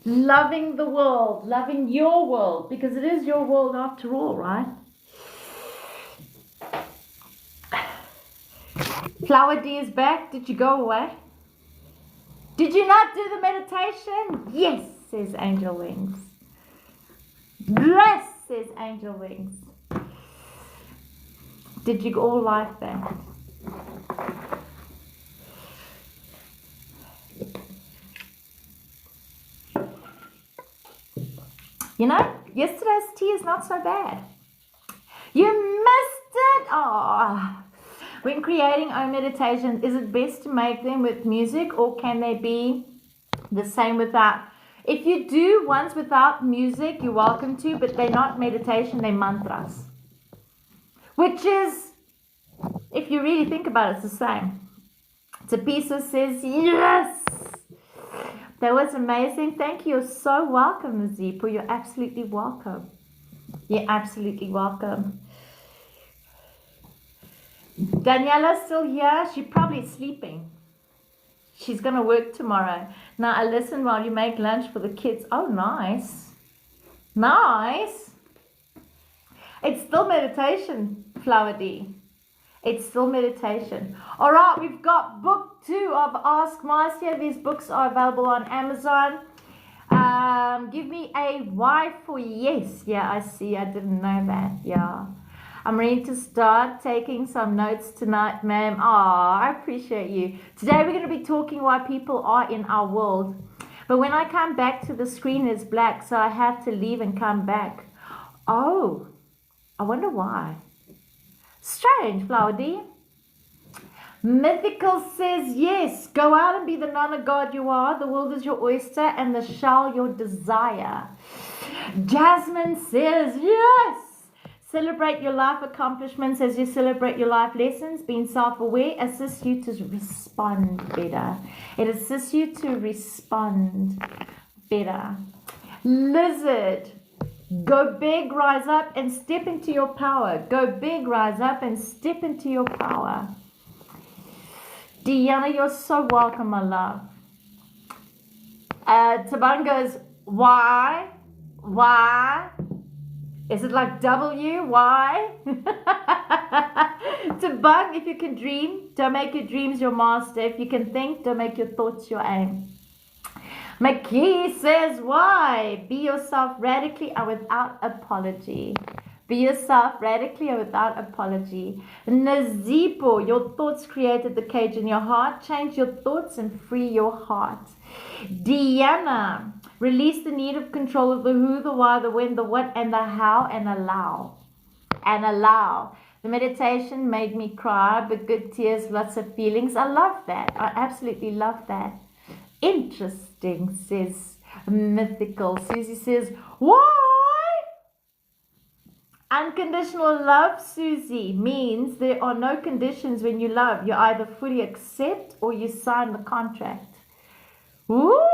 Loving the world, loving your world, because it is your world after all, right? Flower D is back. Did you go away? Did you not do the meditation? Yes, says Angel Wings. Bless, says Angel Wings. Did you all like that? You know, yesterday's tea is not so bad. You missed it. Oh. When creating own meditations, is it best to make them with music, or can they be the same without? If you do ones without music, you're welcome to, but they're not meditation, they're mantras. Which is, if you really think about it, it's the same. Tapisa says, yes! That was amazing. Thank you. You're so welcome, Zipo. You're absolutely welcome. You're absolutely welcome. Daniela's still here. She's probably sleeping. She's going to work tomorrow. Now, I listen while you make lunch for the kids. Oh, nice. Nice. It's still meditation, Flower D. It's still meditation. All right, we've got book 2 of Ask Marcia. These books are available on Amazon. Give me a Y for yes. Yeah, I see. I didn't know that. Yeah. I'm ready to start taking some notes tonight, ma'am. Oh, I appreciate you. Today we're going to be talking why people are in our world. But when I come back to the screen, it's black, so I have to leave and come back. Oh, I wonder why. Strange, Flower D. Mythical says yes. Go out and be the Nana God you are. The world is your oyster and the shell your desire. Jasmine says yes. Celebrate your life accomplishments as you celebrate your life lessons. Being self-aware assists you to respond better. It assists you to respond better. Lizard, go big, rise up, and step into your power. Go big, rise up, and step into your power. Deanna, you're so welcome, my love. Taban goes, why? Why? Is it like W? Why? To bug, if you can dream, don't make your dreams your master. If you can think, don't make your thoughts your aim. McKee says, why? Be yourself radically and without apology. Be yourself radically and without apology. Nazipo, your thoughts created the cage in your heart. Change your thoughts and free your heart. Deanna, release the need of control of the who, the why, the when, the what, and the how, and allow. And allow. The meditation made me cry, but good tears, lots of feelings. I love that. I absolutely love that. Interesting, says Mythical. Susie says, why? Unconditional love, Susie, means there are no conditions when you love. You either fully accept or you sign the contract. Ooh,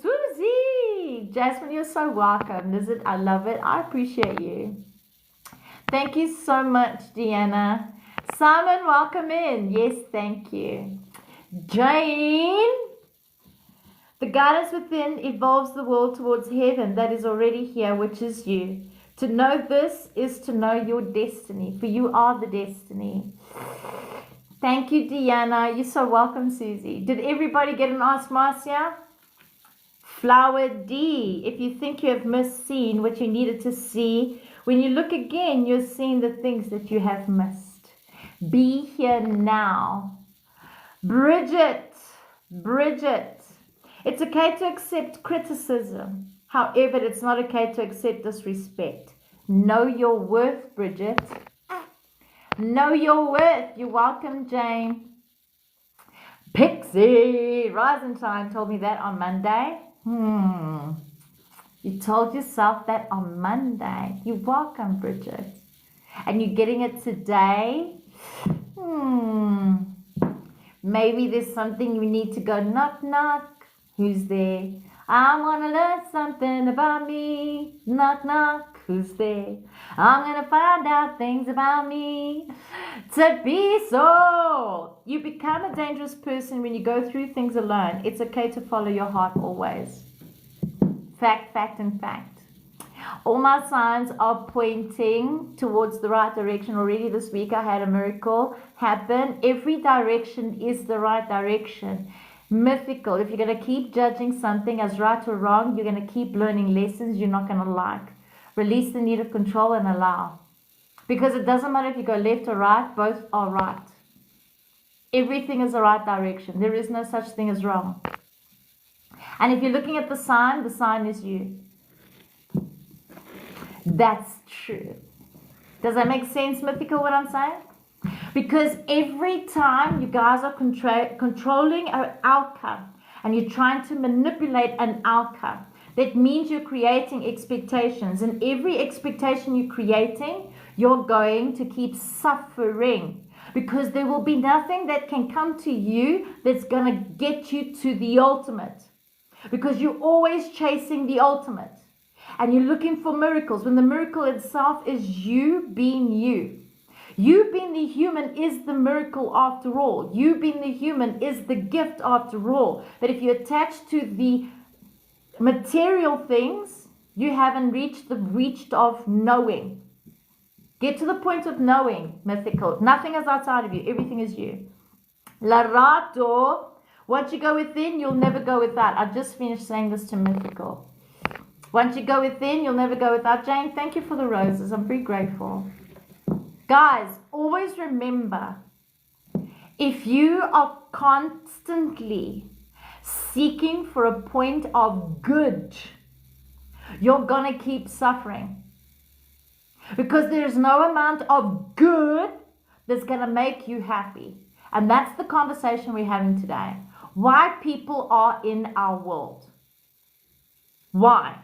Susie. Jasmine, you're so welcome. Lizard, I love it. I appreciate you. Thank you so much, Deanna. Simon, welcome in. Yes, thank you. Jane, the guidance within evolves the world towards heaven that is already here, which is you. To know this is to know your destiny, for you are the destiny. Thank you, Deanna. You're so welcome, Susie. Did everybody get an Ask Marcia? Flower D, if you think you have missed seen what you needed to see, when you look again, you're seeing the things that you have missed. Be here now. Bridget, it's okay to accept criticism. However, it's not okay to accept disrespect. Know your worth, Bridget. Know your worth. You're welcome, Jane. Pixie, Rise and Shine told me that on Monday. You told yourself that on Monday. You're welcome, Bridget. And you're getting it today. Maybe there's something you need to go knock, knock. Who's there? I want to learn something about me. Knock, knock. who's there. I'm gonna find out things about me to be so. You become a dangerous person when you go through things alone. It's okay to follow your heart always. Fact, fact, and fact. All my signs are pointing towards the right direction. Already this week I had a miracle happen. Every direction is the right direction. Mythical. If you're going to keep judging something as right or wrong, you're going to keep learning lessons you're not going to like. Release the need of control and allow. Because it doesn't matter if you go left or right, both are right. Everything is the right direction. There is no such thing as wrong. And if you're looking at the sign is you. That's true. Does that make sense, Mythical, what I'm saying? Because every time you guys are controlling an outcome and you're trying to manipulate an outcome, that means you're creating expectations. And every expectation you're creating, you're going to keep suffering. Because there will be nothing that can come to you that's going to get you to the ultimate. Because you're always chasing the ultimate. And you're looking for miracles when the miracle itself is you being you. You being the human is the miracle after all. You being the human is the gift after all. But if you attach to the material things, you haven't reached the reach of knowing. Get to the point of knowing, Mythical. Nothing is outside of you. Everything is you. Larato. Once you go within, you'll never go without. I just finished saying this to Mythical. Once you go within, you'll never go without. Jane, thank you for the roses. I'm very grateful. Guys, always remember, if you are constantly seeking for a point of good, you're going to keep suffering. Because there's no amount of good that's going to make you happy. And that's the conversation we're having today. Why people are in our world. Why?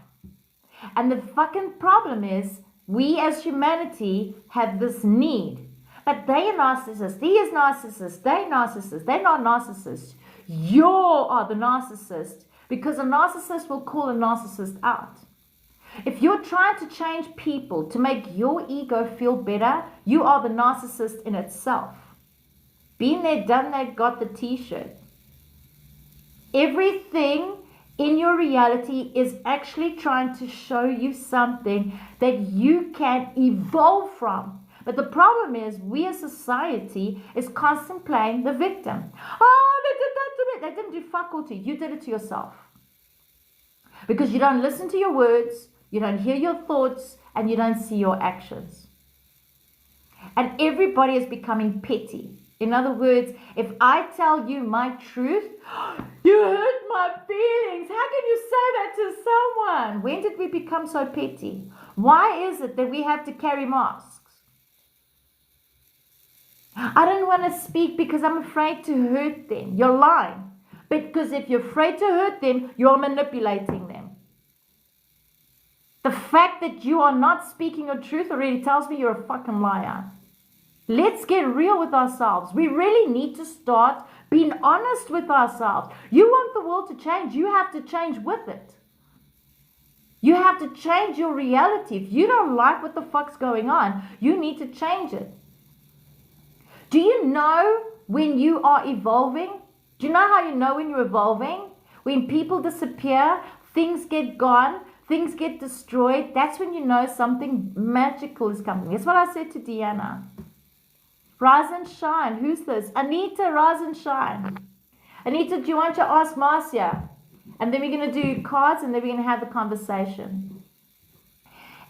And the fucking problem is, we as humanity have this need. But they are narcissists, he is narcissist, they're not narcissists. You are the narcissist, because a narcissist will call a narcissist out. If you're trying to change people to make your ego feel better, you are the narcissist in itself. Been there, done that, got the t-shirt. Everything in your reality is actually trying to show you something that you can evolve from. But the problem is, we as society is constantly playing the victim. Oh, they did that to me. They didn't do fuck all to you. You did it to yourself. Because you don't listen to your words, you don't hear your thoughts, and you don't see your actions. And everybody is becoming petty. In other words, if I tell you my truth, you hurt my feelings. How can you say that to someone? When did we become so petty? Why is it that we have to carry masks? I don't want to speak because I'm afraid to hurt them. You're lying. Because if you're afraid to hurt them, you're manipulating them. The fact that you are not speaking your truth already tells me you're a fucking liar. Let's get real with ourselves. We really need to start being honest with ourselves. You want the world to change, you have to change with it. You have to change your reality. If you don't like what the fuck's going on, you need to change it. Do you know when you are evolving? Do you know how you know when you're evolving? When people disappear, things get gone, things get destroyed. That's when you know something magical is coming. That's what I said to Deanna. Rise and shine. Who's this? Anita, rise and shine. Anita, do you want to ask Marcia? And then we're going to do cards and then we're going to have the conversation.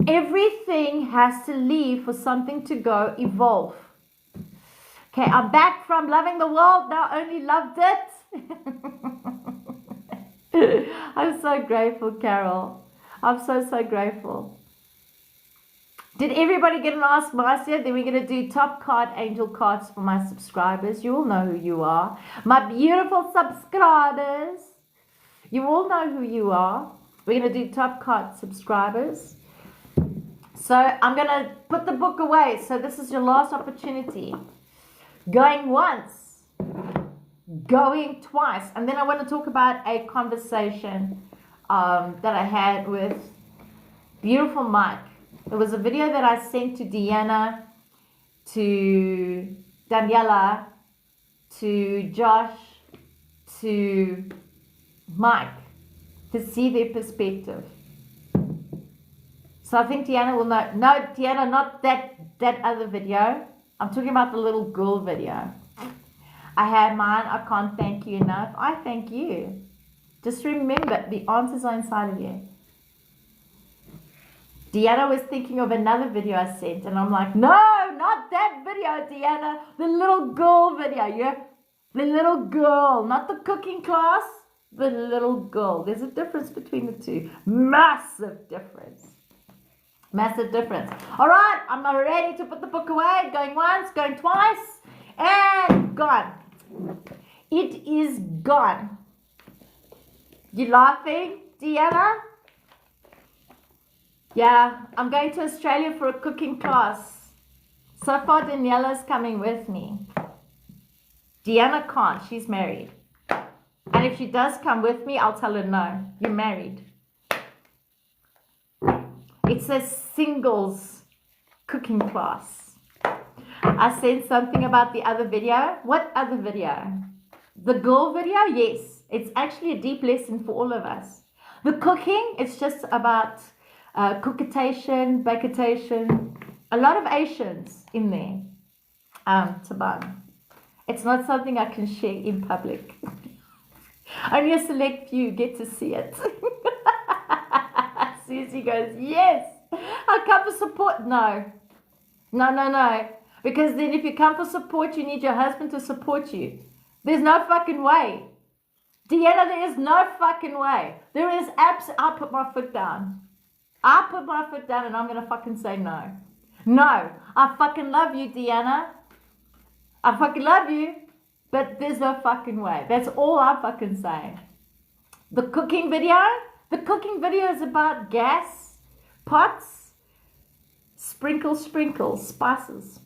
Everything has to leave for something to go evolve. Okay, I'm back from loving the world. Now only loved it. I'm so grateful, Carol. I'm so grateful. Did everybody get an Ask Marcia? Then we're going to do top card angel cards for my subscribers. You all know who you are. My beautiful subscribers. You all know who you are. We're going to do top card subscribers. So I'm going to put the book away. So this is your last opportunity. Going once. Going twice. And then I want to talk about a conversation that I had with beautiful Mike. It was a video that I sent to Deanna, to Daniela, to Josh, to Mike, to see their perspective. So I think Deanna will know. No, Deanna, not that other video. I'm talking about the little girl video. I have mine. I can't thank you enough. I thank you. Just remember, the answers are inside of you. Deanna was thinking of another video I sent, and I'm like, no, not that video, Deanna. The little girl video, yeah? The little girl, not the cooking class, the little girl. There's a difference between the two. Massive difference. Massive difference. All right, I'm not ready to put the book away. Going once, going twice, and gone. It is gone. You laughing, Deanna? Yeah, I'm going to Australia for a cooking class. So far, Daniela's coming with me. Deanna can't. She's married. And if she does come with me, I'll tell her no. You're married. It's a singles cooking class. I said something about the other video. What other video? The girl video? Yes. It's actually a deep lesson for all of us. The cooking, it's just about cookitation, bakitation, a lot of Asians in there. Taban. It's not something I can share in public. Only a select few get to see it. Susie goes, yes, I come for support. No. Because then if you come for support, you need your husband to support you. There's no fucking way. Deanna, there is no fucking way. There is I'll put my foot down. I'll put my foot down and I'm going to fucking say no. No. I fucking love you, Deanna. I fucking love you. But there's no fucking way. That's all I'm fucking saying. The cooking video is about gas, pots, sprinkle, spices.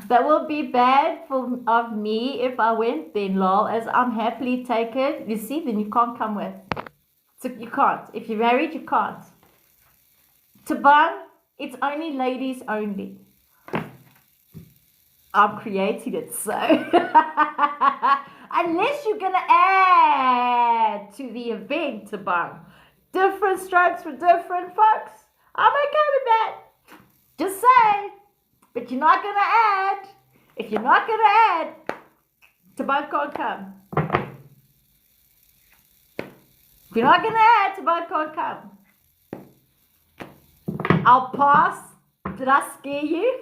That will be bad of me if I went then, lol, as I'm happily taken. You see, then you can't come with. So you can't. If you're married, you can't. Taban, it's only ladies only. I'm creating it so. Unless you're going to add to the event, Taban. Different strokes for different folks. I'm okay with that. Just say. But you're not going to add. If you're not going to add, Taban can't come. If you're not going to add, Taban can't come. I'll pass. Did I scare you?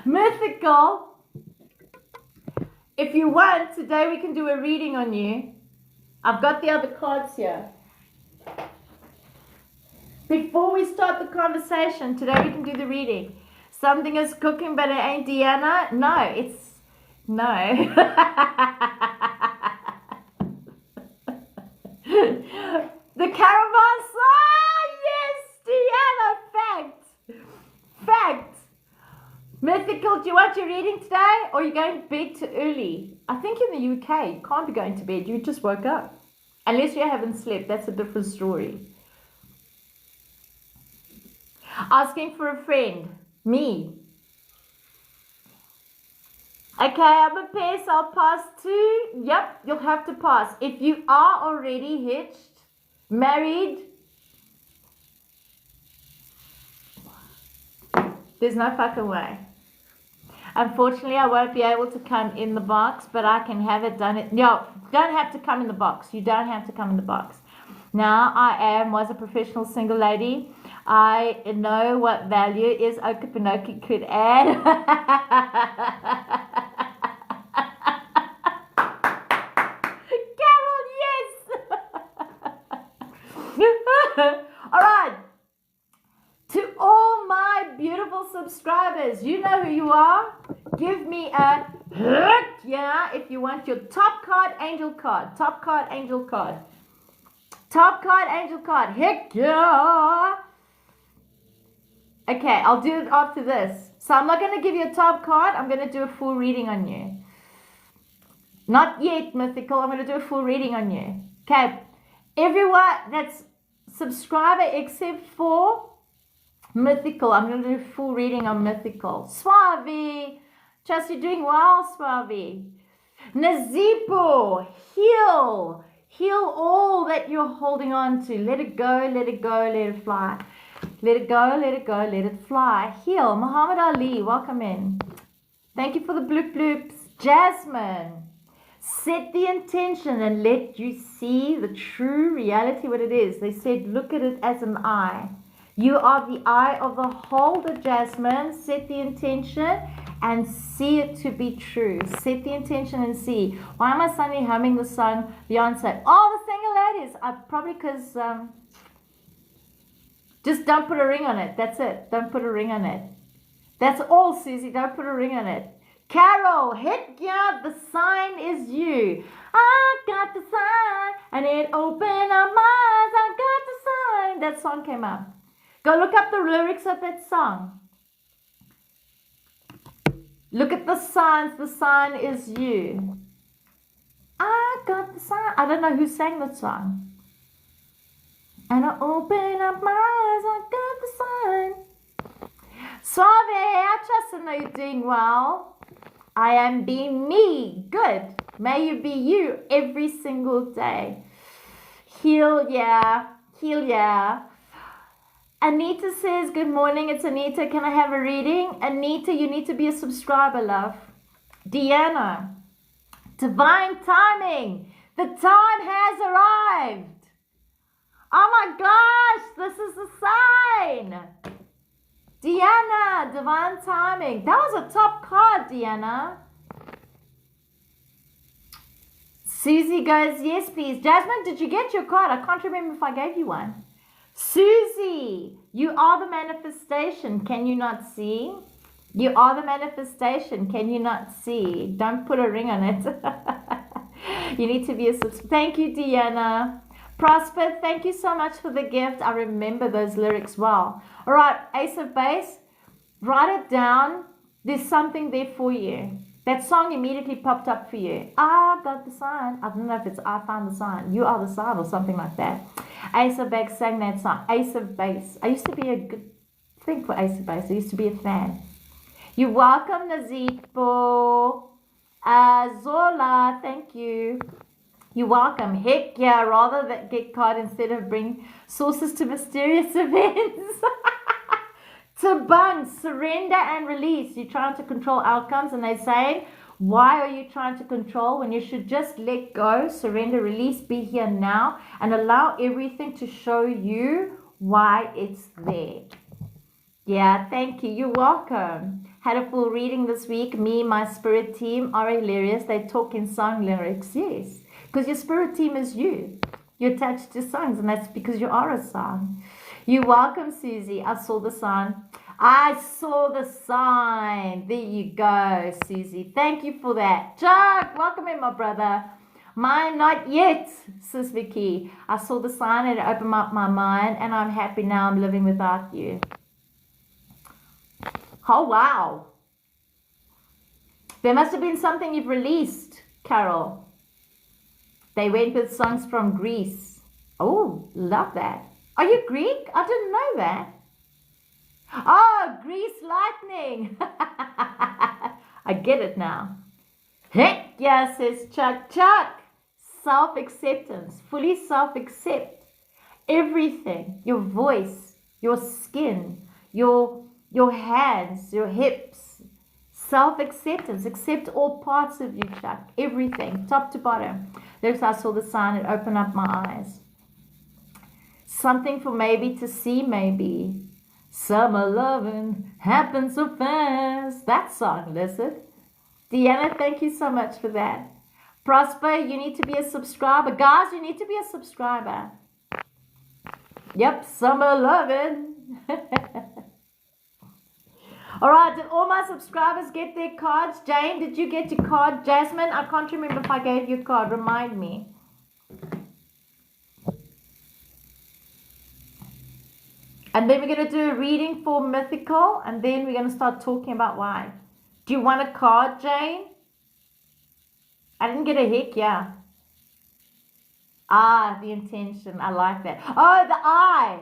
Mythical. If you want, today we can do a reading on you. I've got the other cards here. Before we start the conversation, today we can do the reading. Something is cooking, but it ain't Deanna. No, it's no. The caravan. Yes, Deanna. Fact. Mythical, do you want your reading today? Or are you going to bed too early? I think in the UK, you can't be going to bed. You just woke up. Unless you haven't slept. That's a different story. Asking for a friend. Me. Okay, I'm a pass. I'll pass too. Yep, you'll have to pass. If you are already hitched, married, there's no fucking way. Unfortunately, I won't be able to come in the box, but I can have it done. No, you don't have to come in the box. You don't have to come in the box. Now, was a professional single lady. I know what value is Okapinoki could add. Carol, yes! All right. To all my beautiful subscribers, you know who you are. Give me a heck yeah if you want your top card, angel card. Top card, angel card. Top card, angel card. Heck yeah. Okay, I'll do it after this. So I'm not going to give you a top card. I'm going to do a full reading on you. Not yet, Mythical. I'm going to do a full reading on you. Okay. Everyone that's subscriber except for Mythical. I'm going to do a full reading on Mythical. Swavi. Just you're doing well, Swavi. Nazipo. Heal. Heal all that you're holding on to. Let it go, let it go, let it fly. Let it go, let it go, let it fly. Heal. Muhammad Ali, welcome in. Thank you for the bloop bloops. Jasmine. Set the intention and let you see the true reality, what it is. They said, look at it as an eye. You are the eye of the holder, Jasmine. Set the intention and see it to be true. Set the intention and see. Why am I suddenly humming the song Beyonce? Oh, the single ladies. Probably because just don't put a ring on it. That's it. Don't put a ring on it. That's all, Susie. Don't put a ring on it. Carol, heck yeah, the sign is you. I got the sign, and it opened up my eyes. I got the sign. That song came up. Go look up the lyrics of that song. Look at the signs. The sign is you. I got the sign. I don't know who sang that song. And I open up my eyes. I got the sign. Suave, I trust and know you're doing well. I am being me. Good. May you be you every single day. Heal, yeah. Heal, yeah. Anita says, good morning. It's Anita. Can I have a reading? Anita, you need to be a subscriber, love. Deanna. Divine timing. The time has arrived. Oh my gosh. This is the sign. Deanna, divine timing. That was a top card, Deanna. Susie goes, yes, please. Jasmine, did you get your card? I can't remember if I gave you one. Susie, you are the manifestation. Can you not see? You are the manifestation. Can you not see? Don't put a ring on it. You need to be a subscriber. Thank you, Deanna. Prosper, thank you so much for the gift. I remember those lyrics well. All right, Ace of Base, write it down. There's something there for you. That song immediately popped up for you. I got the sign. I don't know if it's I found the sign. You are the sign or something like that. Ace of Base sang that song. Ace of Base. I used to be a good thing for Ace of Base. I used to be a fan. You're welcome, Nazipo. Zola, thank you. You're welcome. Heck yeah, rather that get card instead of bring sources to mysterious events. Tabung, surrender and release. You're trying to control outcomes, and they're saying, why are you trying to control when you should just let go, surrender, release, be here now, and allow everything to show you why it's there. Yeah, thank you. You're welcome. Had a full reading this week. Me, my spirit team are hilarious. They talk in song lyrics. Yes. Because your spirit team is you. You're attached to songs, and that's because you are a song. You're welcome, Susie. I saw the sign. I saw the sign. There you go, Susie. Thank you for that. Chuck, welcome in, my brother. Mine, not yet, Sis Vicky. I saw the sign and it opened up my mind, and I'm happy now I'm living without you. Oh, wow. There must have been something you've released, Carol. They went with songs from Greece. Oh, love that. Are you Greek? I didn't know that. Oh, Greece lightning. I get it now. Heck yeah, says Chuck. Chuck. Self-acceptance. Fully self-accept. Everything. Your voice, your skin, your hands, your hips. Self-acceptance. Accept all parts of you, Chuck. Everything. Top to bottom. There's I saw the sign. It opened up my eyes. Something for maybe to see, maybe. Summer loving happens so fast. That song, listen. Deanna, thank you so much for that. Prosper, you need to be a subscriber. Guys, you need to be a subscriber. Yep, summer loving. All right, did all my subscribers get their cards? Jane, did you get your card? Jasmine, I can't remember if I gave you a card. Remind me. And then we're going to do a reading for Mythical, and then we're going to start talking about why. Do you want a card, Jane? I didn't get a heck, yeah. Ah, the intention. I like that. Oh, the I.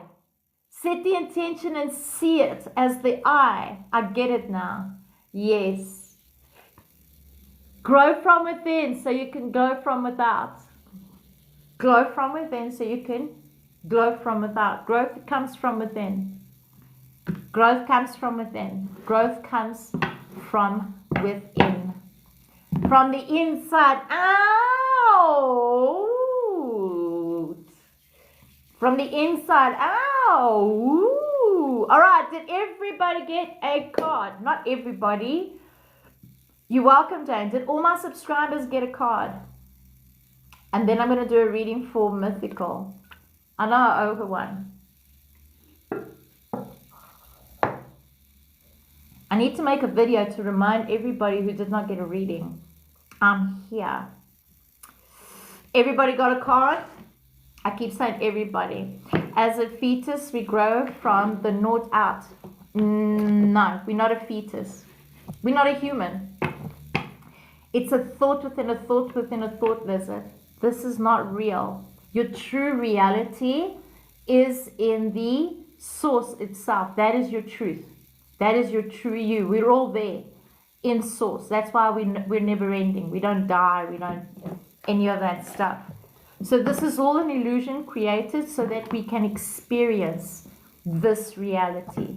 Set the intention and see it as the I. I get it now. Yes. Grow from within so you can go from without. Grow from within so you can grow from without. Growth comes from within. Growth comes from within. Growth comes from within. From the inside out. From the inside out. All right. Did everybody get a card? Not everybody. You're welcome, Jane. Did all my subscribers get a card? And then I'm going to do a reading for Mythical. I know I owe her one. I need to make a video to remind everybody who did not get a reading. I'm here. Everybody got a card? I keep saying everybody. As a fetus, we grow from the naught out. No, we're not a fetus. We're not a human. It's a thought within a thought within a thought, lizard. This is not real. Your true reality is in the source itself. That is your truth. That is your true you. We're all there in source. That's why we're never ending. We don't die. We don't any of that stuff. So this is all an illusion created so that we can experience this reality.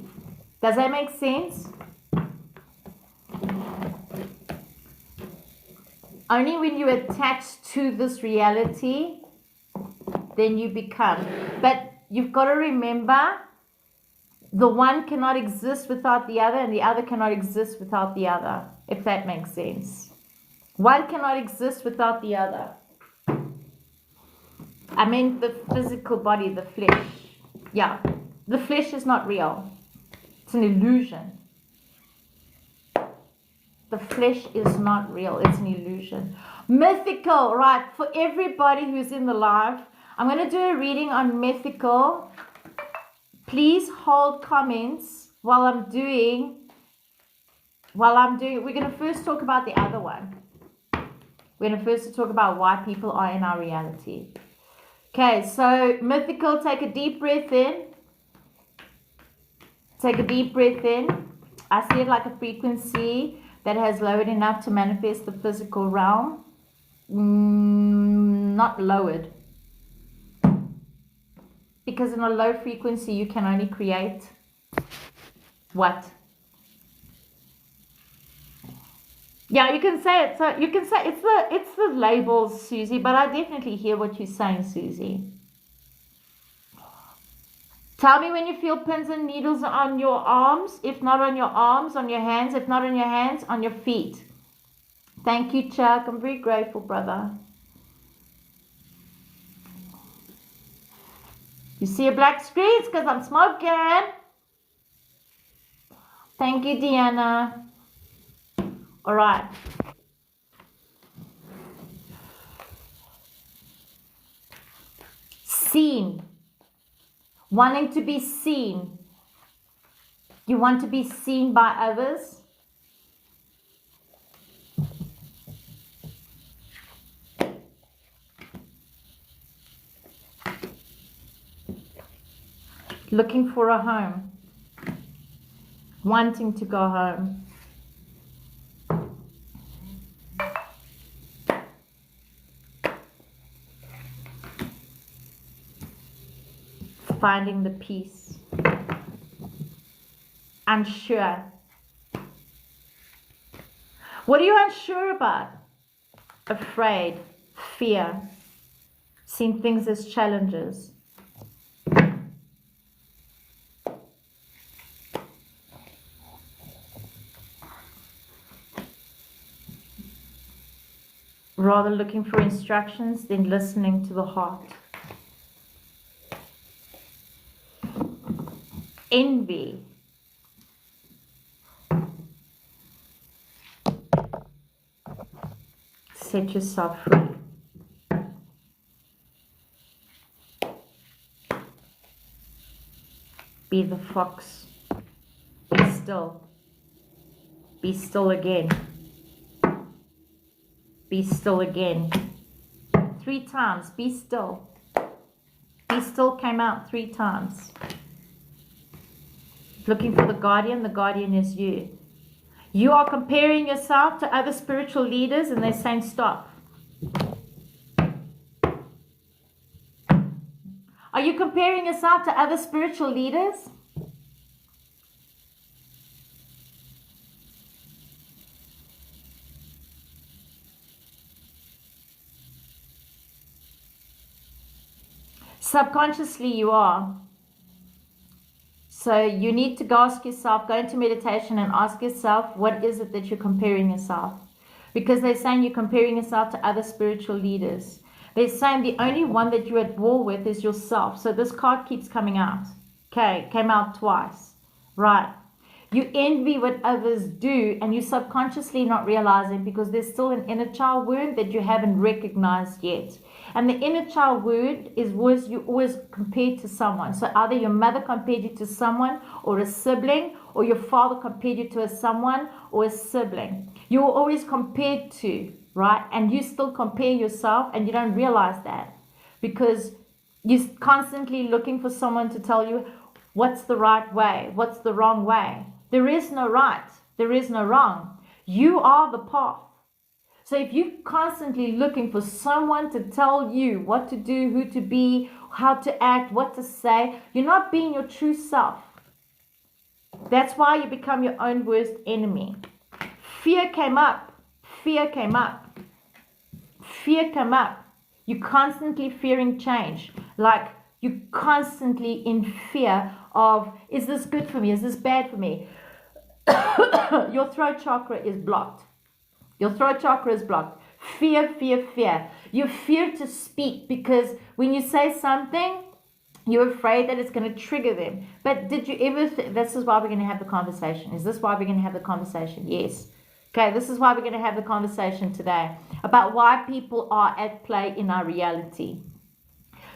Does that make sense? Only when you attach to this reality, then you become. But you've got to remember, the one cannot exist without the other, and the other cannot exist without the other, if that makes sense. One cannot exist without the other. I mean the physical body, the flesh. Yeah, the flesh is not real. It's an illusion. The flesh is not real. It's an illusion. Mythical, right? For everybody who's in the live, I'm going to do a reading on mythical. Please hold comments while I'm doing. We're going to first talk about the other one. We're going to first talk about why people are in our reality. Okay, so mythical, take a deep breath in. Take a deep breath in. I see it like a frequency that has lowered enough to manifest the physical realm. Not lowered. Because in a low frequency, you can only create what? Yeah, you can say it. So you can say it's the labels, Susie, but I definitely hear what you're saying, Susie. Tell me when you feel pins and needles on your arms. If not on your arms, on your hands. If not on your hands, on your feet. Thank you, Chuck. I'm very grateful, brother. You see a black screen? It's because I'm smoking. Thank you, Deanna. All right. Seen. Wanting to be seen. You want to be seen by others. Looking for a home. Wanting to go home. Finding the peace. Unsure. What are you unsure about? Afraid. Fear. Seeing things as challenges. Rather looking for instructions than listening to the heart. Envy. Set yourself free. Be the fox. Be still. Be still again. Be still again. 3 times. Be still. Be still came out 3 times. Looking for the guardian is you. You are comparing yourself to other spiritual leaders and they're saying stop. Are you comparing yourself to other spiritual leaders? Subconsciously you are. So you need to ask yourself, go into meditation and ask yourself, what is it that you're comparing yourself? Because they're saying you're comparing yourself to other spiritual leaders. They're saying the only one that you're at war with is yourself. So this card keeps coming out. Okay, came out twice. Right. You envy what others do and you're subconsciously not realizing because there's still an inner child wound that you haven't recognized yet. And the inner child wound was you always compared to someone. So either your mother compared you to someone or a sibling, or your father compared you to someone or a sibling. You were always compared to, right? And you still compare yourself and you don't realize that because you're constantly looking for someone to tell you what's the right way, what's the wrong way. There is no right, there is no wrong. You are the path. So if you're constantly looking for someone to tell you what to do, who to be, how to act, what to say, you're not being your true self. That's why you become your own worst enemy. Fear came up. Fear came up. Fear came up. You're constantly fearing change. Like you're constantly in fear of, is this good for me? Is this bad for me? Your throat chakra is blocked. Your throat chakra is blocked. Fear, fear, fear. You fear to speak because when you say something, you're afraid that it's going to trigger them. But did you ever, this is why we're going to have the conversation. Is this why we're going to have the conversation? Yes. Okay, this is why we're going to have the conversation today about why people are at play in our reality.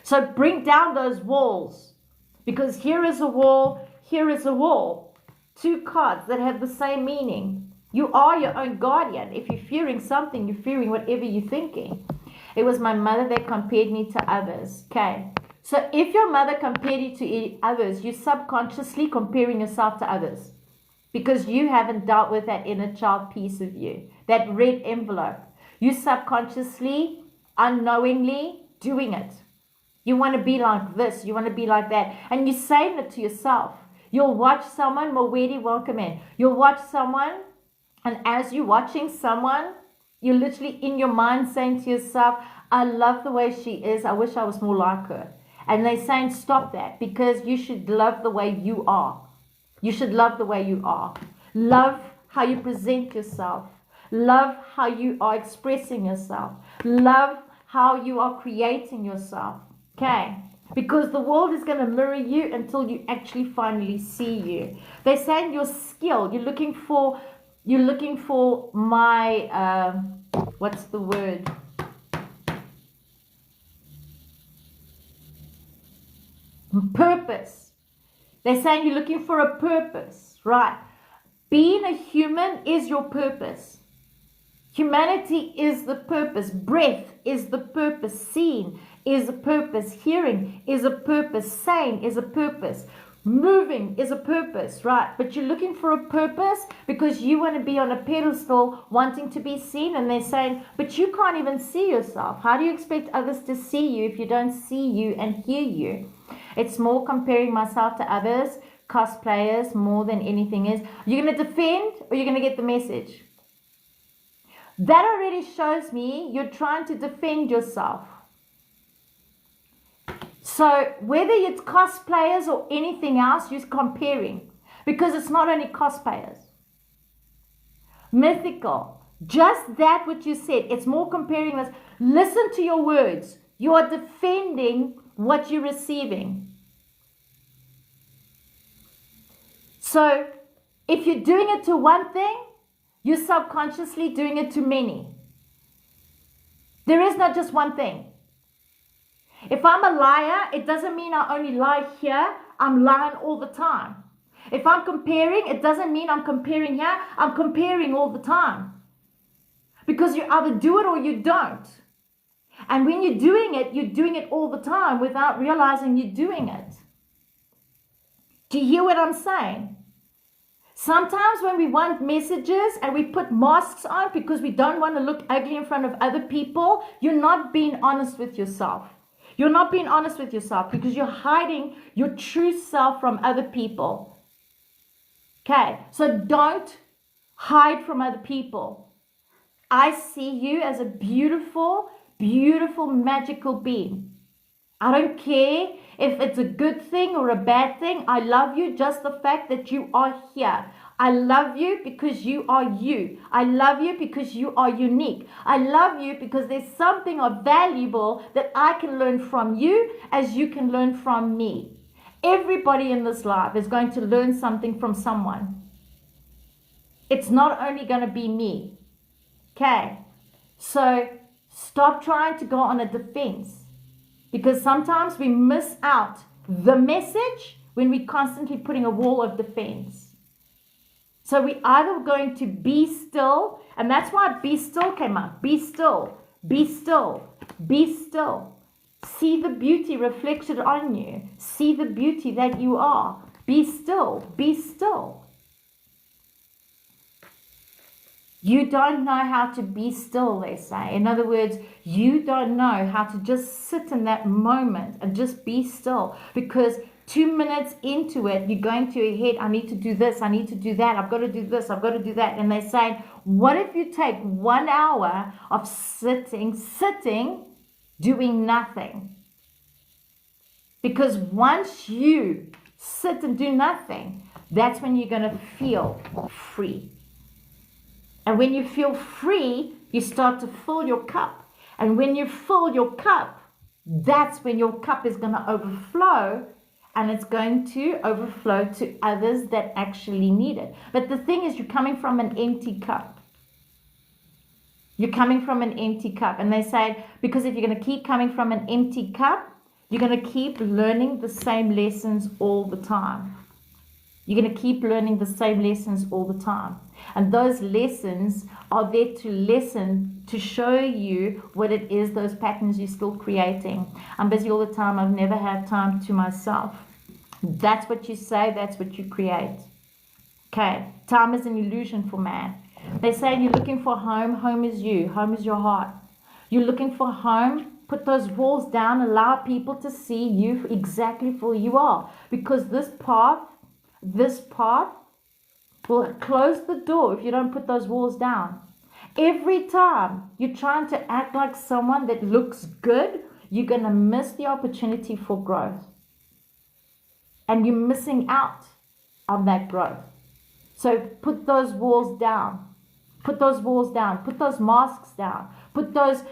So bring down those walls because here is a wall, here is a wall. 2 cards that have the same meaning. You are your own guardian. If you're fearing something, you're fearing whatever you're thinking. It was my mother that compared me to others. Okay. So if your mother compared you to others, you're subconsciously comparing yourself to others because you haven't dealt with that inner child piece of you, that red envelope. You subconsciously, unknowingly doing it. You want to be like this. You want to be like that. And you're saying it to yourself. You'll watch someone, Mawedi, welcome in. You'll watch someone, and as you're watching someone, you're literally in your mind saying to yourself, I love the way she is. I wish I was more like her. And they're saying, stop that, because you should love the way you are. You should love the way you are. Love how you present yourself. Love how you are expressing yourself. Love how you are creating yourself. Okay? Because the world is going to mirror you until you actually finally see you. They're saying your skill. You're looking for my, what's the word? Purpose. They're saying you're looking for a purpose, right? Being a human is your purpose. Humanity is the purpose. Breath is the purpose. Seeing is a purpose. Hearing is a purpose. Saying is a purpose. Moving is a purpose, right? But you're looking for a purpose because you want to be on a pedestal wanting to be seen, and they're saying, but you can't even see yourself. How do you expect others to see you if you don't see you and hear you? It's more comparing myself to others, cosplayers, more than anything is. You're going to defend or you're going to get the message. That already shows me you're trying to defend yourself. So whether it's cosplayers or anything else, you're comparing. Because it's not only cosplayers. Mythical. Just that what you said. It's more comparing this. Listen to your words. You are defending what you're receiving. So if you're doing it to one thing, you're subconsciously doing it to many. There is not just one thing. If I'm a liar, it doesn't mean I only lie here. I'm lying all the time. If I'm comparing, it doesn't mean I'm comparing here. I'm comparing all the time. Because you either do it or you don't. And when you're doing it all the time without realizing you're doing it. Do you hear what I'm saying? Sometimes when we want messages and we put masks on because we don't want to look ugly in front of other people, you're not being honest with yourself. You're not being honest with yourself because you're hiding your true self from other people. Okay, so don't hide from other people. I see you as a beautiful, beautiful, magical being. I don't care if it's a good thing or a bad thing. I love you just the fact that you are here. I love you because you are you. I love you because you are unique. I love you because there's something of valuable that I can learn from you as you can learn from me. Everybody in this life is going to learn something from someone. It's not only going to be me. Okay? So stop trying to go on a defense. Because sometimes we miss out the message when we're constantly putting a wall of defense. So we're either going to be still, and that's why be still came up. Be still, be still, be still. See the beauty reflected on you. See the beauty that you are. Be still, be still. You don't know how to be still, they say. In other words, you don't know how to just sit in that moment and just be still. Because 2 minutes into it, you're going to your head, I need to do this, I need to do that, I've got to do this, I've got to do that. And they say, what if you take 1 hour of sitting, doing nothing? Because once you sit and do nothing, that's when you're going to feel free. And when you feel free, you start to fill your cup. And when you fill your cup, that's when your cup is going to overflow. And it's going to overflow to others that actually need it. But the thing is, you're coming from an empty cup. You're coming from an empty cup. And they say, because if you're going to keep coming from an empty cup, you're going to keep learning the same lessons all the time. You're going to keep learning the same lessons all the time. And those lessons are there to show you what it is, those patterns you're still creating. I'm busy all the time. I've never had time to myself. That's what you say. That's what you create. Okay. Time is an illusion for man. They say you're looking for home. Home is you. Home is your heart. You're looking for home. Put those walls down. Allow people to see you exactly for who you are. Because this path will close the door if you don't put those walls down. Every time you're trying to act like someone that looks good, you're going to miss the opportunity for growth. And you're missing out on that growth. So put those walls down. Put those walls down. Put those masks down. Put those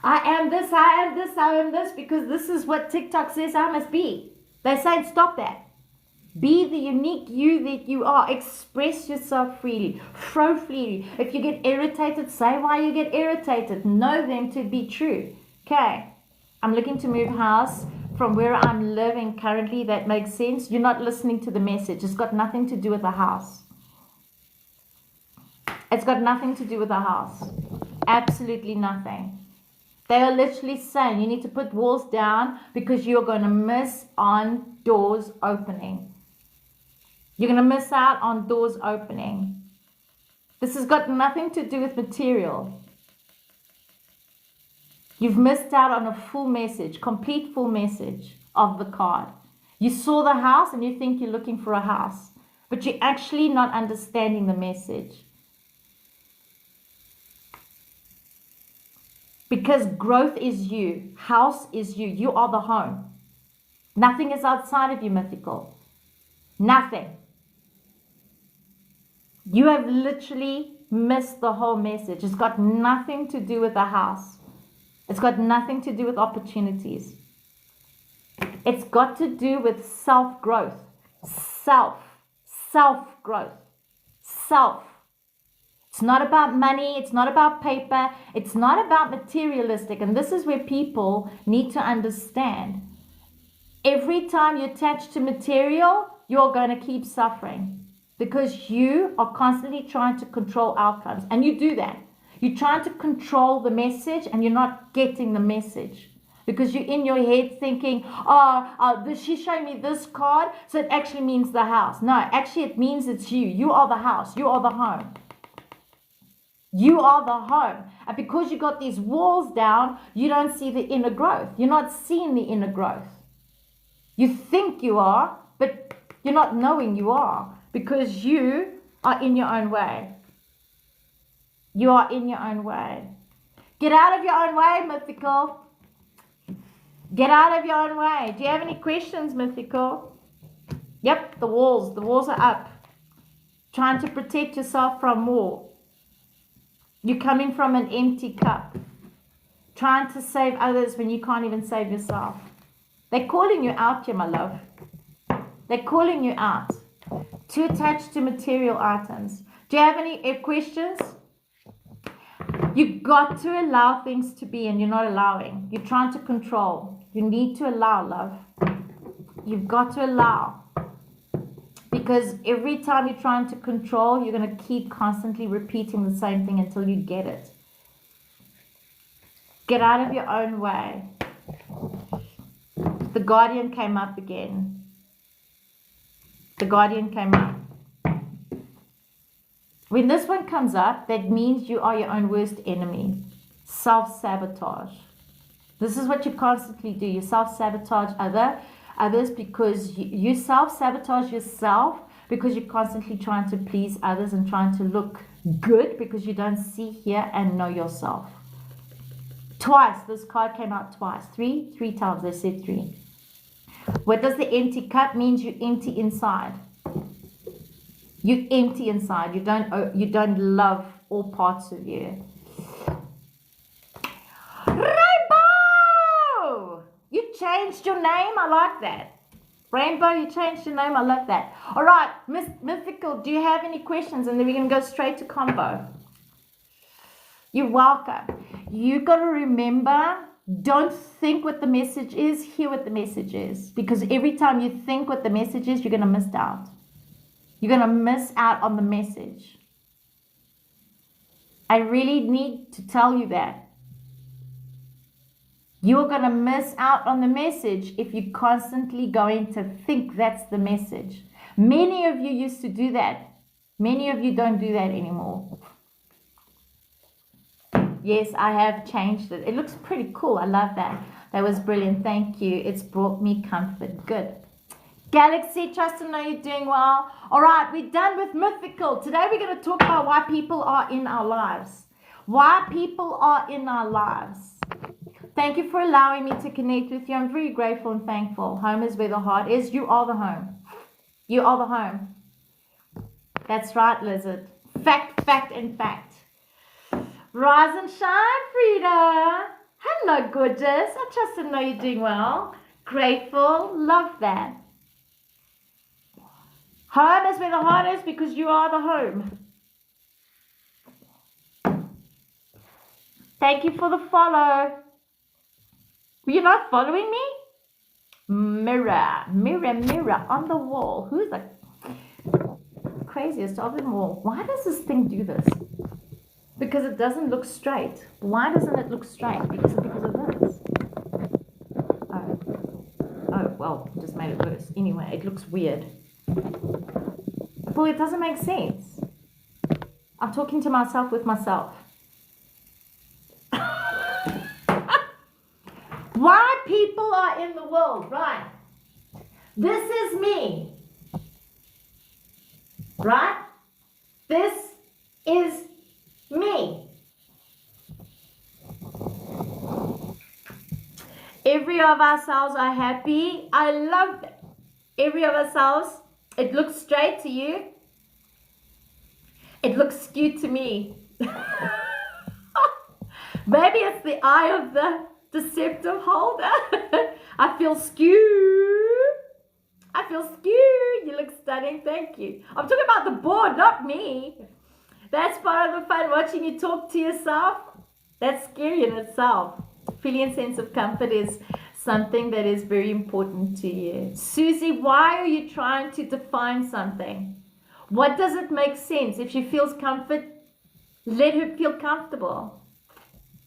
I am this, I am this, I am this, because this is what TikTok says I must be. They're saying stop that. Be the unique you that you are. Express yourself freely. Flow freely. If you get irritated, say why you get irritated. Know them to be true. Okay. I'm looking to move house from where I'm living currently. That makes sense. You're not listening to the message. It's got nothing to do with the house. It's got nothing to do with the house. Absolutely nothing. They are literally saying you need to put walls down because you're going to miss on doors opening. You're going to miss out on doors opening. This has got nothing to do with material. You've missed out on a full message, complete full message of the card. You saw the house and you think you're looking for a house, but you're actually not understanding the message. Because growth is you. House is you. You are the home. Nothing is outside of you, mythical. Nothing. You have literally missed the whole message. It's got nothing to do with the house. It's got nothing to do with opportunities. It's got to do with self-growth. Self-growth. Self. It's not about money. It's not about paper. It's not about materialistic. And this is where people need to understand. Every time you attach to material, you're going to keep suffering. because you are constantly trying to control outcomes. And you do that. You're trying to control the message and you're not getting the message. Because you're in your head thinking, she's showing me this card, so it actually means the house. No, actually it means it's you. You are the house. You are the home. You are the home. And because you got these walls down, you don't see the inner growth. You're not seeing the inner growth. You think you are, but you're not knowing you are. Because you are in your own way. You are in your own way. Get out of your own way, Mythical. Get out of your own way. Do you have any questions, Mythical? Yep, the walls. The walls are up. Trying to protect yourself from more. You're coming from an empty cup. Trying to save others when you can't even save yourself. They're calling you out here, my love. They're calling you out. Too attached to material items. Do you have any questions? You got to allow things to be and you're not allowing. You're trying to control. You need to allow, love. You've got to allow. Because every time you're trying to control, you're going to keep constantly repeating the same thing until you get it. Get out of your own way. The Guardian came up again. The Guardian came up. When this one comes up, that means you are your own worst enemy. Self-sabotage. This is what you constantly do. You self-sabotage others because you self-sabotage yourself because you're constantly trying to please others and trying to look good because you don't see, hear, and know yourself. Twice. This card came out twice. Three times. They said 3. What does the empty cup means? You empty inside. You empty inside. You don't love all parts of you. Rainbow! You changed your name. I like that. Rainbow, you changed your name. I love that. All right, Mythical, do you have any questions? And then we're going to go straight to combo. You're welcome. You got to remember, don't think what the message is. Hear what the message is. Because every time you think what the message is, you're going to miss out. You're going to miss out on the message. I really need to tell you that. You're going to miss out on the message if you're constantly going to think that's the message. Many of you used to do that. Many of you don't do that anymore. Yes, I have changed it. It looks pretty cool. I love that. That was brilliant. Thank you. It's brought me comfort. Good. Galaxy, trust to know you're doing well. All right, we're done with Mythical. Today we're going to talk about why people are in our lives. Why people are in our lives. Thank you for allowing me to connect with you. I'm very grateful and thankful. Home is where the heart is. You are the home. You are the home. That's right, Lizard. Fact, and fact. Rise and shine, Frida. Hello, gorgeous. I trust to know you're doing well. Grateful. Love that. Home is where the heart is because you are the home. Thank you for the follow. Were you not following me? Mirror on the wall. Who's the craziest of them all? Why does this thing do this? Because it doesn't look straight. Why doesn't it look straight? Because of this. Oh, well, just made it worse. Anyway, it looks weird. Well, it doesn't make sense. I'm talking to myself with myself. Why people are in the world, right? This is me. Right? This is me. Every of ourselves are happy. I love that. Every of ourselves, it looks straight to you. It looks skewed to me. Maybe it's the eye of the deceptive holder. I feel skewed. You look stunning. Thank you. I'm talking about the board, not me. That's part of the fun, watching you talk to yourself. That's scary in itself. Feeling a sense of comfort is something that is very important to you. Susie, why are you trying to define something? What does it make sense? If she feels comfort, let her feel comfortable.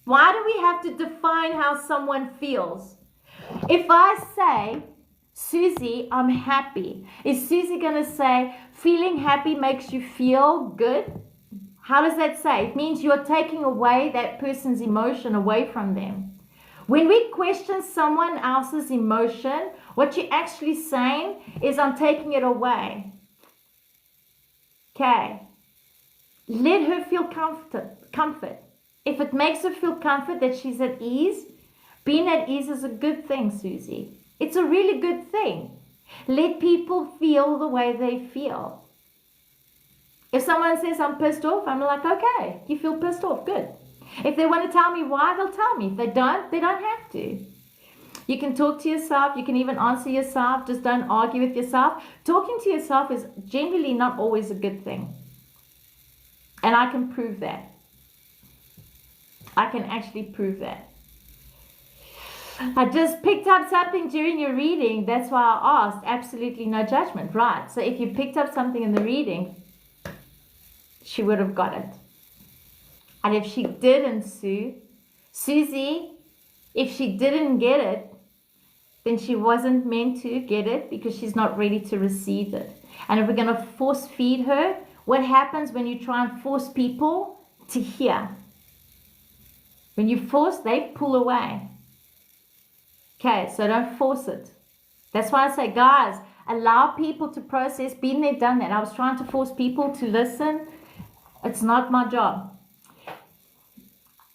Why do we have to define how someone feels? If I say, Susie, I'm happy, is Susie going to say, feeling happy makes you feel good? How does that say? It means you're taking away that person's emotion away from them. When we question someone else's emotion, what you're actually saying is, I'm taking it away. Okay. Let her feel comfort. If it makes her feel comfort that she's at ease, being at ease is a good thing, Susie. It's a really good thing. Let people feel the way they feel. If someone says, I'm pissed off, I'm like, okay, you feel pissed off, good. If they want to tell me why, they'll tell me. If they don't have to. You can talk to yourself. You can even answer yourself. Just don't argue with yourself. Talking to yourself is generally not always a good thing. And I can prove that. I can actually prove that. I just picked up something during your reading. That's why I asked. Absolutely no judgment. Right. So if you picked up something in the reading, she would have got it. And if she didn't, Susie, if she didn't get it, then she wasn't meant to get it because she's not ready to receive it. And if we're going to force feed her, what happens when you try and force people to hear? When you force, they pull away. Okay, so don't force it. That's why I say, guys, allow people to process. Been there, done that. I was trying to force people to listen. It's not my job.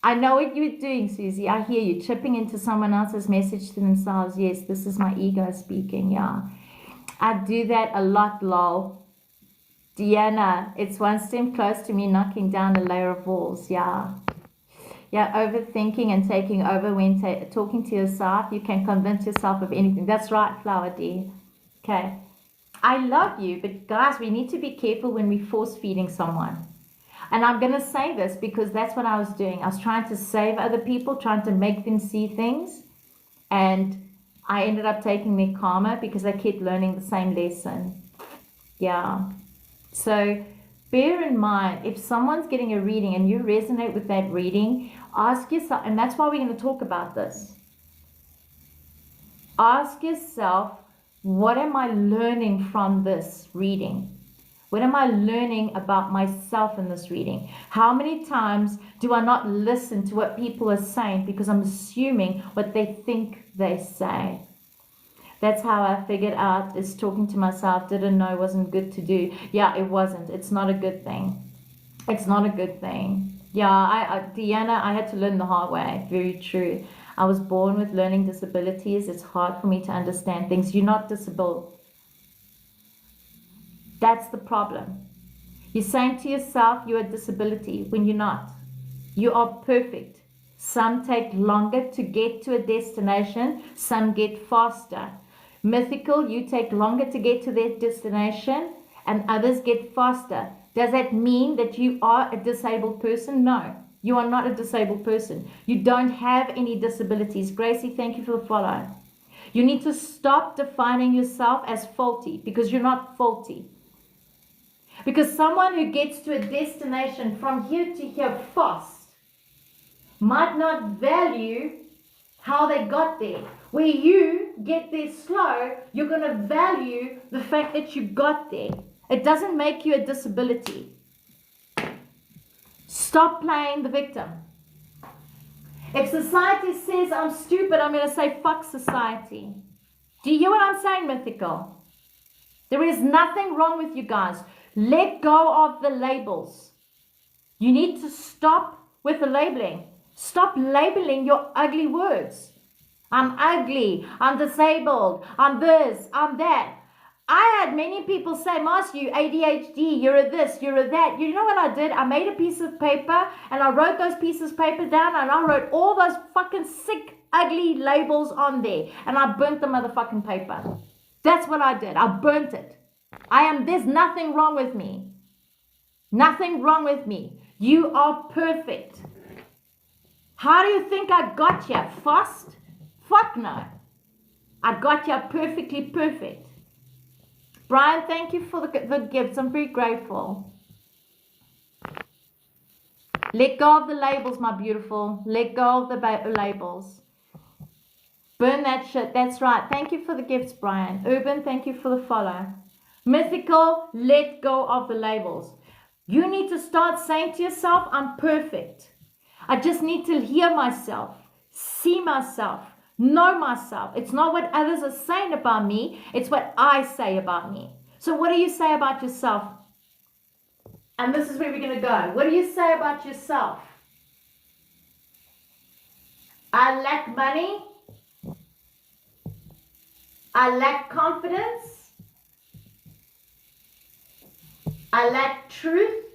I know what you're doing, Susie. I hear you chipping into someone else's message to themselves. Yes, this is my ego speaking. Yeah, I do that a lot, lol. Deanna, it's one step close to me knocking down a layer of walls. Yeah, overthinking and taking over when talking to yourself. You can convince yourself of anything. That's right, Flower D. Okay, I love you, but guys, we need to be careful when we force feeding someone. And I'm going to say this because that's what I was doing. I was trying to save other people, trying to make them see things. And I ended up taking their karma because I kept learning the same lesson. Yeah. So bear in mind, if someone's getting a reading and you resonate with that reading, ask yourself, and that's why we're going to talk about this. Ask yourself, what am I learning from this reading? What am I learning about myself in this reading? How many times do I not listen to what people are saying because I'm assuming what they think they say? That's how I figured out, is talking to myself, didn't know, wasn't good to do. Yeah, it wasn't. It's not a good thing. It's not a good thing. Yeah, Deanna, I had to learn the hard way. Very true. I was born with learning disabilities. It's hard for me to understand things. You're not disabled. That's the problem. You're saying to yourself you're a disability when you're not. You are perfect. Some take longer to get to a destination. Some get faster. Mythical, you take longer to get to that destination and others get faster. Does that mean that you are a disabled person? No, you are not a disabled person. You don't have any disabilities. Gracie, thank you for the follow. You need to stop defining yourself as faulty because you're not faulty. Because someone who gets to a destination from here to here fast might not value how they got there. Where you get there slow, you're going to value the fact that you got there. It doesn't make you a disability. Stop playing the victim. If society says I'm stupid, I'm going to say fuck society. Do you hear what I'm saying, Mythical? There is nothing wrong with you guys. Let go of the labels. You need to stop with the labeling. Stop labeling your ugly words. I'm ugly. I'm disabled. I'm this. I'm that. I had many people say, Mas, you ADHD, you're a this, you're a that. You know what I did? I made a piece of paper and I wrote those pieces of paper down and I wrote all those fucking sick, ugly labels on there and I burnt the motherfucking paper. That's what I did. I burnt it. There's nothing wrong with me. Nothing wrong with me. You are perfect. How do you think I got here? Fast? Fuck no. I got here perfectly perfect. Brian, thank you for the gifts. I'm very grateful. Let go of the labels, my beautiful. Let go of the labels. Burn that shit. That's right. Thank you for the gifts, Brian. Urban, thank you for the follow. Mythical, let go of the labels. You need to start saying to yourself, I'm perfect. I just need to hear myself, see myself, know myself. It's not what others are saying about me. It's what I say about me. So what do you say about yourself? And this is where we're going to go. What do you say about yourself? I lack money. I lack confidence. I lack truth.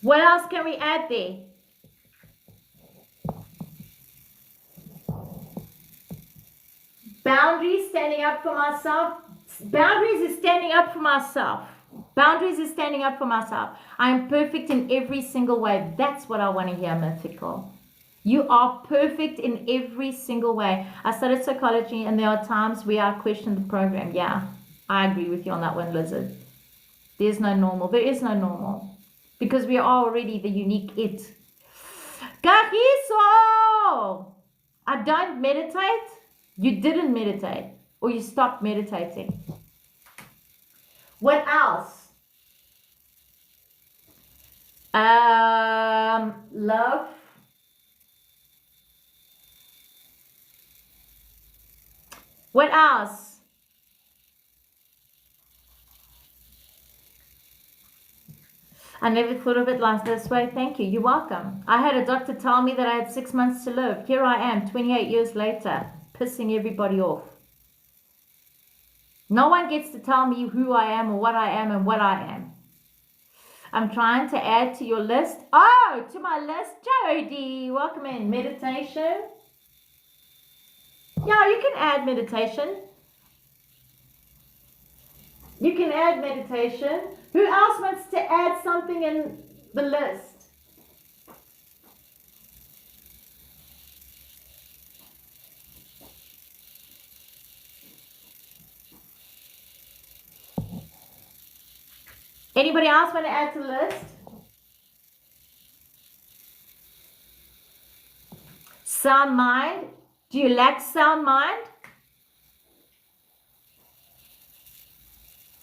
What else can we add there? Boundaries, standing up for myself. Boundaries is standing up for myself. Boundaries is standing up for myself. I am perfect in every single way. That's what I want to hear, Mythical. You are perfect in every single way. I studied psychology, and there are times where I question the program. Yeah, I agree with you on that one, Lizard. There's no normal. There is no normal. Because we are already the unique it. Kahiso! I don't meditate. You didn't meditate. Or you stopped meditating. What else? Love. What else? I never thought of it like this way. Thank you. You're welcome. I had a doctor tell me that I had 6 months to live. Here I am, 28 years later, pissing everybody off. No one gets to tell me who I am or what I am and what I am. I'm trying to add to your list. Oh, to my list, Jody. Welcome in. Meditation. Yeah, you can add meditation. You can add meditation. Who else wants to add something in the list? Anybody else want to add to the list? Sound mind. Do you lack sound mind?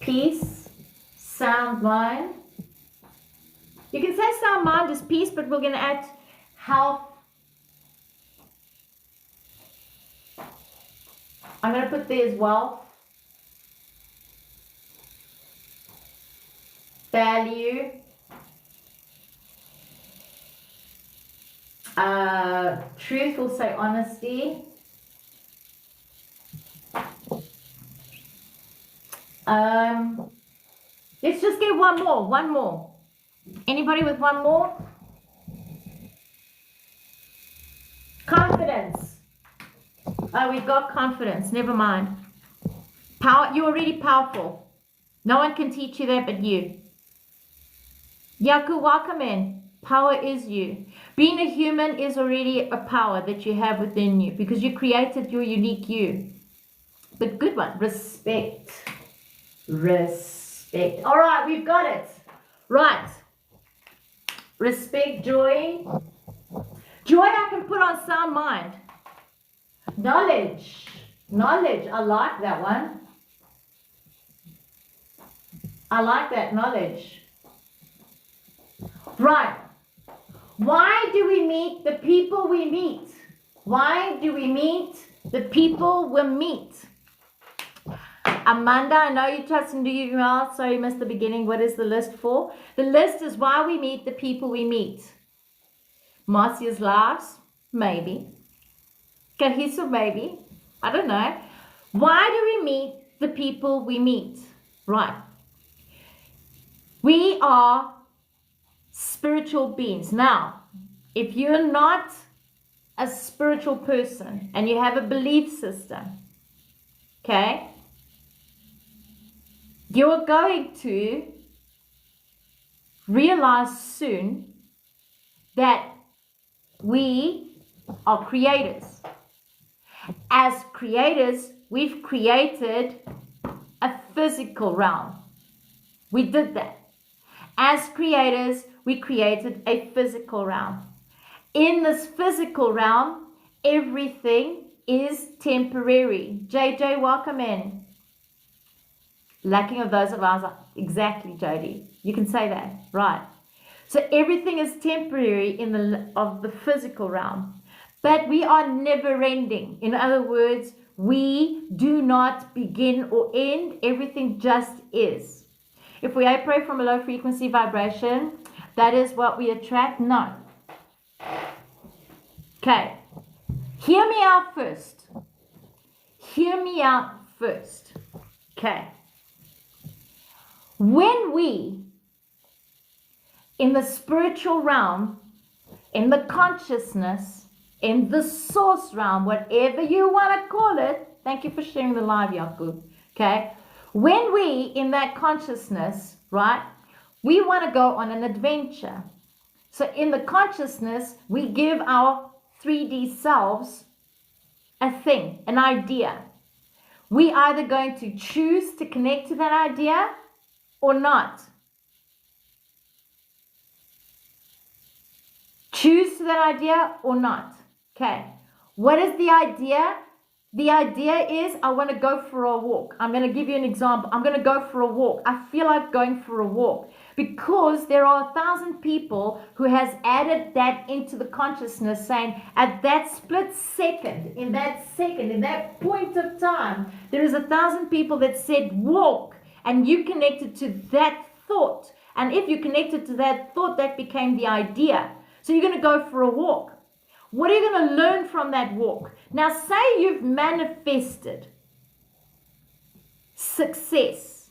Peace. Sound mind. You can say sound mind is peace, but we're going to add health. I'm going to put there as wealth. Value. Truth, will say honesty. Let's just get one more. Anybody with one more? Confidence. Oh, we've got confidence. Never mind. Power. You're already powerful. No one can teach you that but you. Yaku, welcome in. Power is you. Being a human is already a power that you have within you because you created your unique you. But good one. Respect. Respect. All right, we've got it. Right. Respect, joy. Joy I can put on sound mind. Knowledge. Knowledge. I like that one. I like that, knowledge. Right. Why do we meet the people we meet? Why do we meet the people we meet? Amanda, I know you trust in the email. Sorry, you missed the beginning. What is the list for? The list is why we meet the people we meet. Marcia's lives? Maybe. Kahiso? Maybe. I don't know. Why do we meet the people we meet? Right. We are spiritual beings. Now, if you're not a spiritual person and you have a belief system, okay, you're going to realize soon that we are creators. As creators, we've created a physical realm. We did that. As creators, we created a physical realm. In this physical realm, everything is temporary. JJ, welcome in. Lacking of those of us. Exactly, Jody. You can say that. Right. So everything is temporary in the physical realm. But we are never ending. In other words, we do not begin or end. Everything just is. If we operate from a low frequency vibration, that is what we attract. No. Okay. Hear me out first. Hear me out first. Okay. When we, in the spiritual realm, in the consciousness, in the source realm, whatever you want to call it, thank you for sharing the live, Yakub. Okay. When we, in that consciousness, right, we want to go on an adventure. So in the consciousness, we give our 3D selves a thing, an idea. We either going to choose to connect to that idea or not. Choose to that idea or not. Okay. What is the idea? The idea is I want to go for a walk. I'm going to give you an example. I'm going to go for a walk. I feel like going for a walk because there are 1,000 people who has added that into the consciousness, saying at that split second, in that point of time, there is 1,000 people that said walk, and you connected to that thought. And if you connected to that thought, that became the idea. So you're going to go for a walk. What are you going to learn from that walk? Now, say you've manifested success.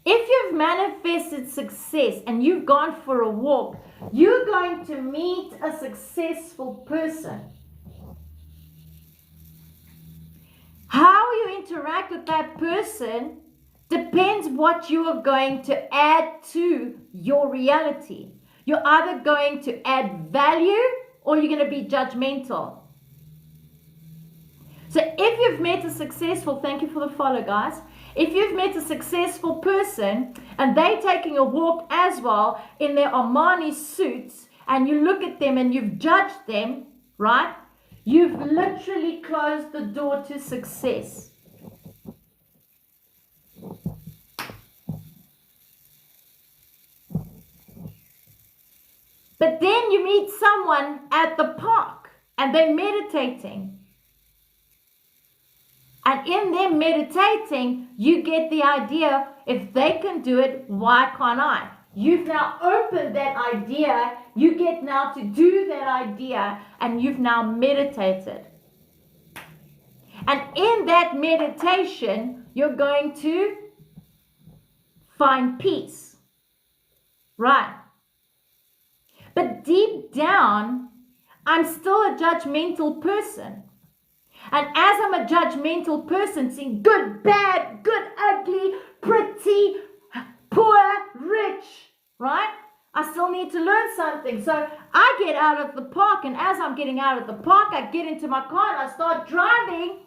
If you've manifested success and you've gone for a walk, you're going to meet a successful person. How you interact with that person depends what you are going to add to your reality. You're either going to add value or you're going to be judgmental. So if you've met a successful, thank you for the follow, guys. If you've met a successful person and they're taking a walk as well in their Armani suits, and you look at them and you've judged them, right? You've literally closed the door to success. But then you meet someone at the park and they're meditating. And in them meditating, you get the idea, if they can do it, why can't I? You've now opened that idea. You get now to do that idea, and you've now meditated. And in that meditation, you're going to find peace. Right? But deep down, I'm still a judgmental person. And as I'm a judgmental person, seeing good, bad, good, ugly, pretty, poor, rich, right? I still need to learn something. So I get out of the park, and as I'm getting out of the park, I get into my car and I start driving.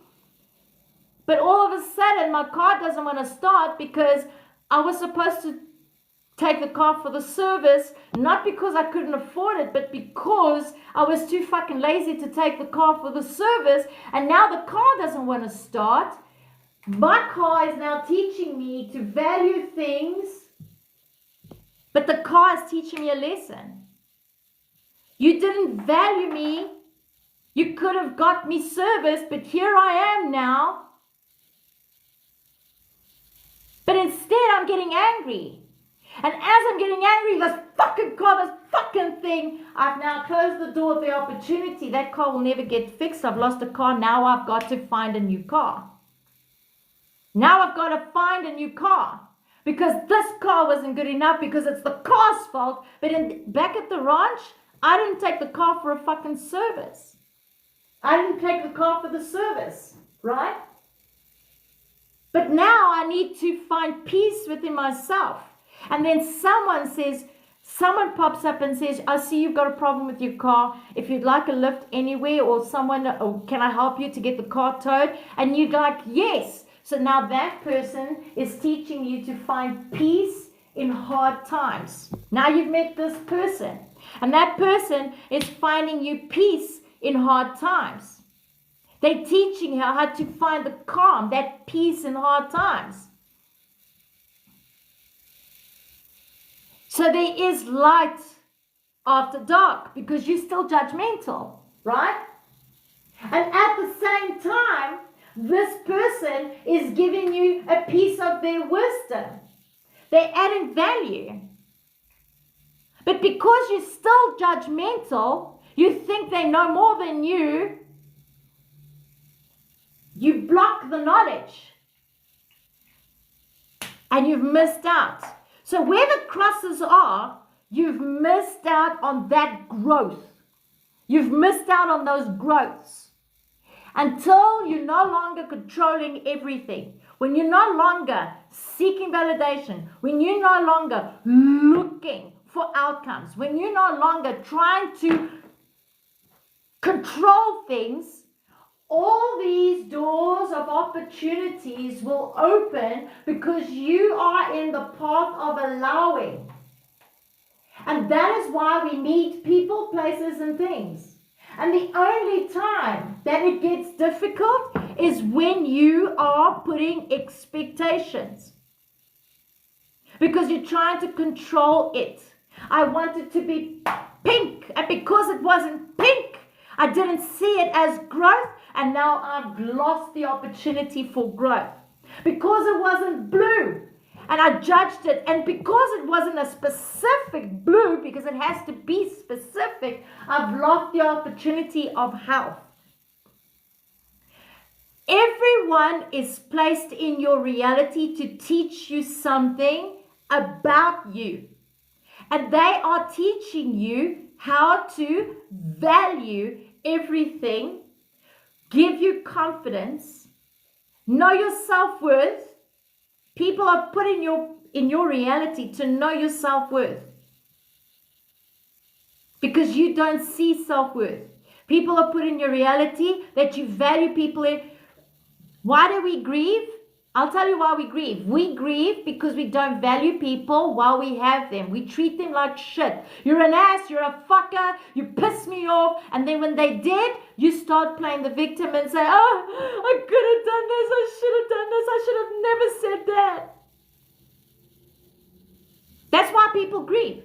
But all of a sudden, my car doesn't want to start because I was supposed to take the car for the service, not because I couldn't afford it, but because I was too fucking lazy to take the car for the service, and now the car doesn't want to start. My car is now teaching me to value things, but the car is teaching me a lesson. You didn't value me. You could have got me service, but here I am now. But instead, I'm getting angry. And as I'm getting angry, this fucking car, this fucking thing, I've now closed the door of the opportunity. That car will never get fixed. I've lost a car. Now I've got to find a new car. Now I've got to find a new car. Because this car wasn't good enough, because it's the car's fault. But back at the ranch, I didn't take the car for a fucking service. I didn't take the car for the service, right? But now I need to find peace within myself. And then someone says, Someone pops up and says, I see you've got a problem with your car. If you'd like a lift anywhere, or someone, or can I help you to get the car towed? And you're like, yes. So now that person is teaching you to find peace in hard times. Now you've met this person, and that person is finding you peace in hard times. They're teaching her how to find the calm, that peace in hard times. So there is light after dark, because you're still judgmental, right? And at the same time, this person is giving you a piece of their wisdom. They're adding value. But because you're still judgmental, you think they know more than you, you block the knowledge. And you've missed out. So where the crosses are, you've missed out on that growth. You've missed out on those growths. Until you're no longer controlling everything. When you're no longer seeking validation. When you're no longer looking for outcomes. When you're no longer trying to control things. All these doors of opportunities will open because you are in the path of allowing. And that is why we need people, places, and things. And the only time that it gets difficult is when you are putting expectations. Because you're trying to control it. I want it to be pink. And because it wasn't pink, I didn't see it as growth. And now I've lost the opportunity for growth. Because it wasn't blue. And I judged it. And because it wasn't a specific blue, because it has to be specific, I've lost the opportunity of health. Everyone is placed in your reality to teach you something about you. And they are teaching you how to value everything, give you confidence, know your self-worth. People are put in your reality to know your self-worth. Because you don't see self-worth. People are put in your reality that you value people. Why do we grieve? I'll tell you why we grieve. We grieve because we don't value people while we have them. We treat them like shit. You're an ass, you're a fucker, you piss me off. And then when they did, you start playing the victim and say, oh, I could have done this, I should have done this, I should have never said that. That's why people grieve.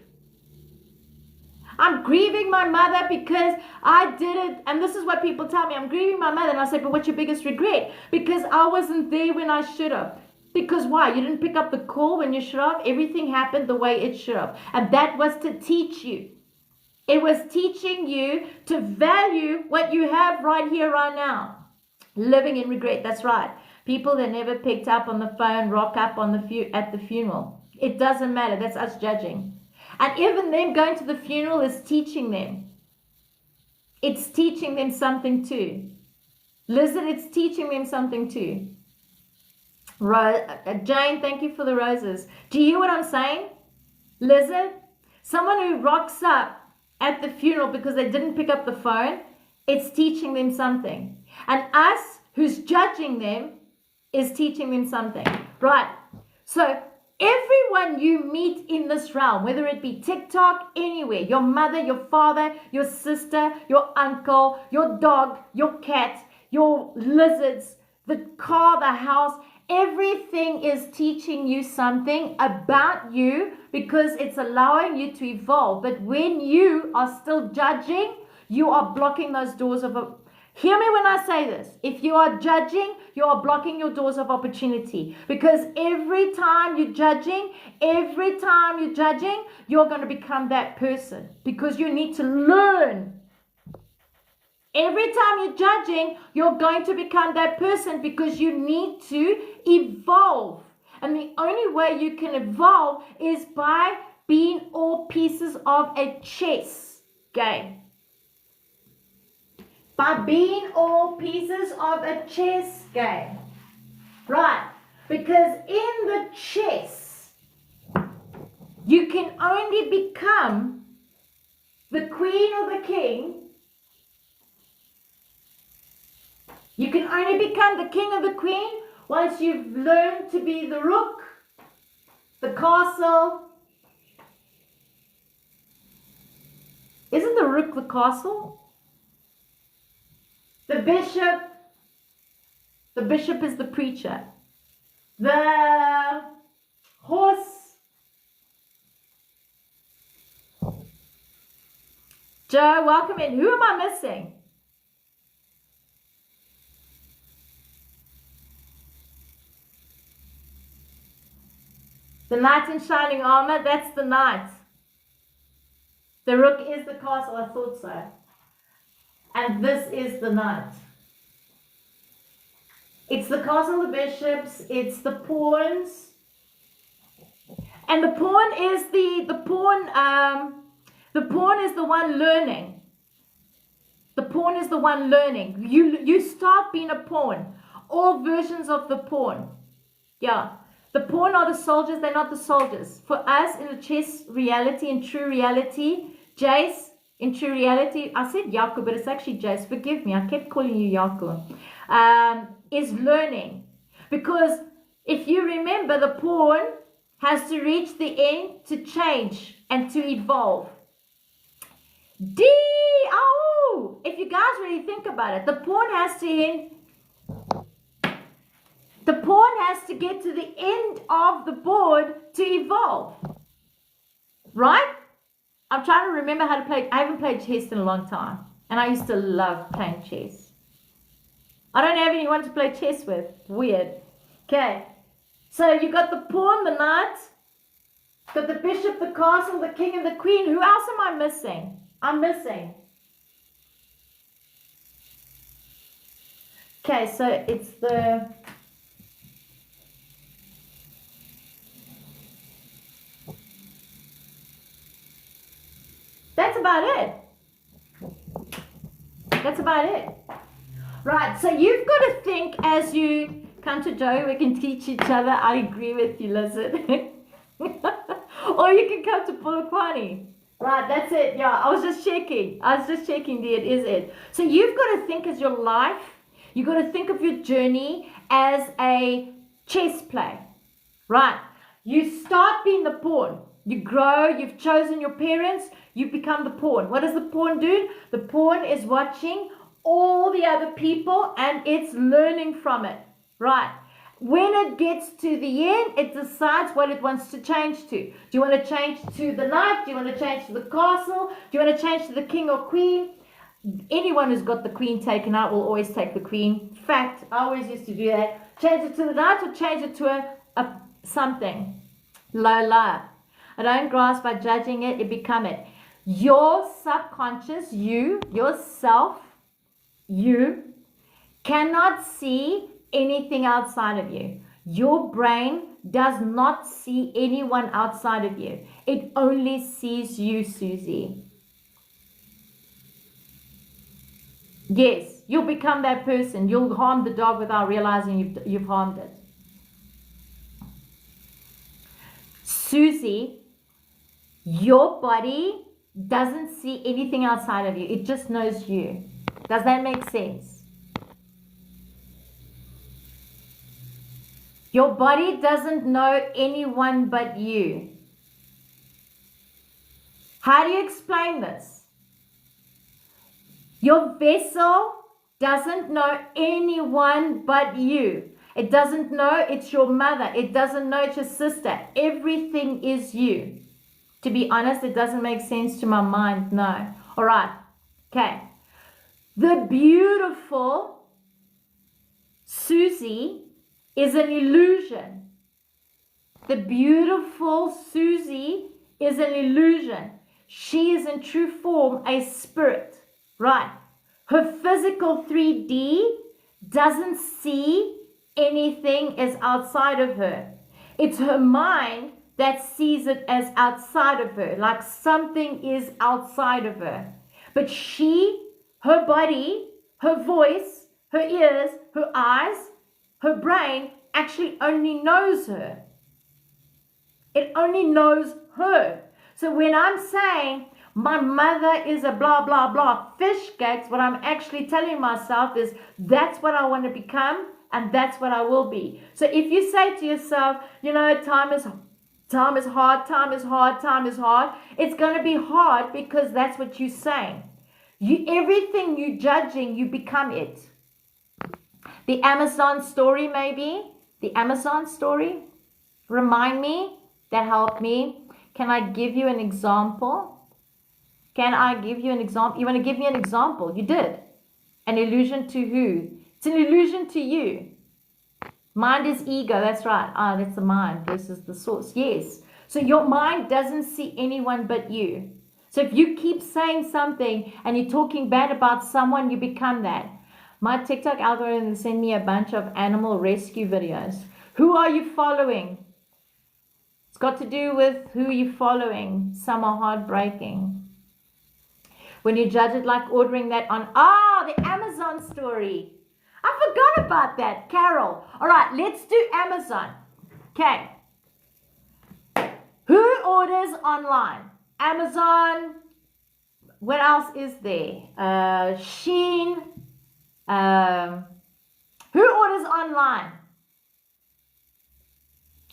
I'm grieving my mother because I did it. And this is what people tell me. I'm grieving my mother. And I say, but what's your biggest regret? Because I wasn't there when I should have. Because why? You didn't pick up the call when you should have. Everything happened the way it should have. And that was to teach you. It was teaching you to value what you have right here, right now. Living in regret. That's right. People that never picked up on the phone rock up on at the funeral. It doesn't matter. That's us judging. And even them going to the funeral is teaching them. It's teaching them something too. Lizard, it's teaching them something too. Jane, thank you for the roses. Do you hear what I'm saying? Lizard, someone who rocks up at the funeral because they didn't pick up the phone, it's teaching them something. And us, who's judging them, is teaching them something. Right. So, everyone you meet in this realm, whether it be TikTok, anywhere, your mother, your father, your sister, your uncle, your dog, your cat, your lizards, the car, the house, everything is teaching you something about you because it's allowing you to evolve. But when you are still judging, you are blocking those doors of Hear me when I say this. If you are judging, you are blocking your doors of opportunity. Because every time you're judging, you're going to become that person. Because you need to learn. Every time you're judging, you're going to become that person because you need to evolve. And the only way you can evolve is by being all pieces of a chess game. By being all pieces of a chess game. Right. Because in the chess, You can only become the queen or the king. You can only become the king or the queen once you've learned to be the rook, the castle. Isn't the rook the castle? The bishop. The bishop is the preacher. The horse. Joe, welcome in. Who am I missing? The knight in shining armor, that's the knight. The rook is the castle, I thought so. And this is the knight. It's the castle, the bishops, it's the pawns. And the pawn is the pawn is the one learning. The pawn is the one learning. You start being a pawn. All versions of the pawn. Yeah. The pawn are the soldiers, they're not the soldiers. For us in the chess reality, in true reality, Jace, in true reality, I said Yaku, but it's actually Jace. Forgive me, I kept calling you Yaku. Is learning. Because if you remember, the pawn has to reach the end to change and to evolve. Oh! If you guys really think about it, the pawn has to end. The pawn has to get to the end of the board to evolve. Right? I'm trying to remember how to play. I haven't played chess in a long time. And I used to love playing chess. I don't have anyone to play chess with. Weird. Okay. So you got the pawn, the knight. Got the bishop, the castle, the king, and the queen. Who else am I missing? I'm missing. Okay, so it's the... That's about it. That's about it. Right, so you've got to think as you come to Joey, we can teach each other. I agree with you, Lizard. Or you can come to Polokwane. Right, that's it. Yeah, I was just checking. Dear, it is it. So you've got to think as your life. You've got to think of your journey as a chess play. Right. You start being the pawn. You grow. You've chosen your parents. You become the pawn. What does the pawn do? The pawn is watching all the other people and it's learning from it. Right. When it gets to the end, it decides what it wants to change to. Do you want to change to the knight? Do you want to change to the castle? Do you want to change to the king or queen? Anyone who's got the queen taken out will always take the queen. In fact, I always used to do that. Change it to the knight or change it to a something. Lola. I don't grasp by judging it, it become it. Your subconscious, yourself, you cannot see anything outside of you. Your brain does not see anyone outside of you. It only sees you, Susie. Yes, you'll become that person. You'll harm the dog without realizing you've harmed it. Susie, your body doesn't see anything outside of you. It just knows you. Does that make sense? Your body doesn't know anyone but you. How do you explain this? Your vessel doesn't know anyone but you. It doesn't know it's your mother. It doesn't know it's your sister. Everything is you. To be honest, it doesn't make sense to my mind. No. All right. Okay. The beautiful Susie is an illusion. The beautiful Susie is an illusion. She is in true form a spirit. Right. Her physical 3D doesn't see anything as outside of her. It's her mind that sees it as outside of her, like something is outside of her. But she, her body, her voice, her ears, her eyes, her brain actually only knows her. It only knows her. So when I'm saying my mother is a blah, blah, blah fish cakes, what I'm actually telling myself is that's what I want to become and that's what I will be. So if you say to yourself, time is hard, time is hard, time is hard, it's going to be hard because that's what you're saying. Everything you're judging, you become it. The Amazon story, maybe. The Amazon story. Remind me. That helped me. Can I give you an example? Can I give you an example? You want to give me an example? You did. An illusion to who? It's an illusion to you. Mind is ego. That's right. That's the mind versus the source. Yes. So your mind doesn't see anyone but you. So if you keep saying something and you're talking bad about someone, you become that. My TikTok algorithm sent me a bunch of animal rescue videos. Who are you following? It's got to do with who you're following. Some are heartbreaking. When you judge it like ordering that on, the Amazon story. I forgot about that, Carol. All right, let's do Amazon. Okay. Who orders online? Amazon. What else is there? Shein. Who orders online?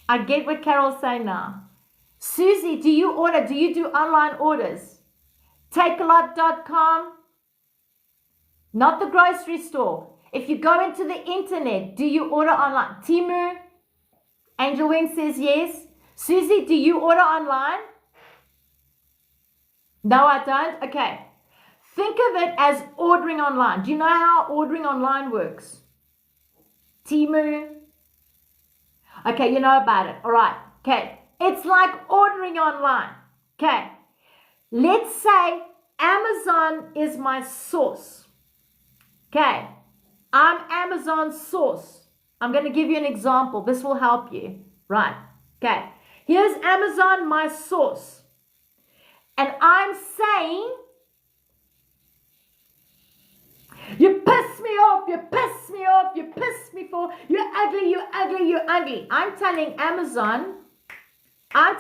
I get what Carol's saying now. Susie, do you order? Do you do online orders? Takealot.com. Not the grocery store. If you go into the internet, do you order online? Timu. Angel Wing says yes. Susie, do you order online? No, I don't. Okay. Think of it as ordering online. Do you know how ordering online works? Timu. Okay, you know about it. All right. Okay. It's like ordering online. Okay. Let's say Amazon is my source. Okay. I'm Amazon's source. I'm going to give you an example. This will help you. Right. Okay. Here's Amazon, my source. And I'm saying, you piss me off, you piss me off, you piss me off, you're ugly, you're ugly, you're ugly. I'm telling Amazon, I'm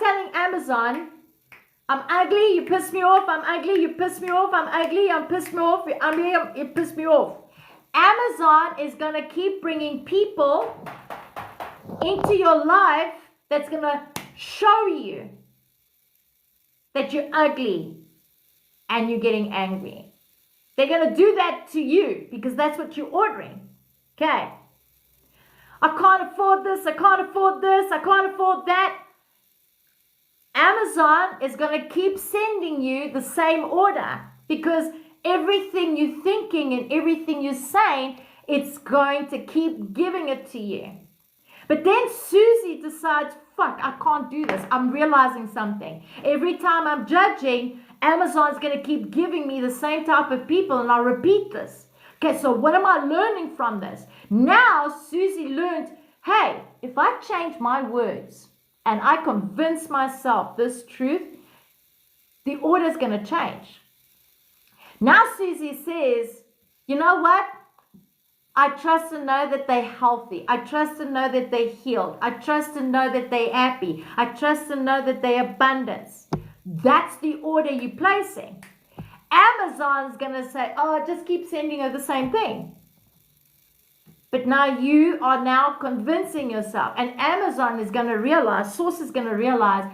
ugly, you piss me off, I'm ugly, you piss me off, I'm ugly, I'm pissed me off, you're ugly, you piss me off. Amazon is going to keep bringing people into your life that's going to show you that you're ugly and you're getting angry. They're going to do that to you because that's what you're ordering. Okay. I can't afford this. I can't afford this. I can't afford that. Amazon is going to keep sending you the same order because everything you're thinking and everything you're saying, it's going to keep giving it to you. But then Susie decides, fuck, I can't do this. I'm realizing something. Every time I'm judging, Amazon's going to keep giving me the same type of people, and I'll repeat this. Okay, so what am I learning from this? Now Susie learned, hey, if I change my words and I convince myself this truth, the order's going to change. Now Susie says, you know what? I trust and know that they're healthy. I trust and know that they're healed. I trust and know that they're happy. I trust and know that they're abundance. That's the order you're placing. Amazon's going to say, oh, just keep sending her the same thing. But now you are now convincing yourself. And Amazon is going to realize, Source is going to realize,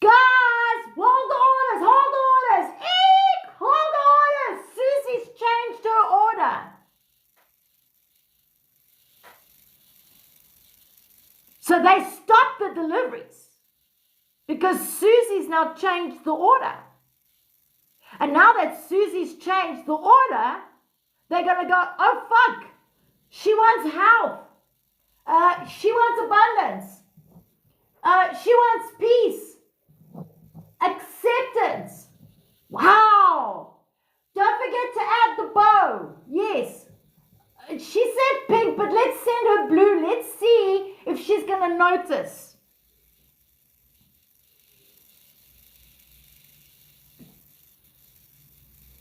guys, hold orders, hold orders. Eek, hold orders. Susie's changed her order. So they stopped the deliveries because Susie's now changed the order. And now that Susie's changed the order, they're going to go, oh, fuck. She wants health. She wants abundance. She wants peace. Acceptance. Wow. Don't forget to add the bow. Yes. She said pink, but let's send her blue. Let's see if she's going to notice.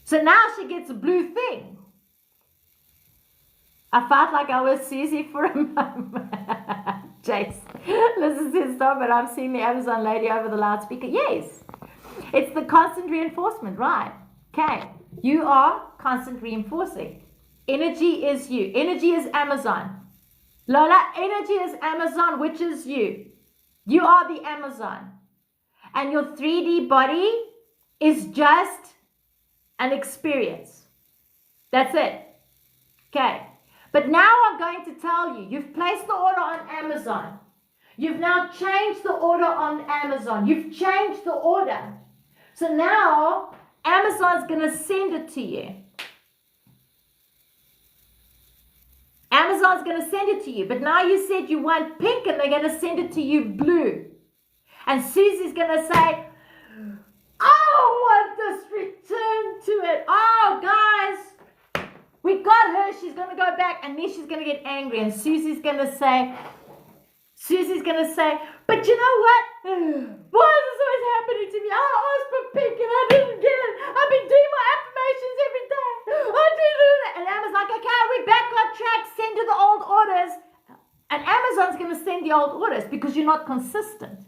So now she gets a blue thing. I felt like I was Susie for a moment. Jace. Listen says, stop it. I've seen the Amazon lady over the loudspeaker. Yes. It's the constant reinforcement, right? Okay. You are constant reinforcing. Energy is you. Energy is Amazon. Lola, energy is Amazon, which is you. You are the Amazon. And your 3D body is just an experience. That's it. Okay. But now I'm going to tell you, you've placed the order on Amazon. You've now changed the order on Amazon. You've changed the order. So now Amazon's going to send it to you. Amazon's going to send it to you. But now you said you want pink and they're going to send it to you blue. And Susie's going to say, I want this return to it. Oh, guys, we got her. She's going to go back. And then she's going to get angry. And Susie's going to say, but you know what? Why is this always happening to me? I asked for pink and I didn't get it. I've been doing my affirmations every day. I didn't do that. And Amazon's like, okay, we're back on track. Send her the old orders. And Amazon's going to send the old orders because you're not consistent.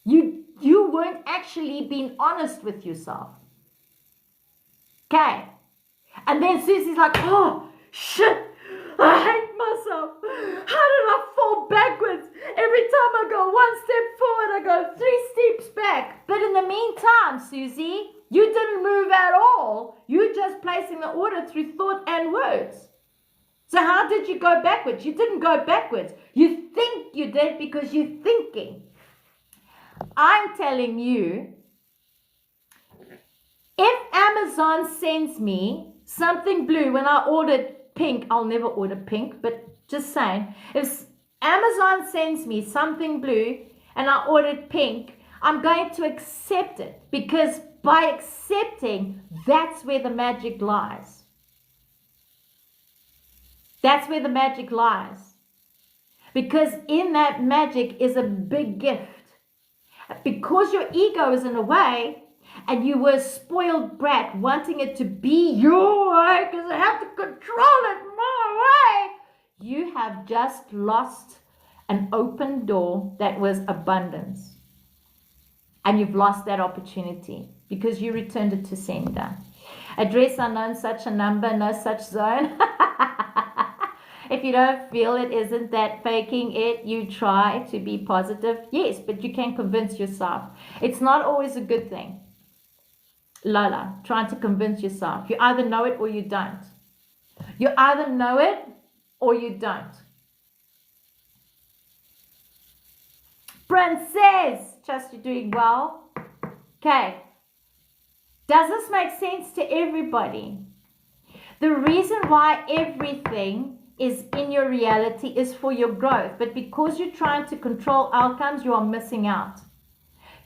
You weren't actually being honest with yourself. Okay. And then Susie's like, oh, shit. I hate myself. How did I fall backwards? Every time I go one step forward, I go 3 steps back. But in the meantime, Susie, you didn't move at all. You're just placing the order through thought and words. So how did you go backwards? You didn't go backwards. You think you did because you're thinking. I'm telling you, if Amazon sends me something blue when I ordered pink, I'll never order pink, but just saying, if Amazon sends me something blue and I ordered pink, I'm going to accept it because by accepting, that's where the magic lies. That's where the magic lies. Because in that magic is a big gift. Because your ego is in the way, and you were a spoiled brat wanting it to be your way because I have to control it my way, you have just lost an open door that was abundance. And you've lost that opportunity because you returned it to sender. Address unknown, such a number, no such zone. If you don't feel it, isn't that faking it? You try to be positive. Yes, but you can convince yourself. It's not always a good thing. Lola, trying to convince yourself. You either know it or you don't. You either know it or you don't. Princess, trust you're doing well. Okay. Does this make sense to everybody? The reason why everything is in your reality is for your growth. But because you're trying to control outcomes, you are missing out.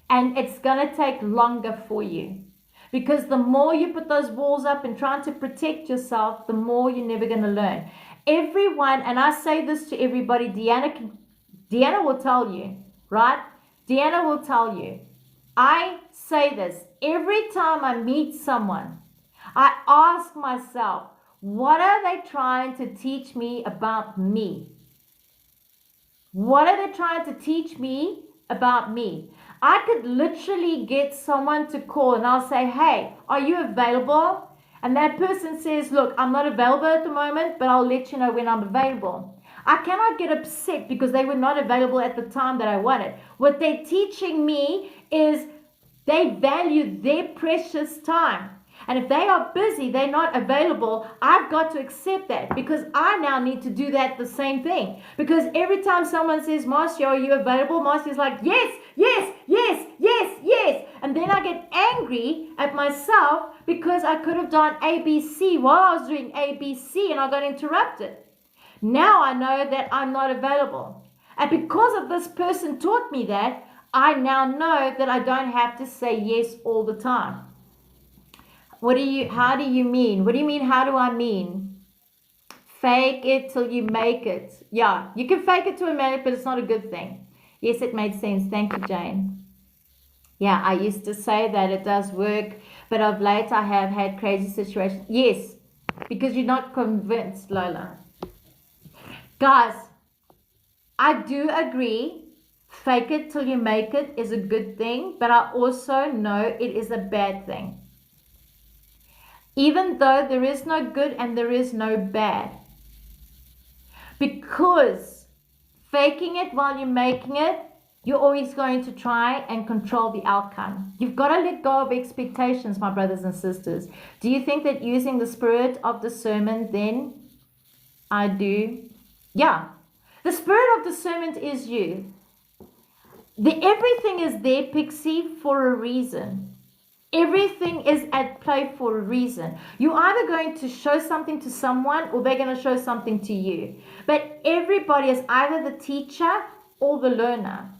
And it's going to take longer for you. Because the more you put those walls up and trying to protect yourself, the more you're never going to learn. Everyone, and I say this to everybody, Deanna will tell you, right? Deanna will tell you. I say this every time I meet someone. I ask myself, what are they trying to teach me about me? What are they trying to teach me about me? I could literally get someone to call and I'll say, hey, are you available? And that person says, look, I'm not available at the moment, but I'll let you know when I'm available. I cannot get upset because they were not available at the time that I wanted. What they're teaching me is they value their precious time. And if they are busy, they're not available, I've got to accept that because I now need to do that the same thing. Because every time someone says, Marcia, are you available? Marcia's like, yes, yes, yes, yes, yes. And then I get angry at myself because I could have done ABC while I was doing ABC and I got interrupted. Now I know that I'm not available. And because of this person taught me that, I now know that I don't have to say yes all the time. How do you mean? What do you mean, how do I mean? Fake it till you make it. Yeah, you can fake it to a minute, but it's not a good thing. Yes, it made sense. Thank you, Jane. Yeah, I used to say that it does work, but of late I have had crazy situations. Yes, because you're not convinced, Lola. Guys, I do agree, fake it till you make it is a good thing, but I also know it is a bad thing. Even though there is no good and there is no bad. Because faking it while you're making it, you're always going to try and control the outcome. You've got to let go of expectations, my brothers and sisters. Do you think that using the spirit of discernment then? I do. Yeah. The spirit of discernment is you. Everything is there, Pixie, for a reason. Everything is at play for a reason. You're either going to show something to someone or they're going to show something to you. But everybody is either the teacher or the learner.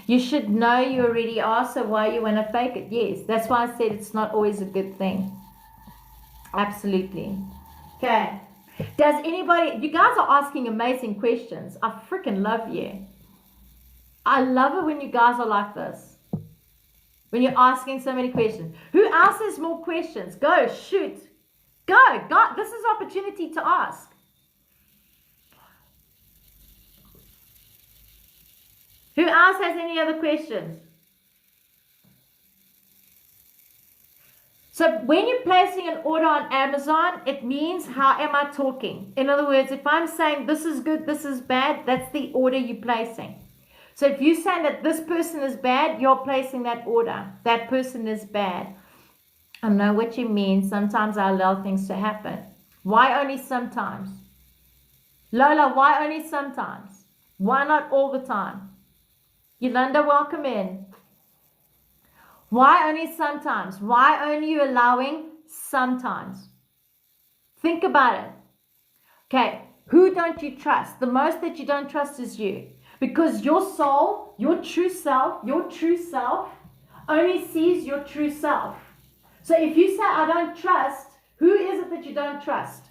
You should know you already are, so why you want to fake it? Yes, that's why I said it's not always a good thing. Absolutely. Okay. Does anybody, you guys are asking amazing questions. I freaking love you. I love it when you guys are like this. When you're asking so many questions. Who else has more questions? Go, shoot. Go. God, this is opportunity to ask. Who else has any other questions? So when you're placing an order on Amazon, it means how am I talking? In other words, if I'm saying this is good, this is bad, that's the order you're placing. So if you're saying that this person is bad, you're placing that order. That person is bad. I know what you mean. Sometimes I allow things to happen. Why only sometimes? Lola, why only sometimes? Why not all the time? Yolanda, welcome in. Why only sometimes? Why only you allowing sometimes? Think about it. Okay, who don't you trust? The most that you don't trust is you. Because your soul, your true self only sees your true self. So if you say, I don't trust, who is it that you don't trust?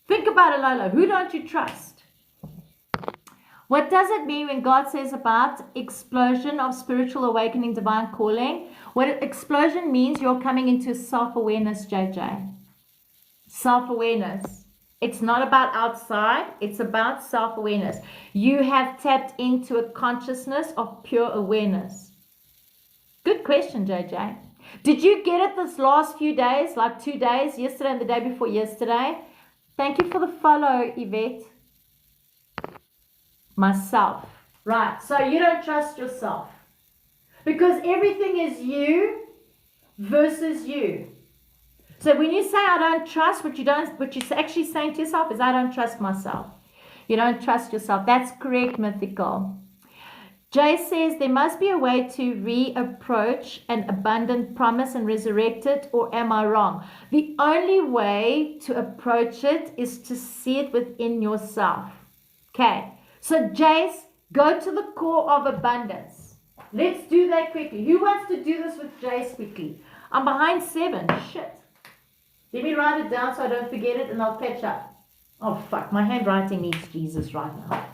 Think about it, Lola. Who don't you trust? What does it mean when God says about explosion of spiritual awakening, divine calling? What explosion means, you're coming into self-awareness, JJ. Self-awareness. It's not about outside. It's about self-awareness. You have tapped into a consciousness of pure awareness. Good question, JJ. Did you get it this last few days, like 2 days, yesterday and the day before yesterday? Thank you for the follow, Yvette. Myself. Right. So you don't trust yourself. Because everything is you versus you. So when you say I don't trust, what you're actually saying to yourself is I don't trust myself. You don't trust yourself. That's correct, Mythical. Jay says there must be a way to reapproach an abundant promise and resurrect it, or am I wrong? The only way to approach it is to see it within yourself. Okay. So Jace, go to the core of abundance. Let's do that quickly. Who wants to do this with Jace quickly? I'm behind 7. Shit. Let me write it down so I don't forget it and I'll catch up. Oh, fuck. My handwriting needs Jesus right now.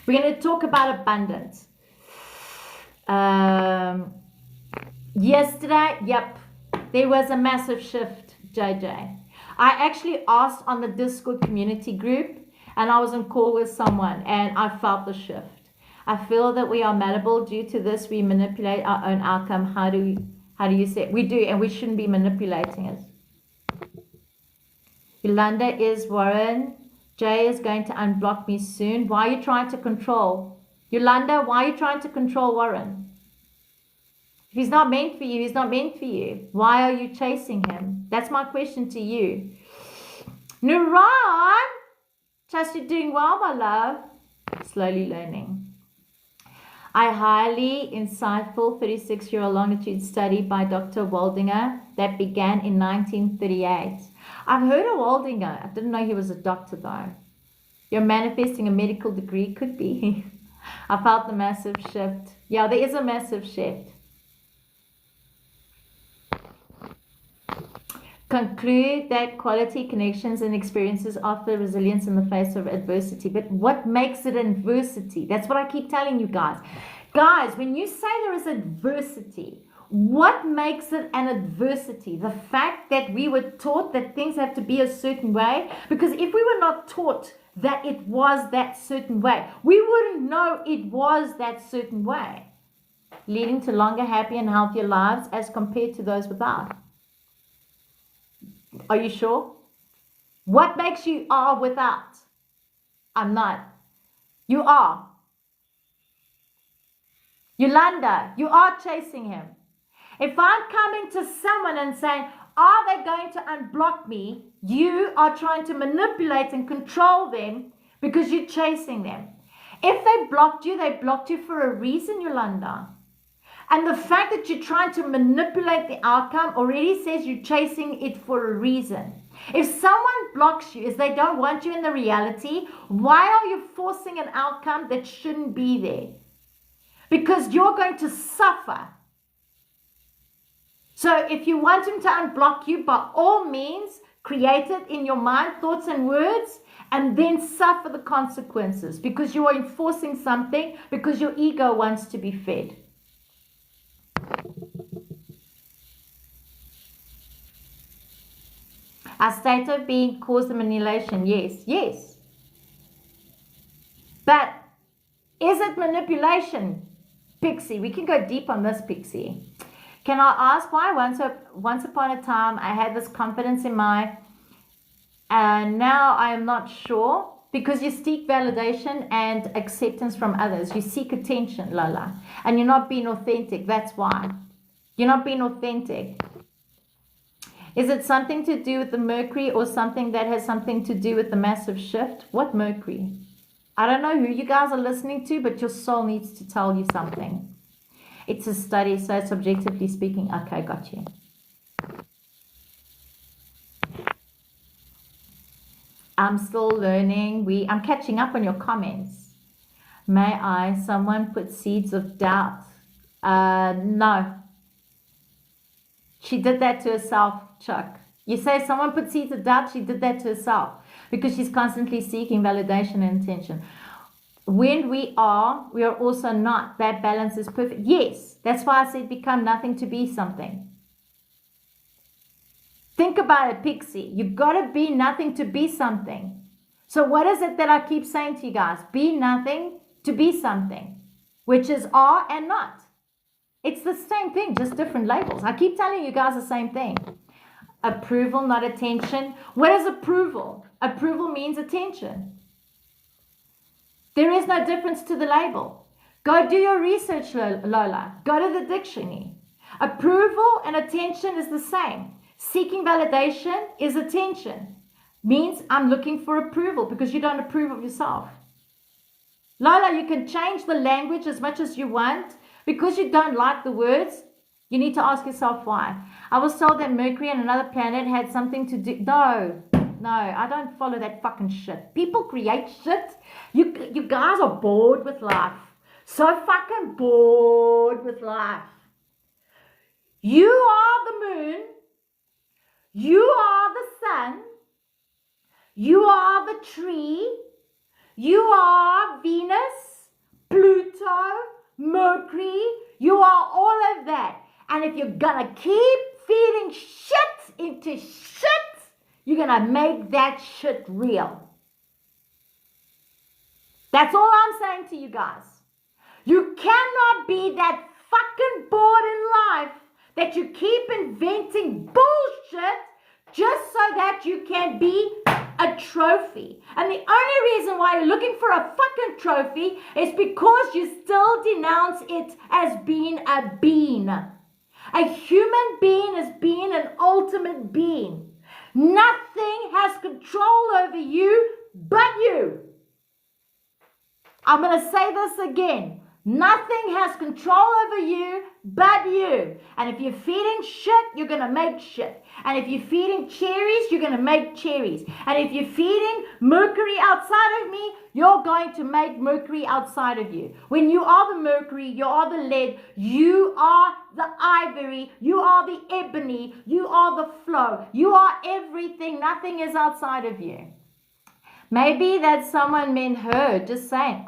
We're going to talk about abundance. Yesterday, yep. There was a massive shift, JJ. I actually asked on the Discord community group and I was on call with someone and I felt the shift. I feel that we are malleable. Due to this, we manipulate our own outcome. How do you say it? We do, and we shouldn't be manipulating it. Yolanda is Warren. Jay is going to unblock me soon. Why are you trying to control? Yolanda, why are you trying to control Warren? If he's not meant for you, he's not meant for you. Why are you chasing him? That's my question to you. Nuran, trust you're doing well, my love. Slowly learning. I highly insightful 36-year longitude study by Dr. Waldinger that began in 1938. I've heard of Waldinger. I didn't know he was a doctor though. You're manifesting a medical degree, could be. I felt the massive shift. Yeah, there is a massive shift. Conclude that quality connections and experiences offer resilience in the face of adversity. But what makes it adversity? That's what I keep telling you guys. Guys, when you say there is adversity, what makes it an adversity? The fact that we were taught that things have to be a certain way? Because if we were not taught that it was that certain way, we wouldn't know it was that certain way, leading to longer, happy, and healthier lives as compared to those without. Are you sure? What makes you are without? I'm not. You are. Yolanda, you are chasing him. If I'm coming to someone and saying, are they going to unblock me? You are trying to manipulate and control them because you're chasing them. If they blocked you for a reason, Yolanda. And the fact that you're trying to manipulate the outcome already says you're chasing it for a reason. If someone blocks you, is they don't want you in the reality, why are you forcing an outcome that shouldn't be there? Because you're going to suffer. So if you want him to unblock you, by all means, create it in your mind, thoughts and words, and then suffer the consequences because you are enforcing something because your ego wants to be fed. Our state of being caused the manipulation. Yes. But is it manipulation? Pixie, we can go deep on this, Pixie. Can I ask why once upon a time I had this confidence in and now I am not sure? Because you seek validation and acceptance from others. You seek attention, Lola. And you're not being authentic. That's why. You're not being authentic. Is it something to do with the Mercury or something that has something to do with the massive shift? What Mercury? I don't know who you guys are listening to, but your soul needs to tell you something. It's a study, so it's objectively speaking. Okay, got you. I'm still learning. I'm catching up on your comments. May I? Someone put seeds of doubt. No. She did that to herself, Chuck. You say someone put seeds of doubt, she did that to herself because she's constantly seeking validation and attention. When we are also not. That balance is perfect. Yes, that's why I said become nothing to be something. Think about it, Pixie. You've got to be nothing to be something. So what is it that I keep saying to you guys? Be nothing to be something, which is are and not. It's the same thing, just different labels. I keep telling you guys the same thing. Approval, not attention. What is approval? Approval means attention. There is no difference to the label. Go do your research, Lola. Go to the dictionary. Approval and attention is the same. Seeking validation is attention. Means I'm looking for approval because you don't approve of yourself. Lola, you can change the language as much as you want. Because you don't like the words, you need to ask yourself why. I was told that Mercury and another planet had something to do. No, I don't follow that fucking shit. People create shit. You guys are bored with life. So fucking bored with life. You are the moon. You are the sun. You are the tree. You are Venus, Pluto, Mercury. You are all of that. And if you're gonna keep feeding shit into shit, you're gonna make that shit real. That's all I'm saying to you guys. You cannot be that fucking bored in life that you keep inventing bullshit just so that you can be a trophy. And the only reason why you're looking for a fucking trophy is because you still denounce it as being a being. A human being is being an ultimate being. Nothing has control over you but you. I'm going to say this again. Nothing has control over you but you. And if you're feeding shit, you're going to make shit. And if you're feeding cherries, you're going to make cherries. And if you're feeding mercury outside of me, you're going to make mercury outside of you. When you are the mercury, you are the lead, you are the ivory, you are the ebony, you are the flow, you are everything. Nothing is outside of you. Maybe that someone meant her, just saying,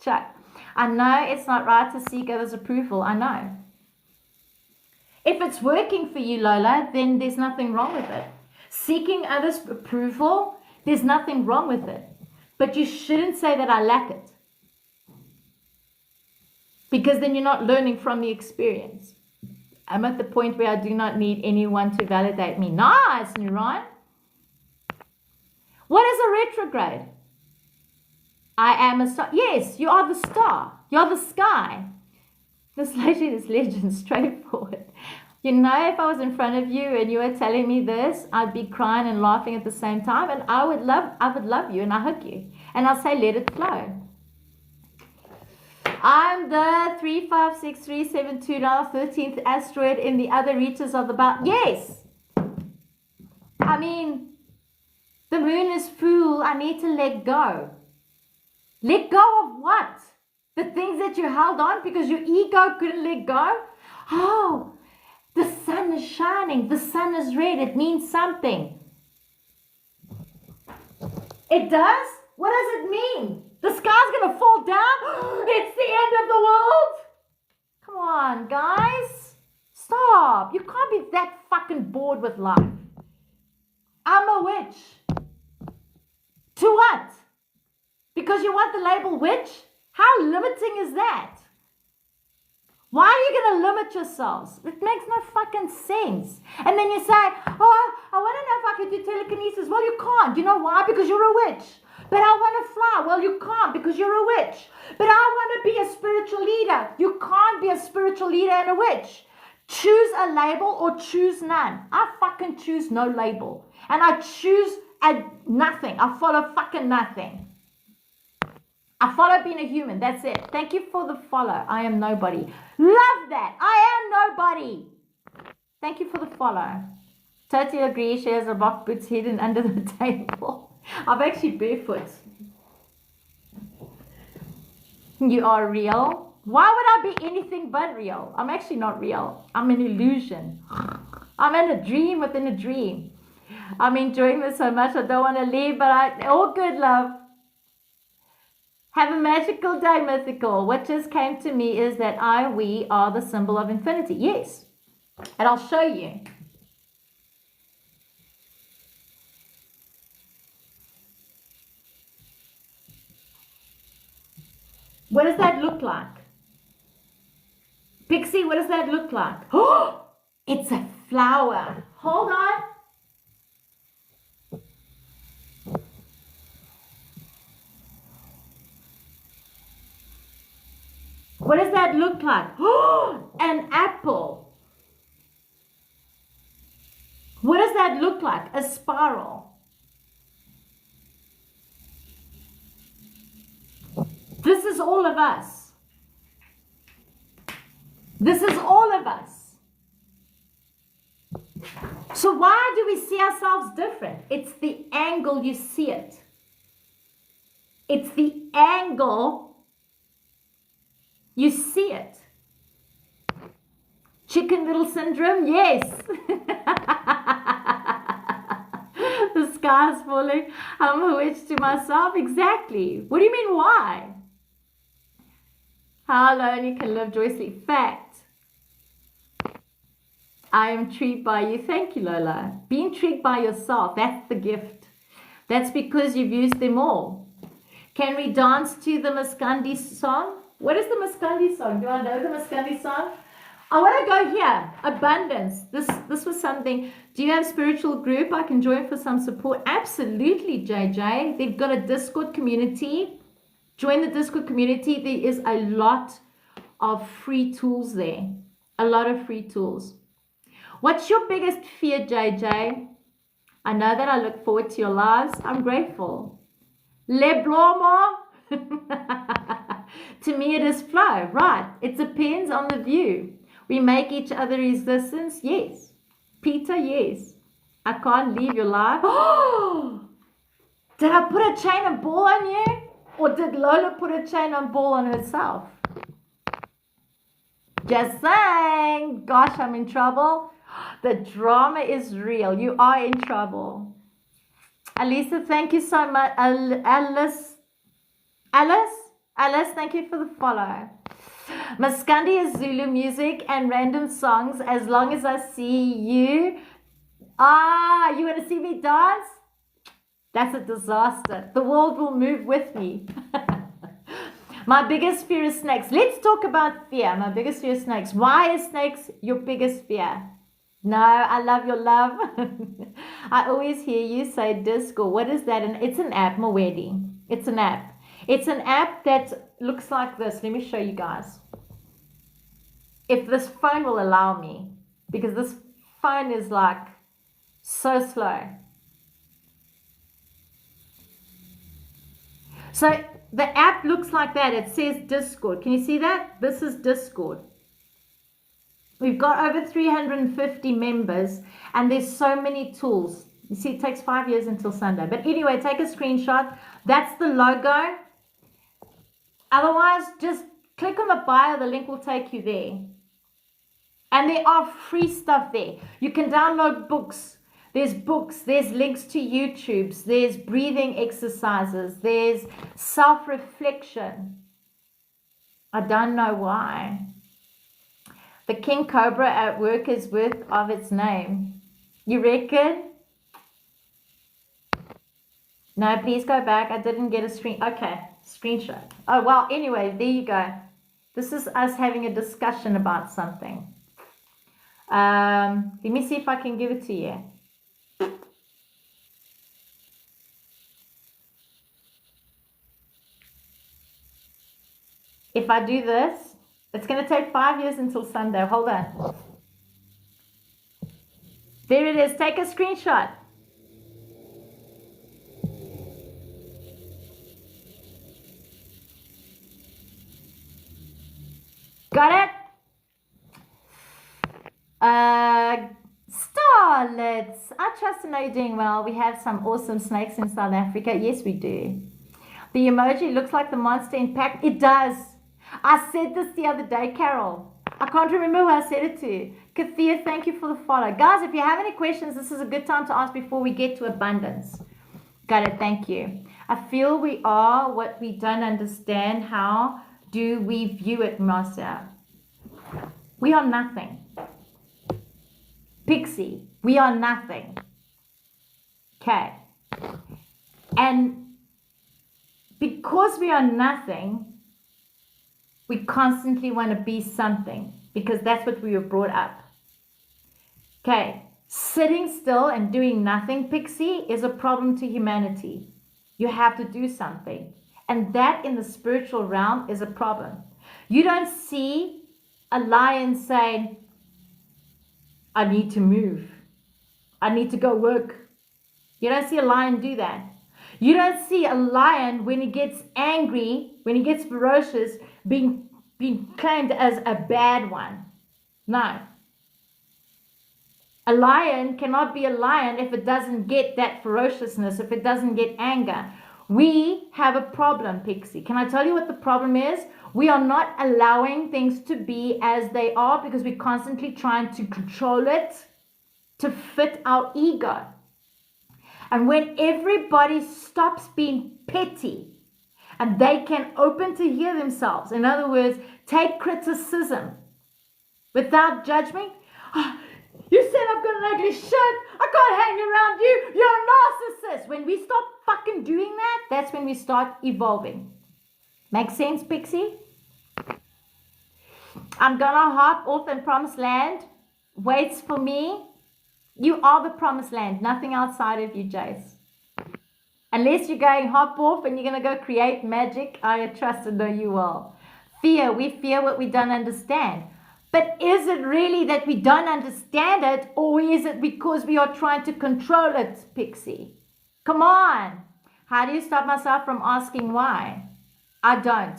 Chuck. I know it's not right to seek others' approval. I know. If it's working for you, Lola, then there's nothing wrong with it. Seeking others' approval, there's nothing wrong with it. But you shouldn't say that I lack it. Because then you're not learning from the experience. I'm at the point where I do not need anyone to validate me. Nice, Nuran. What is a retrograde? I am a star. Yes, you are the star. You're the sky. This legend straightforward. You know, if I was in front of you and you were telling me this, I'd be crying and laughing at the same time, and I would love you and I hug you. And I'll say, let it flow. I'm the 356372 13th asteroid in the other reaches of the belt. Yes. I mean, the moon is full. I need to let go. Let go of what? The things that you held on because your ego couldn't let go? Oh, the sun is shining. The sun is red. It means something. It does? What does it mean? The sky's going to fall down? It's the end of the world? Come on, guys. Stop. You can't be that fucking bored with life. I'm a witch. To what? Because you want the label witch? How limiting is that? Why are you going to limit yourselves? It makes no fucking sense. And then you say, oh, I want to know if I can do telekinesis. Well, you can't. You know why? Because you're a witch. But I want to fly. Well, you can't because you're a witch. But I want to be a spiritual leader. You can't be a spiritual leader and a witch. Choose a label or choose none. I fucking choose no label. And I choose nothing. I follow fucking nothing. I follow being a human. That's it. Thank you for the follow. I am nobody. Love that. I am nobody. Thank you for the follow. Totally agree. She has a rock boots hidden under the table. I'm actually barefoot. You are real. Why would I be anything but real? I'm actually not real. I'm an illusion. I'm in a dream within a dream. I'm enjoying this so much. I don't want to leave, but all good, love. Have a magical day, mythical. What just came to me is that we are the symbol of infinity. Yes. And I'll show you. What does that look like? Pixie, what does that look like? Oh, it's a flower. Hold on. What does that look like? Oh, an apple. What does that look like? A spiral. This is all of us. This is all of us. So why do we see ourselves different? It's the angle you see it. It's the angle you see it. Chicken Little syndrome? Yes. The sky's falling. I'm a witch to myself. Exactly. What do you mean why? How alone you can live joyously. Fact. I am intrigued by you. Thank you, Lola. Be intrigued by yourself. That's the gift. That's because you've used them all. Can we dance to the Maskandi song? What is the Maskandi song? Do I know the Maskandi song? I want to go here. Abundance. This was something. Do you have a spiritual group I can join for some support? Absolutely, JJ. They've got a Discord community. Join the Discord community. There is a lot of free tools there. A lot of free tools. What's your biggest fear, JJ? I know that I look forward to your lives. I'm grateful. Le Blomo. To me, it is flow. Right. It depends on the view. We make each other resistance. Yes. Peter, yes. I can't leave your life. Oh! Did I put a chain and ball on you? Or did Lola put a chain and ball on herself? Just saying. Gosh, I'm in trouble. The drama is real. You are in trouble. Alisa, thank you so much. Alice? Alice, thank you for the follow. Maskandi is Zulu music and random songs as long as I see you. You want to see me dance? That's a disaster. The world will move with me. My biggest fear is snakes. Let's talk about fear. My biggest fear is snakes. Why is snakes your biggest fear? No, I love your love. I always hear you say Discord. What is that? And it's an app, Mawedi. It's an app. It's an app that looks like this. Let me show you guys. If this phone will allow me, because this phone is like so slow. So the app looks like that. It says Discord. Can you see that? This is Discord. We've got over 350 members and there's so many tools. You see, it takes 5 years until Sunday. But anyway, take a screenshot. That's the logo. Otherwise, just click on the bio. The link will take you there. And there are free stuff there. You can download books. There's books. There's links to YouTubes. There's breathing exercises. There's self-reflection. I don't know why. The king cobra at work is worth of its name. You reckon? No, please go back. I didn't get a screen. Okay, screenshot. Oh, well, anyway, there you go. This is us having a discussion about something. Let me see if I can give it to you. If I do this, it's going to take 5 years until Sunday. Hold on. There it is. Take a screenshot. Got it? Starlets. I trust to know you're doing well. We have some awesome snakes in South Africa. Yes, we do. The emoji looks like the monster in Pac. It does. I said this the other day, Carol. I can't remember who I said it to. Kathia, thank you for the follow. Guys, if you have any questions, this is a good time to ask before we get to abundance. Got it. Thank you. I feel we are what we don't understand. How do we view it, Marcia? We are nothing. Pixie, we are nothing. Okay. And because we are nothing, we constantly want to be something because that's what we were brought up. Okay. Sitting still and doing nothing, Pixie, is a problem to humanity. You have to do something. And that in the spiritual realm is a problem. You don't see a lion saying, I need to move. I need to go work. You don't see a lion do that. You don't see a lion when he gets angry, when he gets ferocious, being claimed as a bad one. No. A lion cannot be a lion if it doesn't get that ferociousness, if it doesn't get anger. We have a problem, Pixie. Can I tell you what the problem is? We are not allowing things to be as they are because we're constantly trying to control it to fit our ego. And when everybody stops being petty and they can open to hear themselves, in other words, take criticism without judgment. Oh, you said I've got an ugly shirt. I can't hang around you. You're a narcissist. When we stop fucking doing that, that's when we start evolving. Make sense, Pixie? I'm gonna hop off and promised land waits for me. You are the promised land, nothing outside of you, Jace. Unless you're going hop off and you're gonna go create magic, I trust and know you will. Fear, we fear what we don't understand. But is it really that we don't understand it, or is it because we are trying to control it, Pixie? Come on. How do you stop myself from asking why? I don't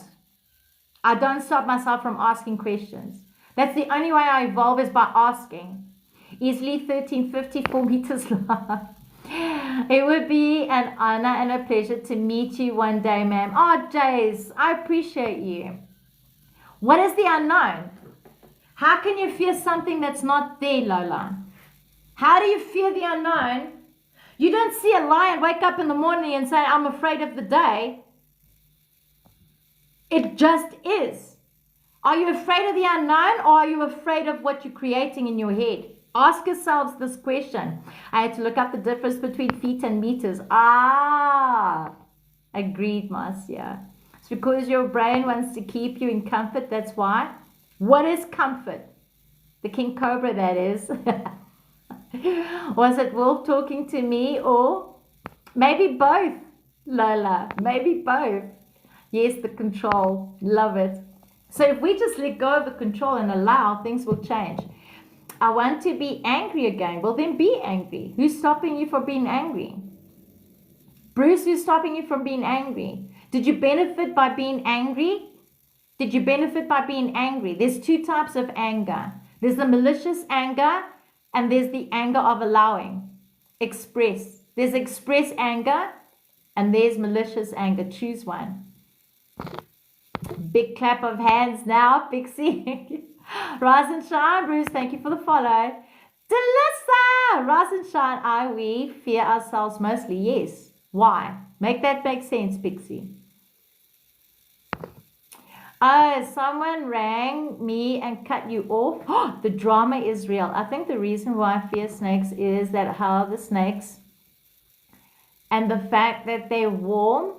stop myself from asking questions. That's the only way I evolve, is by asking. Easily 1354 meters long. It would be an honor and a pleasure to meet you one day, ma'am. Oh, Jace, I appreciate you. What is the unknown? How can you fear something that's not there, Lola? How do you fear the unknown? You don't see a lion wake up in the morning and say, I'm afraid of the day. It just is. Are you afraid of the unknown, or are you afraid of what you're creating in your head? Ask yourselves this question. I had to look up the difference between feet and meters. Agreed, Marcia. It's because your brain wants to keep you in comfort, that's why. What is comfort? The king cobra, that is. Was it Wolf talking to me, or maybe both, Lola? Maybe both. Yes, the control. Love it. So if we just let go of the control and allow, things will change. I want to be angry again. Well, then be angry. Who's stopping you from being angry? Bruce, who's stopping you from being angry? Did you benefit by being angry? Did you benefit by being angry? There's two types of anger. There's the malicious anger, and there's the anger of allowing. Express. There's express anger, and there's malicious anger. Choose one. Big clap of hands now, Pixie. Rise and shine, Bruce. Thank you for the follow. Delissa! Rise and shine. We fear ourselves mostly. Yes. Why? Make that make sense, Pixie. Oh, someone rang me and cut you off. Oh, the drama is real. I think the reason why I fear snakes is that how the snakes and the fact that they're warm.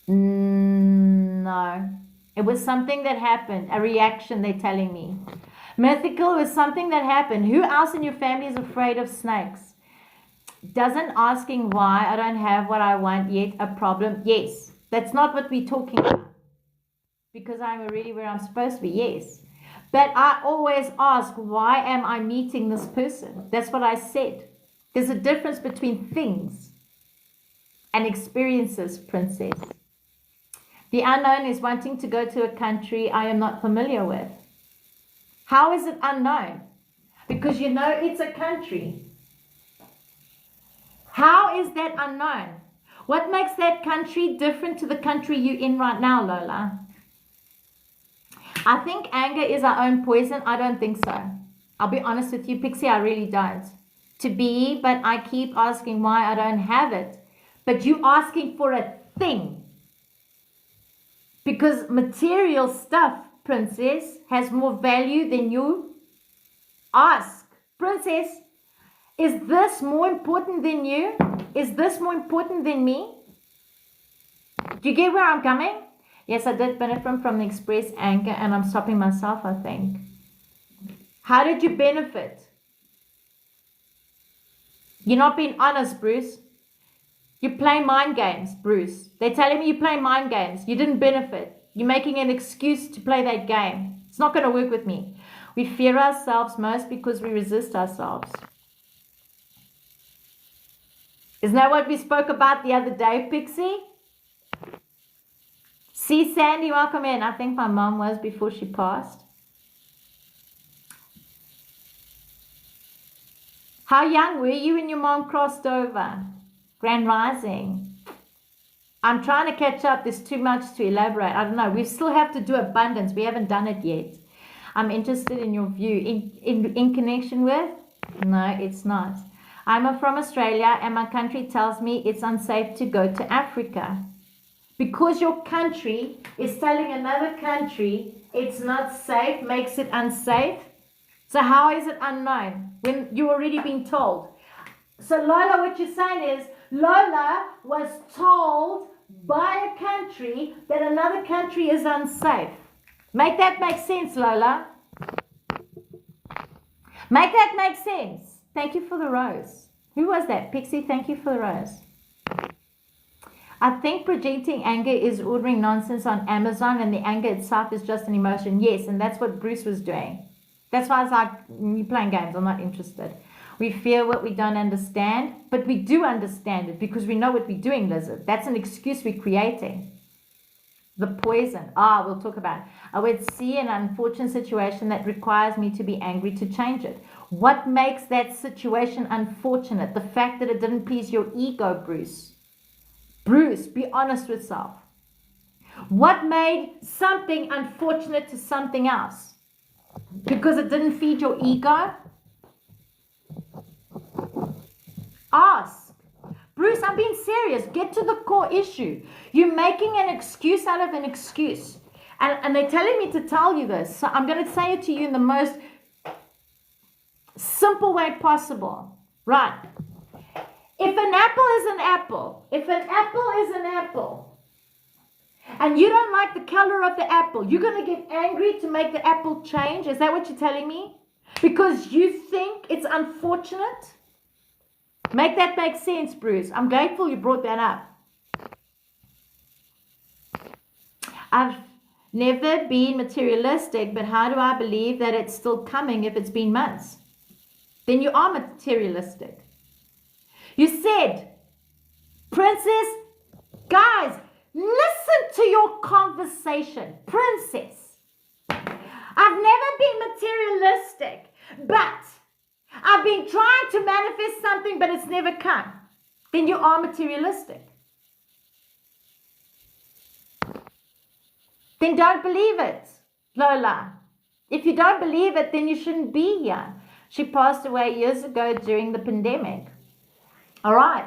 No. It was something that happened, a reaction, they're telling me. Mythical was something that happened. Who else in your family is afraid of snakes? Doesn't asking why I don't have what I want yet a problem? Yes. That's not what we're talking about. Because I'm already where I'm supposed to be, yes. But I always ask, why am I meeting this person? That's what I said. There's a difference between things and experiences, princess. The unknown is wanting to go to a country I am not familiar with. How is it unknown? Because you know it's a country. How is that unknown? What makes that country different to the country you're in right now, Lola? I think anger is our own poison. I don't think so. I'll be honest with you, Pixie, I really don't. But I keep asking why I don't have it. But you asking for a thing. Because material stuff, princess, has more value than you ask. Princess, is this more important than you? Is this more important than me? Do you get where I'm coming? Yes, I did benefit from the express anger, and I'm stopping myself, I think. How did you benefit? You're not being honest, Bruce. You play mind games, Bruce. They're telling me you play mind games. You didn't benefit. You're making an excuse to play that game. It's not going to work with me. We fear ourselves most because we resist ourselves. Isn't that what we spoke about the other day, Pixie? See, Sandy, welcome in. I think my mom was before she passed. How young were you when your mom crossed over? Grand Rising. I'm trying to catch up. There's too much to elaborate. I don't know. We still have to do abundance. We haven't done it yet. I'm interested in your view. In connection with? No, it's not. I'm from Australia, and my country tells me it's unsafe to go to Africa. Because your country is telling another country it's not safe, makes it unsafe. So how is it unknown when you've already been told? So Lola, what you're saying is, Lola was told by a country that another country is unsafe. Make that make sense, Lola. Make that make sense. Thank you for the rose. Who was that? Pixie, thank you for the rose. I think projecting anger is ordering nonsense on Amazon, and the anger itself is just an emotion. Yes, and that's what Bruce was doing. That's why I was like, you're playing games. I'm not interested. We fear what we don't understand, but we do understand it because we know what we're doing, Lizard. That's an excuse we're creating. The poison. We'll talk about it. I would see an unfortunate situation that requires me to be angry to change it. What makes that situation unfortunate? The fact that it didn't please your ego, Bruce. Bruce, be honest with yourself. What made something unfortunate to something else? Because it didn't feed your ego? Ask. Bruce, Bruce, I'm being serious. Get to the core issue. You're making an excuse out of an excuse. And they're telling me to tell you this. So I'm going to say it to you in the most simple way possible. Right. If an apple is an apple, and you don't like the color of the apple, you're going to get angry to make the apple change? Is that what you're telling me? Because you think it's unfortunate? Make that make sense, Bruce. I'm grateful you brought that up. I've never been materialistic, but how do I believe that it's still coming if it's been months? Then you are materialistic. You said, Princess, guys, listen to your conversation. Princess, I've never been materialistic, but I've been trying to manifest something, but it's never come. Then you are materialistic. Then don't believe it, Lola. If you don't believe it, then you shouldn't be here. She passed away years ago during the pandemic. All right.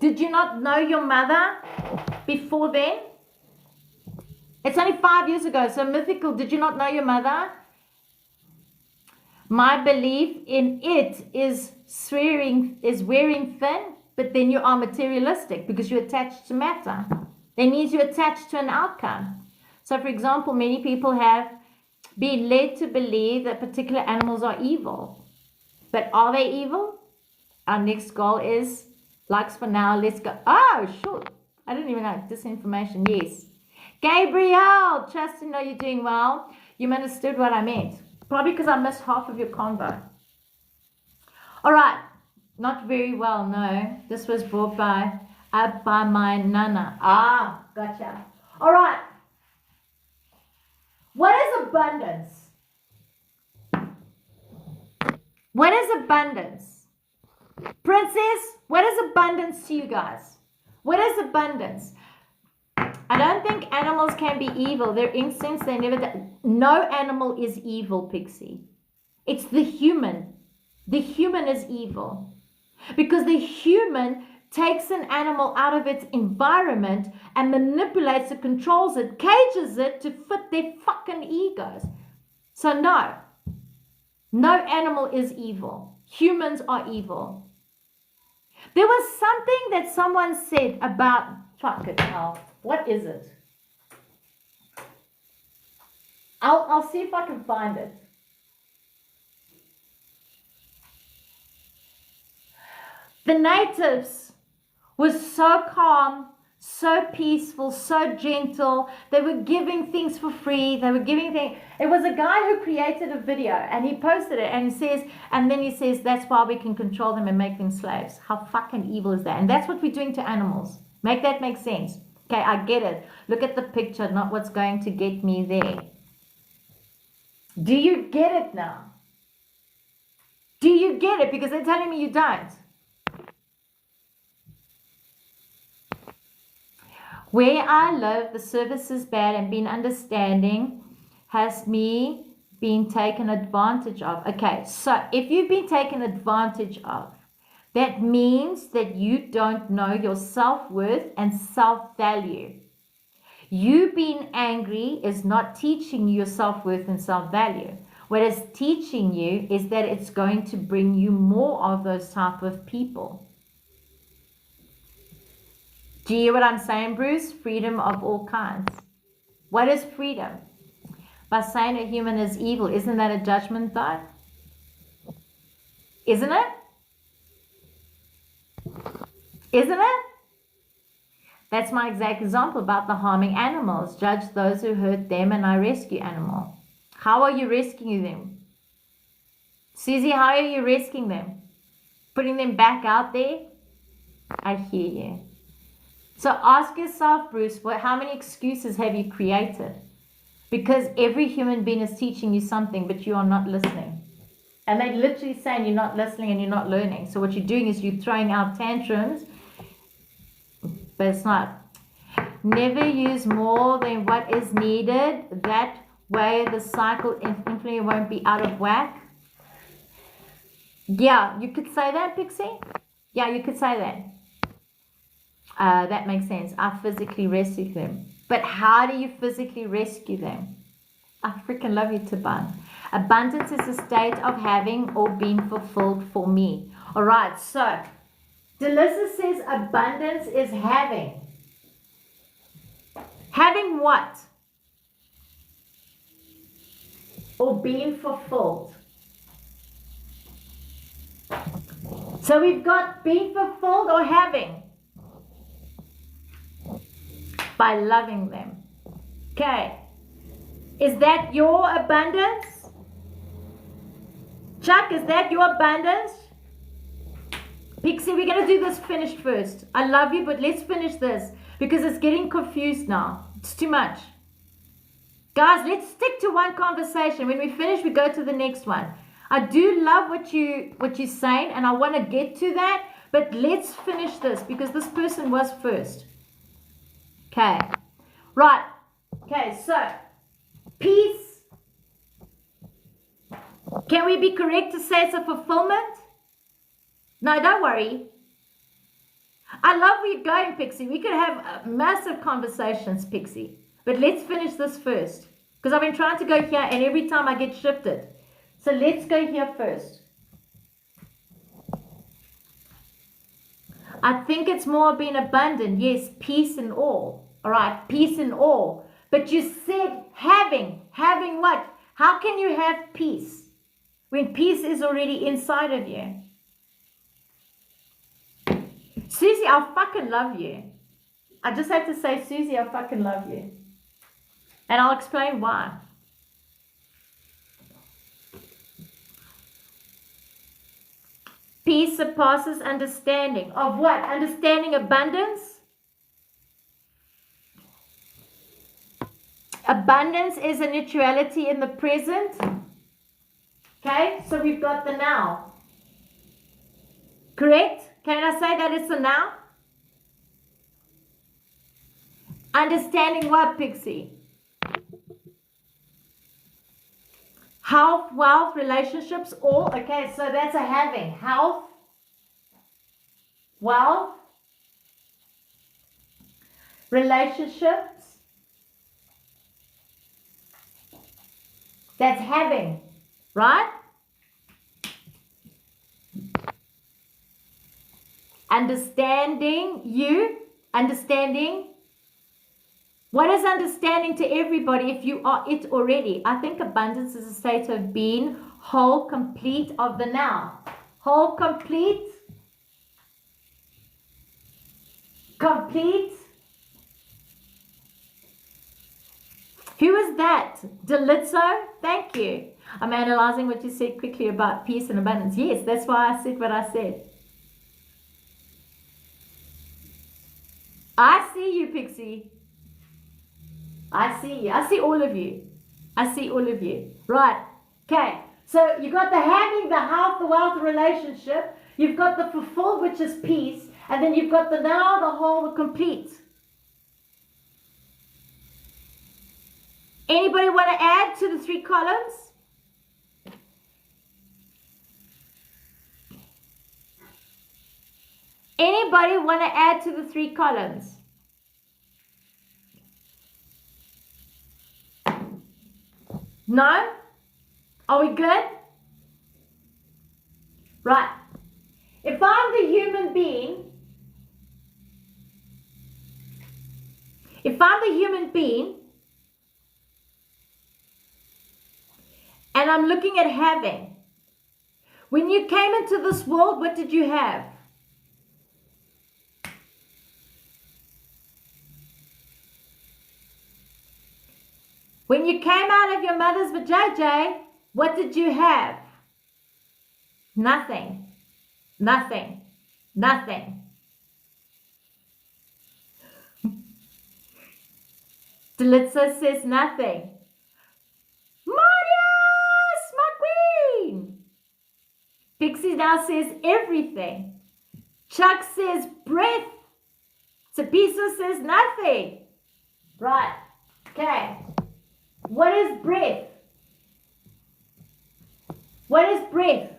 Did you not know your mother before then? It's only 5 years ago, so mythical. Did you not know your mother? My belief in it is wearing thin, but then you are materialistic because you're attached to matter. That means you're attached to an outcome. So, for example, many people have been led to believe that particular animals are evil. But are they evil? Our next goal is, likes for now, let's go. Oh, sure. I didn't even know this information. Yes. Gabrielle, trust to know you're doing well. You understood what I meant. Probably because I missed half of your convo. All right. Not very well, no. This was brought by my nana. Ah, gotcha. All right. What is abundance? What is abundance? Princess, what is abundance to you guys? What is abundance? I don't think animals can be evil. Their instincts, they never... No animal is evil, Pixie. It's the human. The human is evil. Because the human takes an animal out of its environment and manipulates it, controls it, cages it to fit their fucking egos. So no. No animal is evil. Humans are evil. There was something that someone said about... Fuck it, hell. What is it? I'll see if I can find it. The natives were so calm, so peaceful, so gentle. They were giving things for free. They were giving things. It was a guy who created a video and he posted it and then he says, that's why we can control them and make them slaves. How fucking evil is that? And that's what we're doing to animals. Make that make sense. Okay, I get it. Look at the picture, not what's going to get me there. Do you get it now? Do you get it? Because they're telling me you don't. Where I live, the service is bad and being understanding has me been taken advantage of. Okay, so if you've been taken advantage of, that means that you don't know your self-worth and self-value. You being angry is not teaching you your self-worth and self-value. What is teaching you is that it's going to bring you more of those type of people. Do you hear what I'm saying, Bruce? Freedom of all kinds. What is freedom? By saying a human is evil, isn't that a judgment though? Isn't it? Isn't it? That's my exact example about the harming animals. Judge those who hurt them and I rescue animal. How are you rescuing them? Susie, how are you rescuing them? Putting them back out there? I hear you. So ask yourself, Bruce, how many excuses have you created? Because every human being is teaching you something, but you are not listening. And they're literally saying you're not listening and you're not learning. So what you're doing is you're throwing out tantrums, but it's not. Never use more than what is needed. That way the cycle infinitely won't be out of whack. Yeah, you could say that, Pixie. Yeah, you could say that. That makes sense. I physically rescue them. But how do you physically rescue them? I freaking love you, Taban. Abundance is a state of having or being fulfilled for me. All right, so Delissa says abundance is having. Having what? Or being fulfilled. So we've got being fulfilled or having. By loving them. Okay. Is that your abundance? Chuck, is that your abundance? Pixie, we're going to do this finished first. I love you, but let's finish this because it's getting confused now. It's too much. Guys, let's stick to one conversation. When we finish, we go to the next one. I do love what you're saying, and I want to get to that, but let's finish this because this person was first. Okay. Right. Okay, so peace. Can we be correct to say it's a fulfillment? No, don't worry. I love where you're going, Pixie. We could have massive conversations, Pixie. But let's finish this first. Because I've been trying to go here and every time I get shifted. So let's go here first. I think it's more being abundant. Yes, peace and all. All right, peace and all. But you said having. Having what? How can you have peace when peace is already inside of you? Susie, I fucking love you. I just have to say, Susie, I fucking love you. And I'll explain why. Peace surpasses understanding. Of what? Understanding abundance? Abundance is a neutrality in the present. Okay, so we've got the now. Correct? Can I say that it's a now? Understanding what, Pixie? Health, wealth, relationships, all. Okay, so that's a having. Health, wealth, relationships. That's having, right? Understanding you, understanding. What is understanding to everybody if you are it already? I think abundance is a state of being whole, complete of the now. Whole, complete. Complete. Who is that? Delitzo? Thank you. I'm analyzing what you said quickly about peace and abundance. Yes, that's why I said what I said. I see you, Pixie. I see you. I see all of you. I see all of you. Right. Okay. So you got the having, the health, the wealth, the relationship. You've got the fulfilled, which is peace. And then you've got the now, the whole, the complete. Anybody want to add to the 3 columns? Anybody want to add to the 3 columns? No? Are we good? Right. If I'm the human being, and I'm looking at having, when you came into this world, what did you have? When you came out of your mother's vajayjay, what did you have? Nothing. Nothing. Nothing. Delitza says nothing. Marius, my queen. Pixie now says everything. Chuck says breath. Sapisa says nothing. Right. Okay. What is breath? What is breath?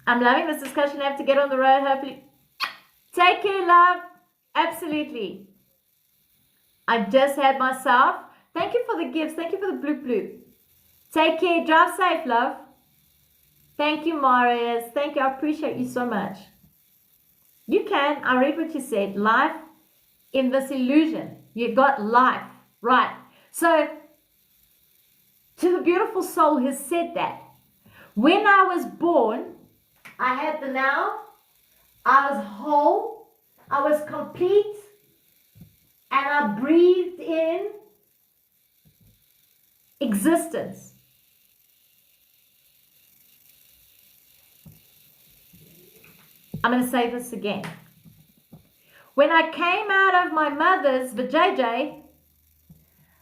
I'm loving this discussion. I have to get on the road. Hopefully Take care, love. Absolutely. I just had myself. Thank you for the gifts. Thank you for the bloop bloop. Take care. Drive safe, love. Thank you, Marius. Thank you. I appreciate you so much. You can. I read what you said. Life in this illusion. You got life. Right. So, to the beautiful soul who said that. When I was born, I had the now. I was whole. I was complete. And I breathed in existence. I'm going to say this again. When I came out of my mother's vajayjay,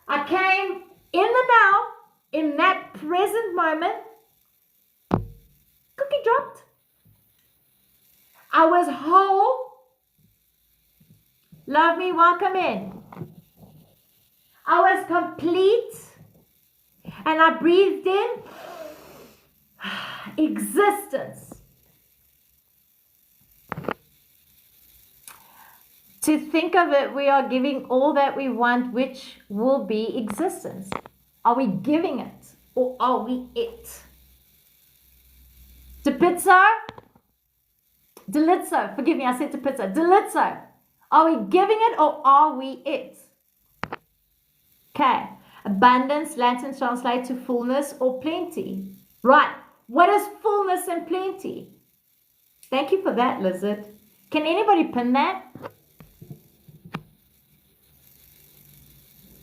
I came in the now, in that present moment. Cookie dropped. I was whole. Love me, welcome in. I was complete. And I breathed in existence. To think of it, we are giving all that we want, which will be existence. Are we giving it or are we it? Delitzo? Forgive me, I said Delitzo. Delitzo. Are we giving it or are we it? Okay. Abundance, Latin translate to fullness or plenty. Right. What is fullness and plenty? Thank you for that, Lizard. Can anybody pin that?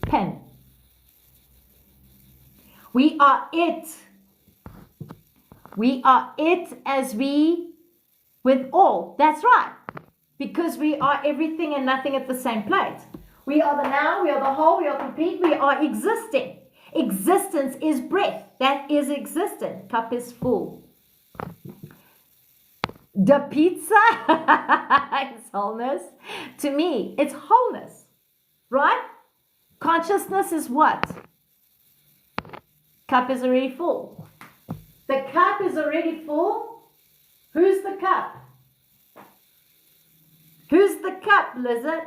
Pin. We are it. We are it as we with all. That's right. Because we are everything and nothing at the same plate. We are the now, we are the whole, we are complete, we are existing. Existence is breath. That is existent. Cup is full. The pizza is wholeness. To me, it's wholeness. Right? Consciousness is what? Cup is already full. The cup is already full. Who's the cup? Who's the cup, Lizard?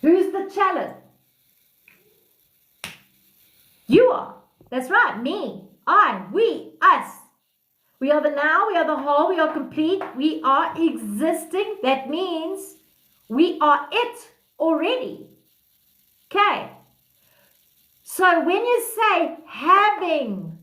Who's the chalice? You are. That's right. Me. I. We. Us. We are the now. We are the whole. We are complete. We are existing. That means we are it already. Okay. So when you say having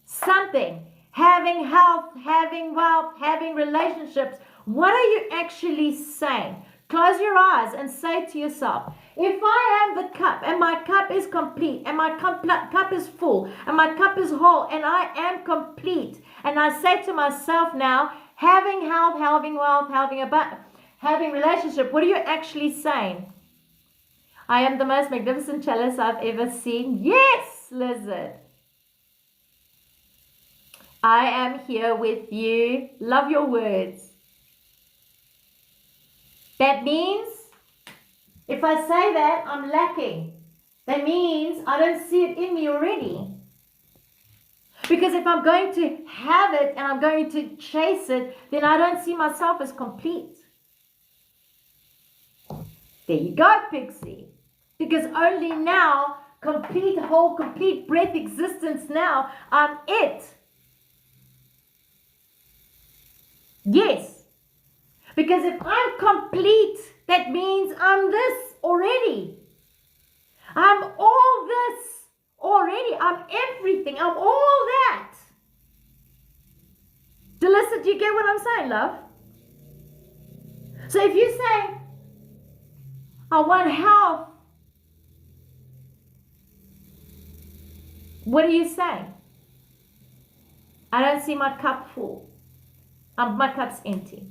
something, having health, having wealth, having relationships, what are you actually saying? Close your eyes and say to yourself, if I am the cup and my cup is complete and my cup is full and my cup is whole and I am complete, and I say to myself now, having health, having wealth, having relationship, what are you actually saying? I am the most magnificent chalice I've ever seen. Yes, Lizard. I am here with you. Love your words. That means, if I say that, I'm lacking. That means I don't see it in me already. Because if I'm going to have it and I'm going to chase it, then I don't see myself as complete. There you go, Pixie. Because only now, complete, whole, complete breath existence now, I'm it. Yes. Because if I'm complete, that means I'm this already. I'm all this already. I'm everything. I'm all that. Delissa, do you get what I'm saying, love? So if you say, I want health, what are you saying? I don't see my cup full. My cup's empty.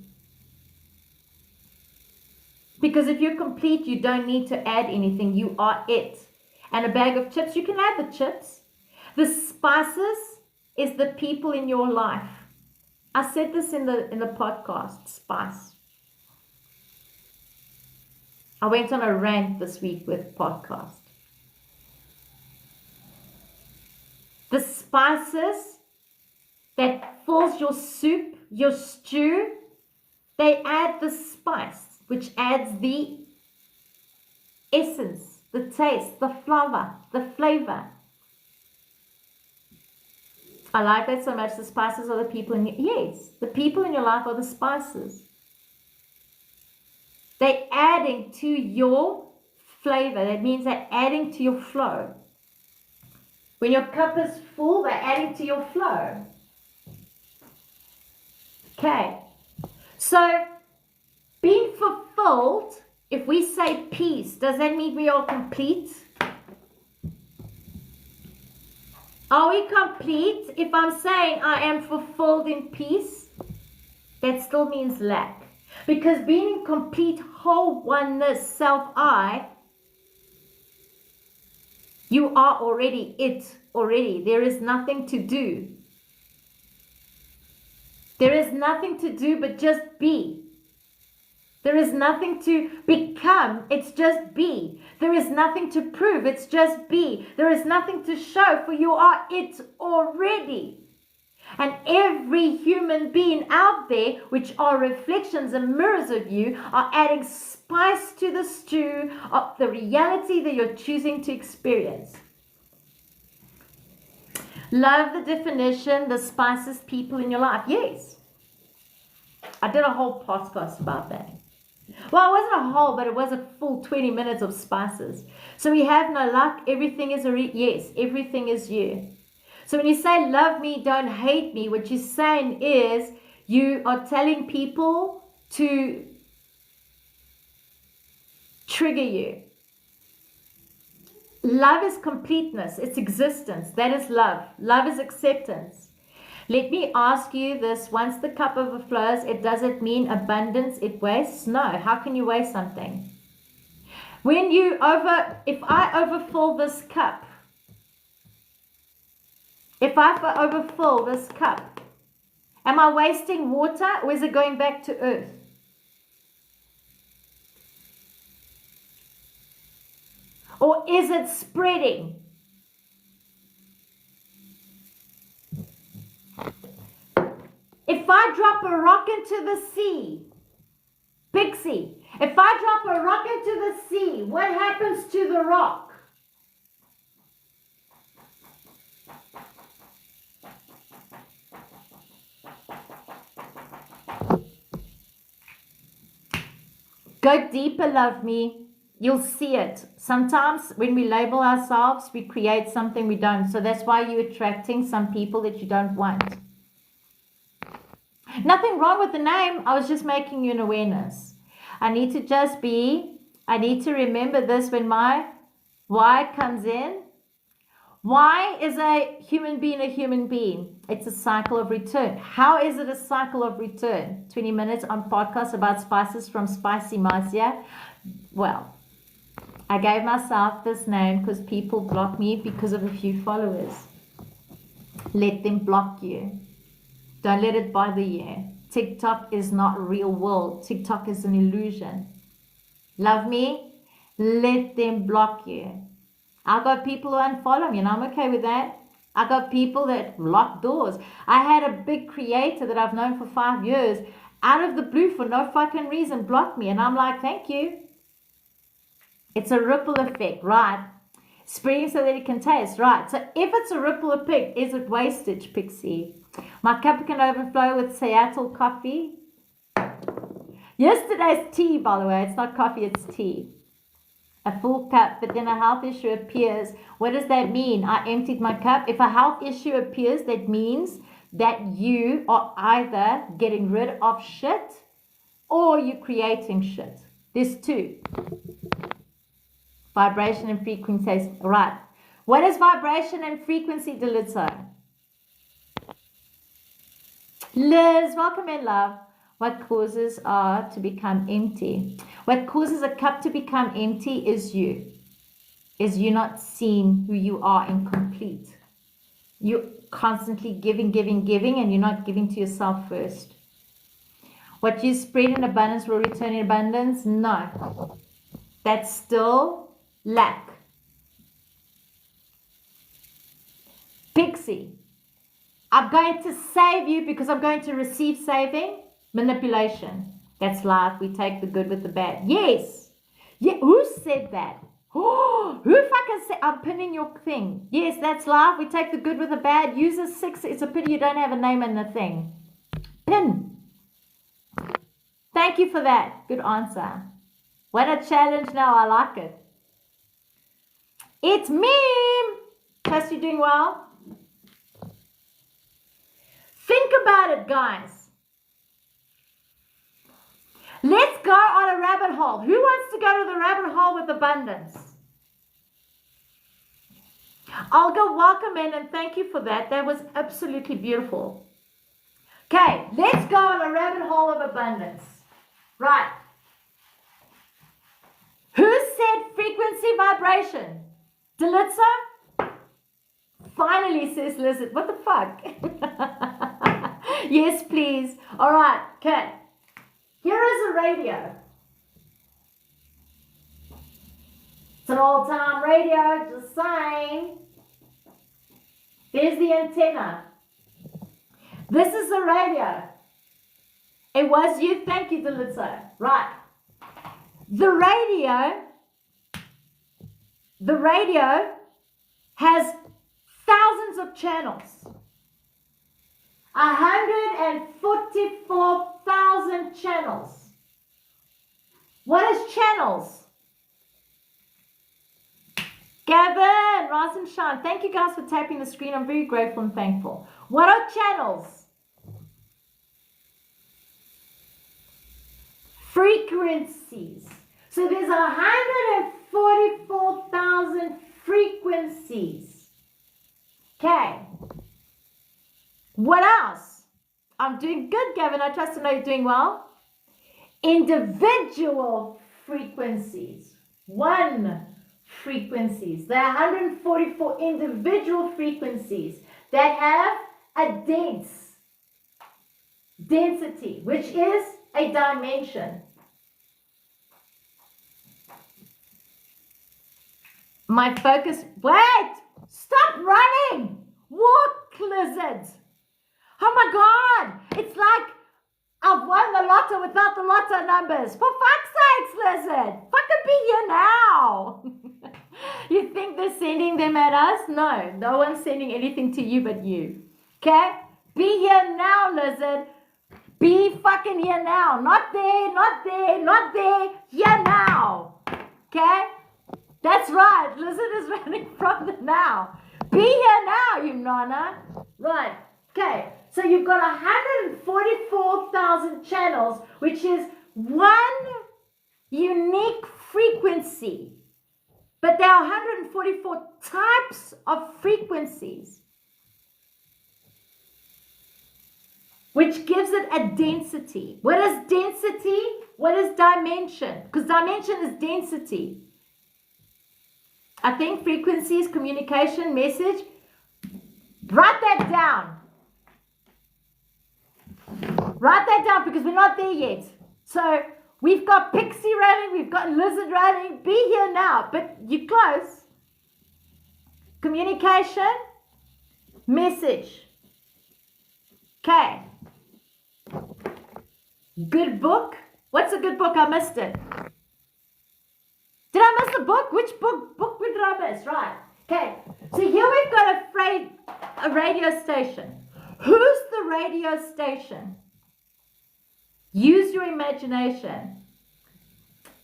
Because if you're complete, you don't need to add anything. You are it. And a bag of chips, you can add the chips. The spices is the people in your life. I said this in the podcast, spice. I went on a rant this week with podcast. spices that fills your soup, your stew, they add the spice, which adds the essence, the taste, the flavor. I like that so much. The spices are the people in your, yes, the people in your life are the spices. They're adding to your flavor. That means they're adding to your flow. When your cup is full, they're adding to your flow. Okay. So, being fulfilled, if we say peace, does that mean we are complete? Are we complete? If I'm saying I am fulfilled in peace, that still means lack. Because being in complete whole oneness, self-I, you are already it, already. There is nothing to do. There is nothing to do but just be. There is nothing to become, it's just be. There is nothing to prove, it's just be. There is nothing to show, for you are it already. And every human being out there, which are reflections and mirrors of you, are adding spice to the stew of the reality that you're choosing to experience. Love the definition, the spices, people in your life. Yes. I did a whole podcast about that. Well, it wasn't a whole, but it was a full 20 minutes of spices. So we have no luck. Everything is yes, everything is you. So when you say love me, don't hate me, what you're saying is you are telling people to trigger you. Love is completeness. It's existence. That is love. Love is acceptance. Let me ask you this. Once the cup overflows, does it mean abundance? It wastes? No. How can you waste something? If I overfill this cup, am I wasting water or is it going back to earth? Or is it spreading? If I drop a rock into the sea, Pixie, if I drop a rock into the sea, what happens to the rock? Go deeper, love me. You'll see it. Sometimes when we label ourselves, we create something we don't. So that's why you're attracting some people that you don't want. Nothing wrong with the name. I was just making you an awareness. I need to remember this when my why comes in. Why is a human being a human being? It's a cycle of return. How is it a cycle of return? 20 minutes on podcast about spices from Spicy Marcia. Well, I gave myself this name because people block me because of a few followers. Let them block you. Don't let it bother you. TikTok is not real world. TikTok is an illusion. Love me? Let them block you. I got people who unfollow me and I'm okay with that. I got people that lock doors. I had a big creator that I've known for 5 years out of the blue for no fucking reason block me and I'm like, thank you. It's a ripple effect, right? Spreading so that it can taste, right? So if it's a ripple effect, is it wastage, Pixie? My cup can overflow with Seattle coffee. Yesterday's tea, by the way, it's not coffee, it's tea. A full cup, but then a health issue appears. What does that mean? I emptied my cup. If a health issue appears, that means that you are either getting rid of shit or you're creating shit. There's two. Vibration and frequency. Right. What is vibration and frequency, Delitza? Liz, welcome in, love. What causes are to become empty? What causes a cup to become empty is you. Is you not seeing who you are incomplete. You're constantly giving, and you're not giving to yourself first. What you spread in abundance will return in abundance? No. That's still lack. Pixie. I'm going to save you because I'm going to receive saving. Manipulation. That's life. We take the good with the bad. Yes. Yeah. Who said that? Oh, who fucking said? I'm pinning your thing. Yes, that's life. We take the good with the bad. Use a 6. It's a pity you don't have a name in the thing. Pin. Thank you for that. Good answer. What a challenge now. I like it. It's me. Trust you're doing well. Think about it, guys. Let's go on a rabbit hole. Who wants to go to the rabbit hole with abundance? I'll go welcome in and thank you for that. That was absolutely beautiful. Okay, let's go on a rabbit hole of abundance. Right. Who said frequency vibration? Delitza? Finally, says Lizard. What the fuck? Yes, please. All right, okay. Here is a radio. It's an old-time radio, just saying. There's the antenna. This is the radio. It was you. Thank you, Delitza. Right. The radio has thousands of channels. 144,000 channels. What is channels? Gavin, rise and shine. Thank you guys for tapping the screen. I'm very grateful and thankful. What are channels? Frequencies. So there's 144,000 frequencies. Okay. What else? I'm doing good, Gavin. I trust to know you're doing well. Individual frequencies. Frequencies. There are 144 individual frequencies that have a density, which is a dimension. My focus, wait, stop running, walk, lizard. Oh my God, it's like I've won the lotto without the lotto numbers. For fuck's sakes, lizard, fucking be here now. You think they're sending them at us? No, no one's sending anything to you but you. Okay? Be here now, lizard. Be fucking here now. Not there, not there, not there. Here now. Okay? That's right. Lizard is running from the now. Be here now, you nana. Right. Okay. So you've got 144,000 channels, which is one unique frequency. But there are 144 types of frequencies, which gives it a density. What is density? What is dimension? Because dimension is density. I think frequency is communication, message. Write that down. Write that down because we're not there yet. So we've got Pixie running, we've got Lizard running. Be here now, but you're close. Communication, message. Okay. Good book. What's a good book? I missed it. Did I miss a book? Which book did I miss? Right. Okay. So here we've got a radio station. Who's the radio station? Use your imagination.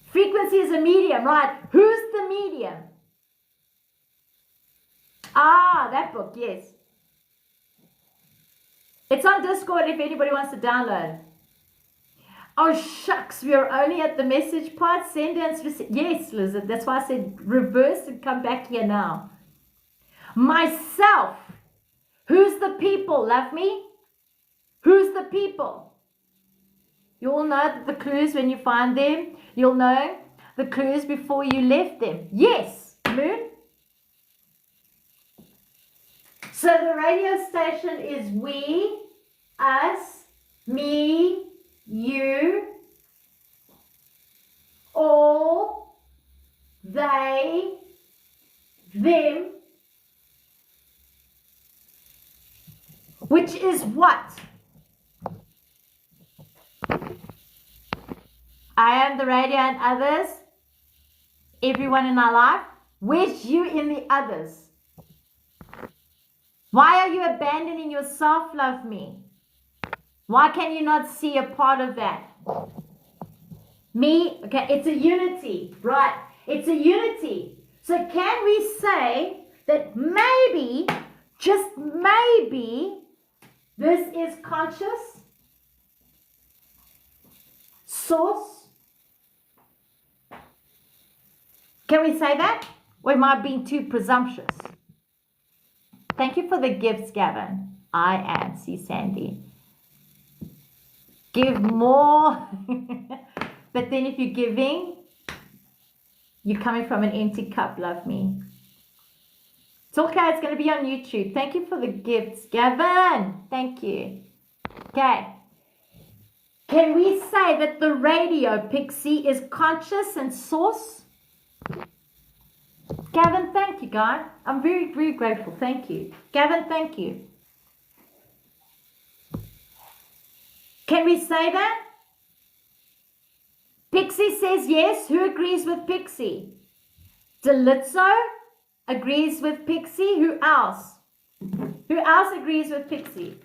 Frequency is a medium, right? Who's the medium? Ah, that book, yes. It's on Discord if anybody wants to download. Oh, shucks, we are only at the message part. Send and receive. Yes, Lizard, that's why I said reverse and come back here now. Myself. Who's the people? Love me? Who's the people? You all know the clues when you find them. You'll know the clues before you left them. Yes, Moon. So the radio station is we, us, me, you, all, they, them, which is what? I am the radio and others, everyone in our life. Where's you in the others? Why are you abandoning yourself, love me? Why can you not see a part of that? Me, okay, it's a unity, right? It's a unity. So can we say that maybe, just maybe, this is conscious? Source? Can we say that? Or am I being too presumptuous? Thank you for the gifts, Gavin. I am. See, Sandy. Give more. But then if you're giving, you're coming from an empty cup, love me. It's okay. It's going to be on YouTube. Thank you for the gifts, Gavin. Thank you. Okay. Can we say that the radio, Pixie, is conscious and source? Gavin, thank you, guys. I'm very, very grateful. Thank you. Gavin, thank you. Can we say that? Pixie says yes. Who agrees with Pixie? Delitzo agrees with Pixie. Who else? Who else agrees with Pixie?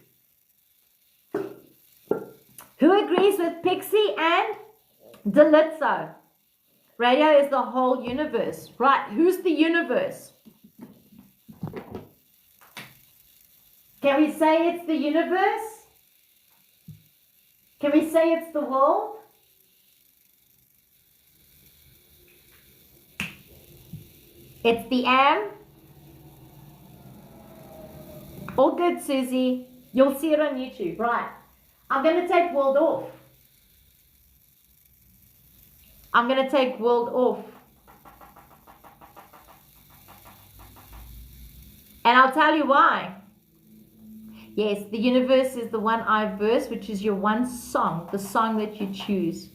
Who agrees with Pixie and Delitzo? Radio is the whole universe. Right, who's the universe? Can we say it's the universe? Can we say it's the world? It's the am. All good, Susie. You'll see it on YouTube. Right. I'm going to take world off. I'm going to take world off. And I'll tell you why. Yes, the universe is the one-eye verse, which is your one song, the song that you choose.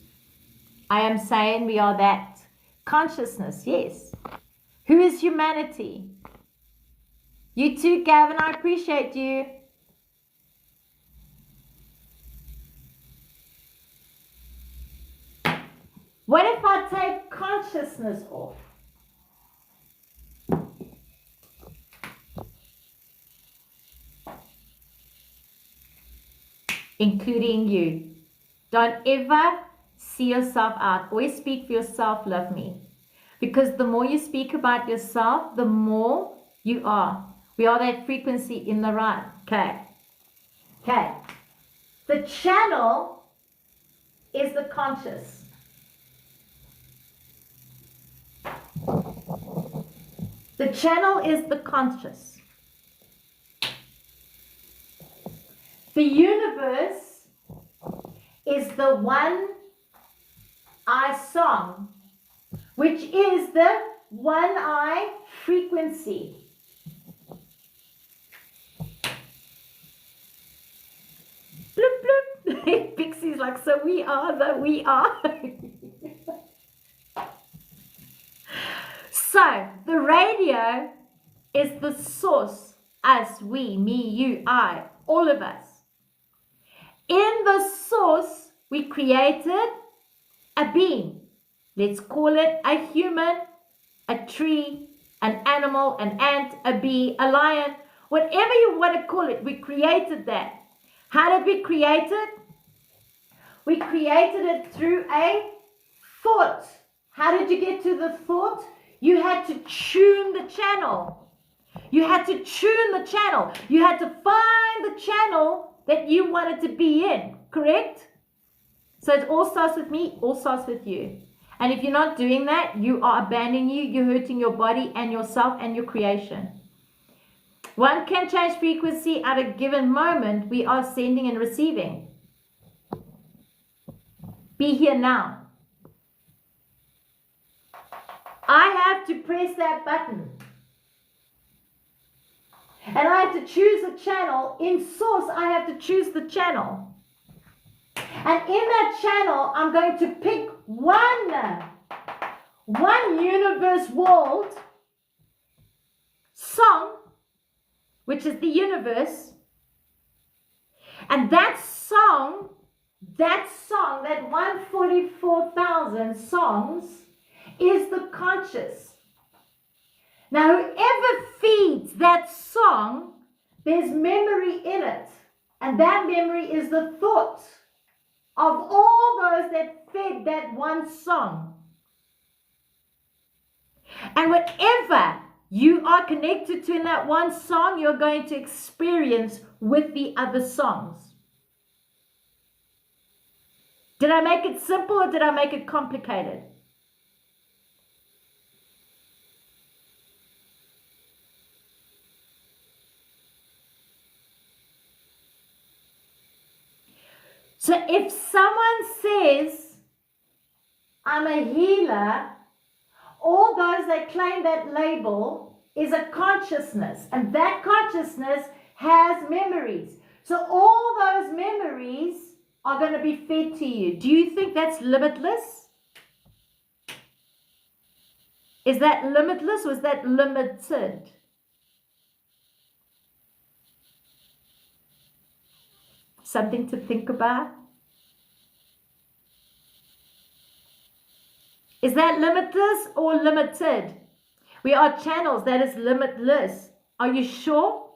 I am saying we are that. Consciousness, yes. Who is humanity? You too, Gavin. I appreciate you. What if I take consciousness off? Including you. Don't ever see yourself out. Always speak for yourself, love me. Because the more you speak about yourself, the more you are. We are that frequency in the right. Okay. Okay. The channel is the conscious. The channel is the conscious. The universe is the one-eye song, which is the one-eye frequency. Bloop, bloop. Pixie's like, so we are the we are. So, the radio is the source, us, we, me, you, I, all of us. In the source, we created a being. Let's call it a human, a tree, an animal, an ant, a bee, a lion, whatever you want to call it. We created that. How did we create it? We created it through a thought. How did you get to the thought? You had to tune the channel. You had to tune the channel. You had to find the channel that you wanted to be in, correct? So it all starts with me, all starts with you. And if you're not doing that, you are abandoning you, you're hurting your body and yourself and your creation. One can change frequency at a given moment. We are sending and receiving. Be here now. I have to press that button. And I have to choose a channel. In source, I have to choose the channel. And in that channel, I'm going to pick one universe world song, which is the universe, And that 144,000 songs is the conscious. Now, whoever feeds that song, there's memory in it. And that memory is the thought of all those that fed that one song. And whatever you are connected to in that one song, you're going to experience with the other songs. Did I make it simple or did I make it complicated? So if someone says, I'm a healer, all those that claim that label is a consciousness, and that consciousness has memories. So all those memories are going to be fed to you. Do you think that's limitless? Is that limitless or is that limited? Something to think about. Is that limitless or limited? We are channels. That is limitless. Are you sure?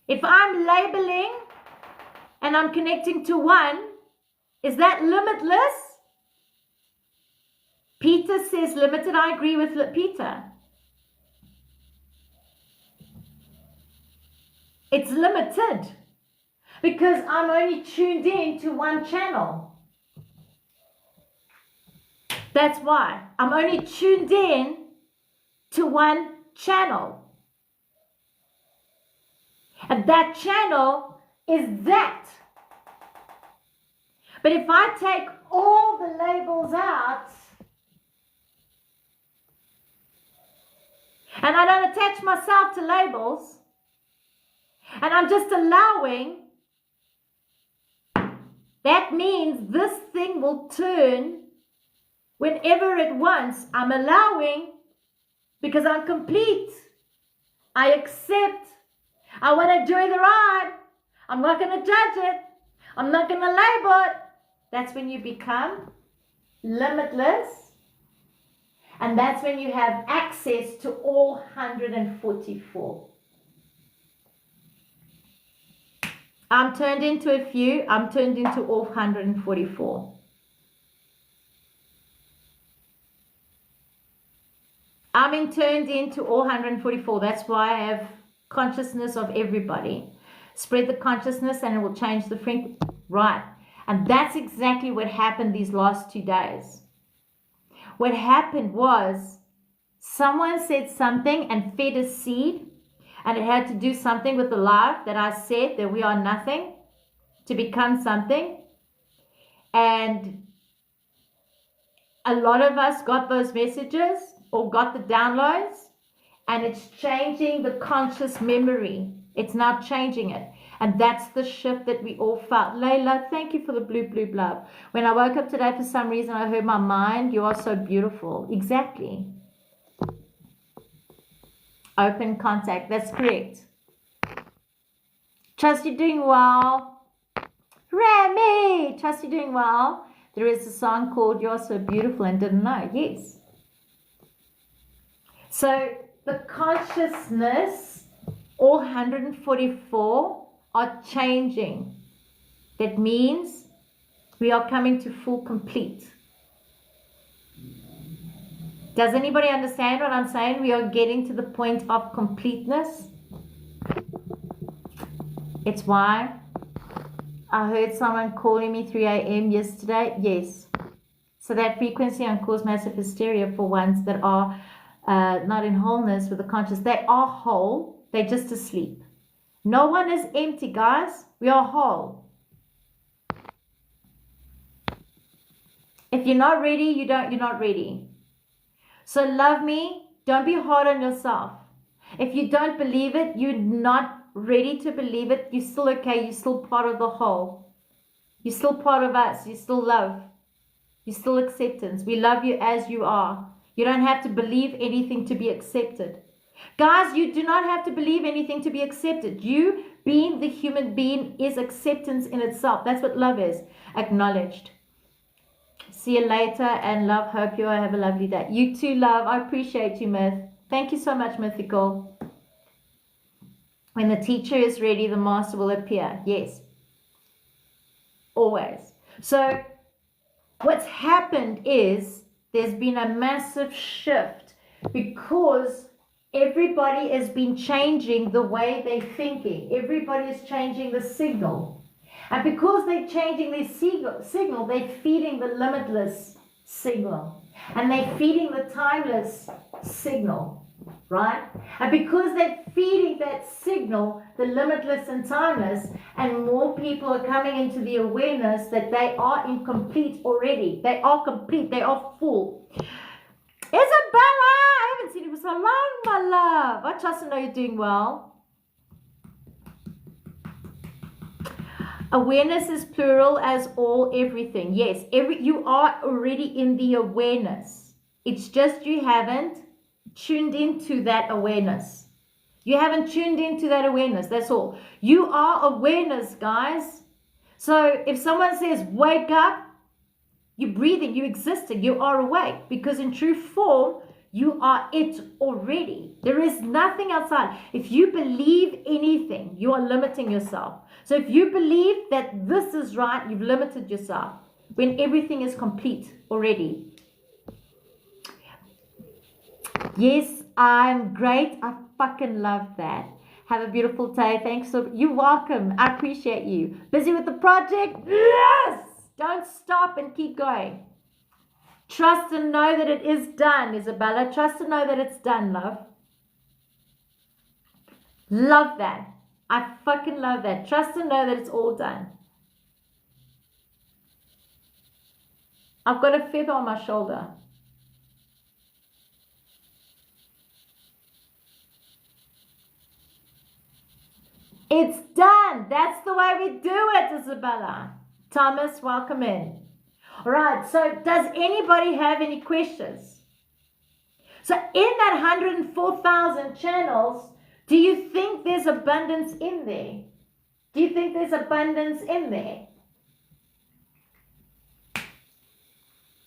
If I'm labeling and I'm connecting to one, is that limitless? Peter says limited. I agree with Peter. It's limited because I'm only tuned in to one channel. That's why I'm only tuned in to one channel. And that channel is that. But if I take all the labels out and I don't attach myself to labels and I'm just allowing, that means this thing will turn whenever it wants. I'm allowing because I'm complete. I accept. I want to enjoy the ride. I'm not going to judge it. I'm not going to label it. That's when you become limitless. And that's when you have access to all 144. I'm turned into a few. I'm turned into all 144. I'm turned into all 144. That's why I have consciousness of everybody. Spread the consciousness and it will change the frequency. Right. And that's exactly what happened these last 2 days. What happened was someone said something and fed a seed, and it had to do something with the life that I said, that we are nothing to become something. And a lot of us got those messages or got the downloads, and it's changing the conscious memory. It's now changing it. And that's the shift that we all felt. Layla, thank you for the blue love. When I woke up today, for some reason, I heard my mind, you are so beautiful. Exactly. Open contact. That's correct. Trust you're doing well. Remy, trust you're doing well. There is a song called You're So Beautiful and didn't know. Yes. So the consciousness, all 144 are changing. That means we are coming to full complete. Does anybody understand what I'm saying? We are getting to the point of completeness. It's why I heard someone calling me 3 a.m. yesterday. Yes. So that frequency can cause massive hysteria for ones that are not in wholeness with the conscious. They are whole. They're just asleep. No one is empty, guys. We are whole. If you're not ready, you're not ready. So love me. Don't be hard on yourself. If you don't believe it, you're not ready to believe it. You're still okay. You're still part of the whole. You're still part of us. You're still love. You're still acceptance. We love you as you are. You don't have to believe anything to be accepted. Guys, you do not have to believe anything to be accepted. You being the human being is acceptance in itself. That's what love is. Acknowledged. See you later, and love. Hope you have a lovely day. You too, love. I appreciate you, Myth. Thank you so much, Mythical. When the teacher is ready, the master will appear. Yes. Always. So what's happened is there's been a massive shift because everybody has been changing the way they're thinking. Everybody is changing the signal. And because they're changing their signal, they're feeding the limitless signal. And they're feeding the timeless signal. Right? And because they're feeding that signal, the limitless and timeless, and more people are coming into the awareness that they are incomplete already. They are complete. They are full. Isabella, I haven't seen you for so long, my love. I trust and know you're doing well. Awareness is plural as all, everything. Yes, you are already in the awareness. It's just you haven't tuned into that awareness. You haven't tuned into that awareness. That's all. You are awareness, guys. So if someone says, wake up, you're breathing, you're existing, you are awake. Because in true form, you are it already. There is nothing outside. If you believe anything, you are limiting yourself. So if you believe that this is right, you've limited yourself. When everything is complete already. Yes, I'm great. I fucking love that. Have a beautiful day. Thanks. You're welcome. I appreciate you. Busy with the project? Yes! Don't stop and keep going. Trust and know that it is done, Isabella. Trust and know that it's done, love. Love that. I fucking love that. Trust and know that it's all done. I've got a feather on my shoulder. It's done. That's the way we do it, Isabella. Thomas, welcome in. All right, so does anybody have any questions? So in that 104,000 channels, do you think there's abundance in there? Do you think there's abundance in there?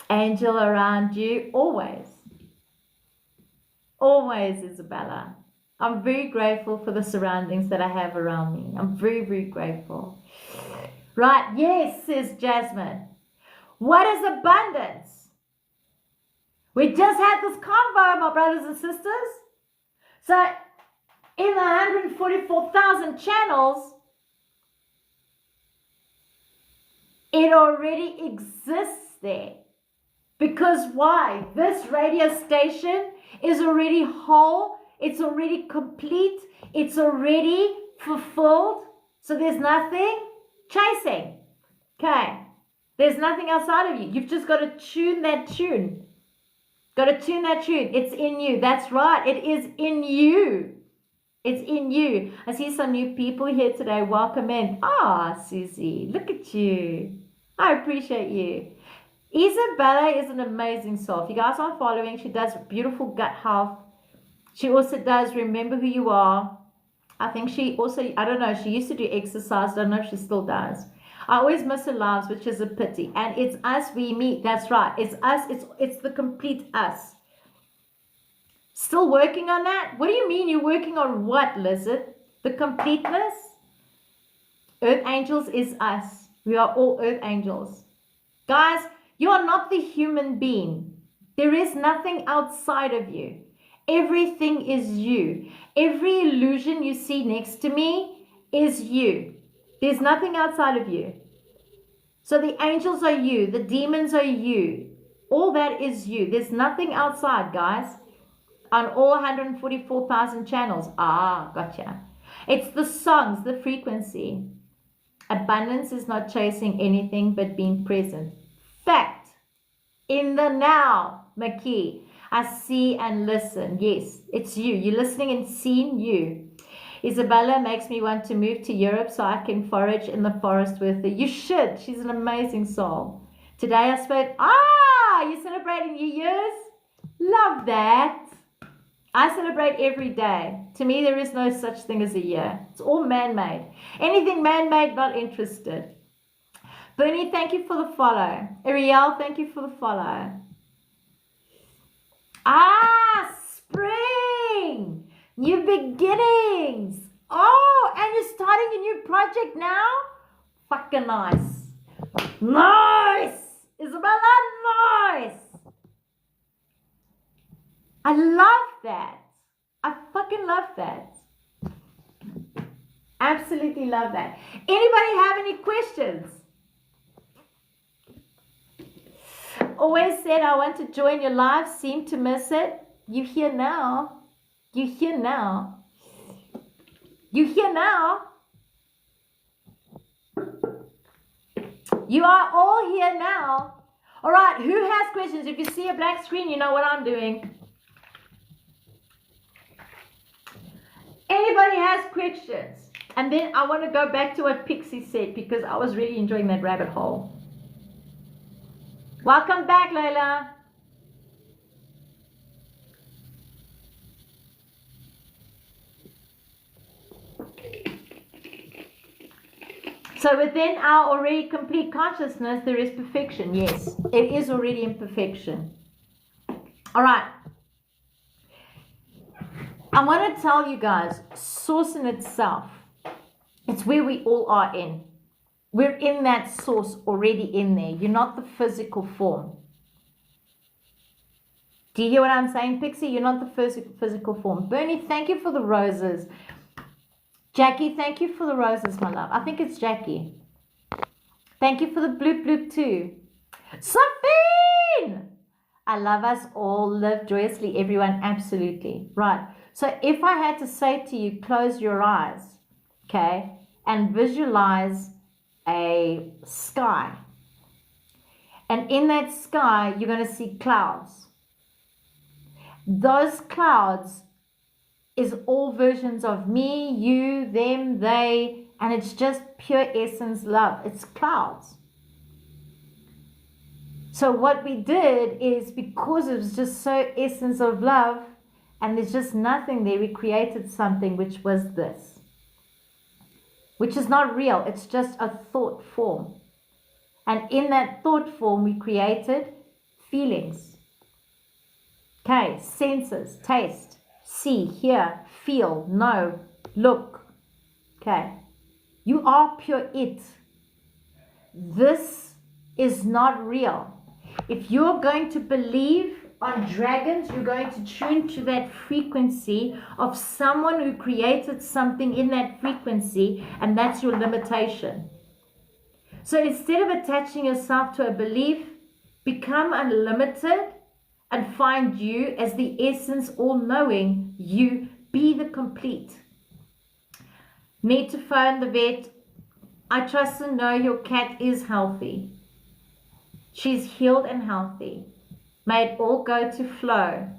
Angel around you, always. Always, Isabella. I'm very grateful for the surroundings that I have around me. I'm very, very grateful. Right, yes, says Jasmine. What is abundance? We just had this convo, my brothers and sisters. So, in the 144,000 channels, it already exists there. Because why? This radio station is already whole. It's already complete. It's already fulfilled. So there's nothing chasing. Okay. There's nothing outside of you. You've just got to tune that tune. Got to tune that tune. It's in you. That's right. It is in you. It's in you. I see some new people here today. Welcome in. Ah, Susie. Look at you. I appreciate you. Isabella is an amazing soul. If you guys aren't following, she does beautiful gut health. She also does remember who you are. I think she also, I don't know, she used to do exercise. I don't know if she still does. I always miss her lives, which is a pity. And it's us we meet. That's right. It's us. It's the complete us. Still working on that? What do you mean you're working on what, Lizard? The completeness? Earth angels is us. We are all earth angels. Guys, you are not the human being. There is nothing outside of you. Everything is you. Every illusion you see next to me is you. There's nothing outside of you. So the angels are you. The demons are you. All that is you. There's nothing outside, guys. On all 144,000 channels. Ah, gotcha. It's the songs, the frequency. Abundance is not chasing anything but being present. Fact. In the now, Maki. I see and listen. Yes, it's you. You're listening and seeing you. Isabella makes me want to move to Europe so I can forage in the forest with her. You should. She's an amazing soul. Today I spoke. Ah, you're celebrating New Year's? Love that. I celebrate every day. To me, there is no such thing as a year. It's all man-made. Anything man-made, not interested. Bernie, thank you for the follow. Ariel, thank you for the follow. Ah, spring! New beginnings! Oh, and you're starting a new project now? Fucking nice. Nice! Isabella, nice! I love that. I fucking love that. Absolutely love that. Anybody have any questions? Always said I want to join your live, seem to miss it. You here now. You here now. You here now. You are all here now. All right, who has questions? If you see a black screen, you know what I'm doing. Anybody has questions? And then I want to go back to what Pixie said because I was really enjoying that rabbit hole. Welcome back, Layla. So within our already complete consciousness, there is perfection. Yes, it is already in perfection. All right. I want to tell you guys, source in itself, it's where we all are in. We're in that source already in there. You're not the physical form. Do you hear what I'm saying, Pixie? You're not the physical form. Bernie, thank you for the roses. Jackie, thank you for the roses, my love. I think it's Jackie. Thank you for the bloop bloop too. Sophie! I love us all. Live joyously, everyone. Absolutely. Right. So if I had to say to you, close your eyes, okay, and visualize a sky. And in that sky, you're going to see clouds. Those clouds is all versions of me, you, them, they, and it's just pure essence love. It's clouds. So what we did is, because it was just so essence of love and there's just nothing there, we created something which was this, which is not real. It's just a thought form. And in that thought form, we created feelings. Okay, senses, taste, see, hear, feel, know, look. Okay, you are pure it. This is not real. If you're going to believe on dragons, you're going to tune to that frequency of someone who created something in that frequency, and that's your limitation. So instead of attaching yourself to a belief, become unlimited and find you as the essence, all-knowing you. Be the complete. Need to phone the vet. I trust and know your cat is healthy. She's healed and healthy. May it all go to flow.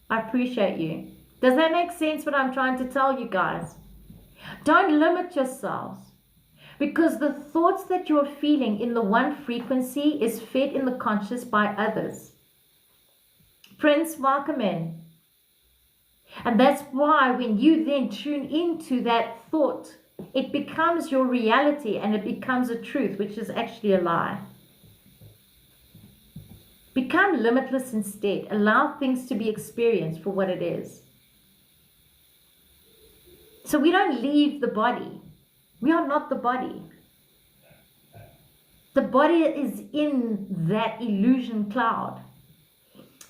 I appreciate you. Does that make sense what I'm trying to tell you guys? Don't limit yourselves, because the thoughts that you're feeling in the one frequency is fed in the conscious by others. Prince, welcome in. And that's why when you then tune into that thought, it becomes your reality and it becomes a truth, which is actually a lie. Become limitless instead. Allow things to be experienced for what it is. So we don't leave the body. We are not the body. The body is in that illusion cloud.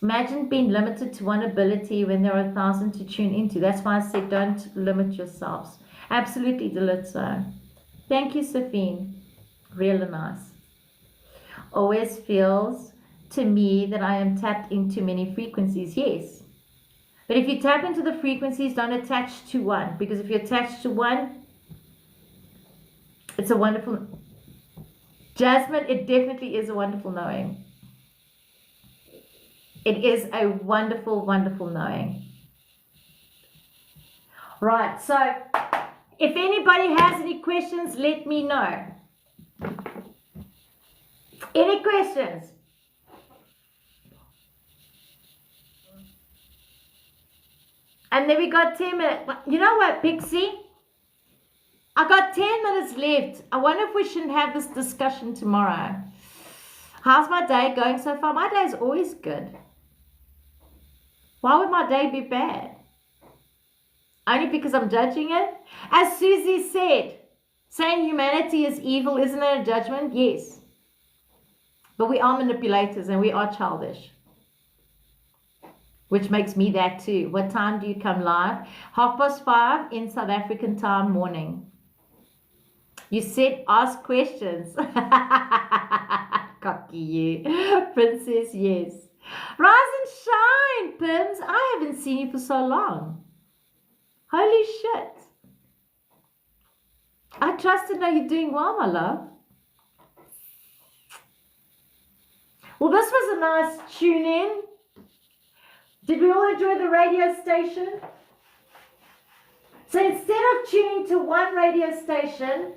Imagine being limited to one ability when there are 1,000 to tune into. That's why I said don't limit yourselves. Absolutely, Delitzo. Thank you, Sophine. Really nice. Always feels to me that I am tapped into many frequencies. Yes. But if you tap into the frequencies, don't attach to one. Because if you attach to one, it's a wonderful... Jasmine, it definitely is a wonderful knowing. It is a wonderful, wonderful knowing. Right, so if anybody has any questions, let me know. Any questions? And then we got 10 minutes. You know what, Pixie? I got 10 minutes left. I wonder if we shouldn't have this discussion tomorrow. How's my day going so far? My day is always good. Why would my day be bad? Only because I'm judging it? As Susie said, saying humanity is evil, isn't it a judgment? Yes. But we are manipulators and we are childish. Which makes me that too. What time do you come live? 5:30 in South African time morning. You said ask questions. Cocky you. Princess, yes. Rise and shine, Pims. I haven't seen you for so long. Holy shit. I trust to know you're doing well, my love. Well, this was a nice tune in. Did we all enjoy the radio station? So instead of tuning to one radio station,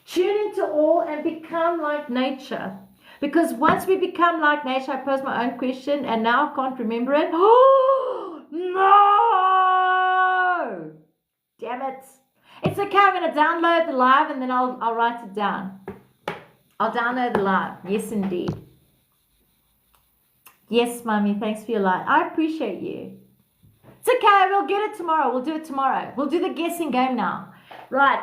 tune into all and become like nature. Because once we become like nature, I posed my own question and now I can't remember it. Oh, no! Damn it. It's okay, I'm going to download the live and then I'll write it down. I'll download the live. Yes, indeed. Yes, Mommy, thanks for your light. I appreciate you. It's okay, we'll get it tomorrow. We'll do it tomorrow. We'll do the guessing game now. Right.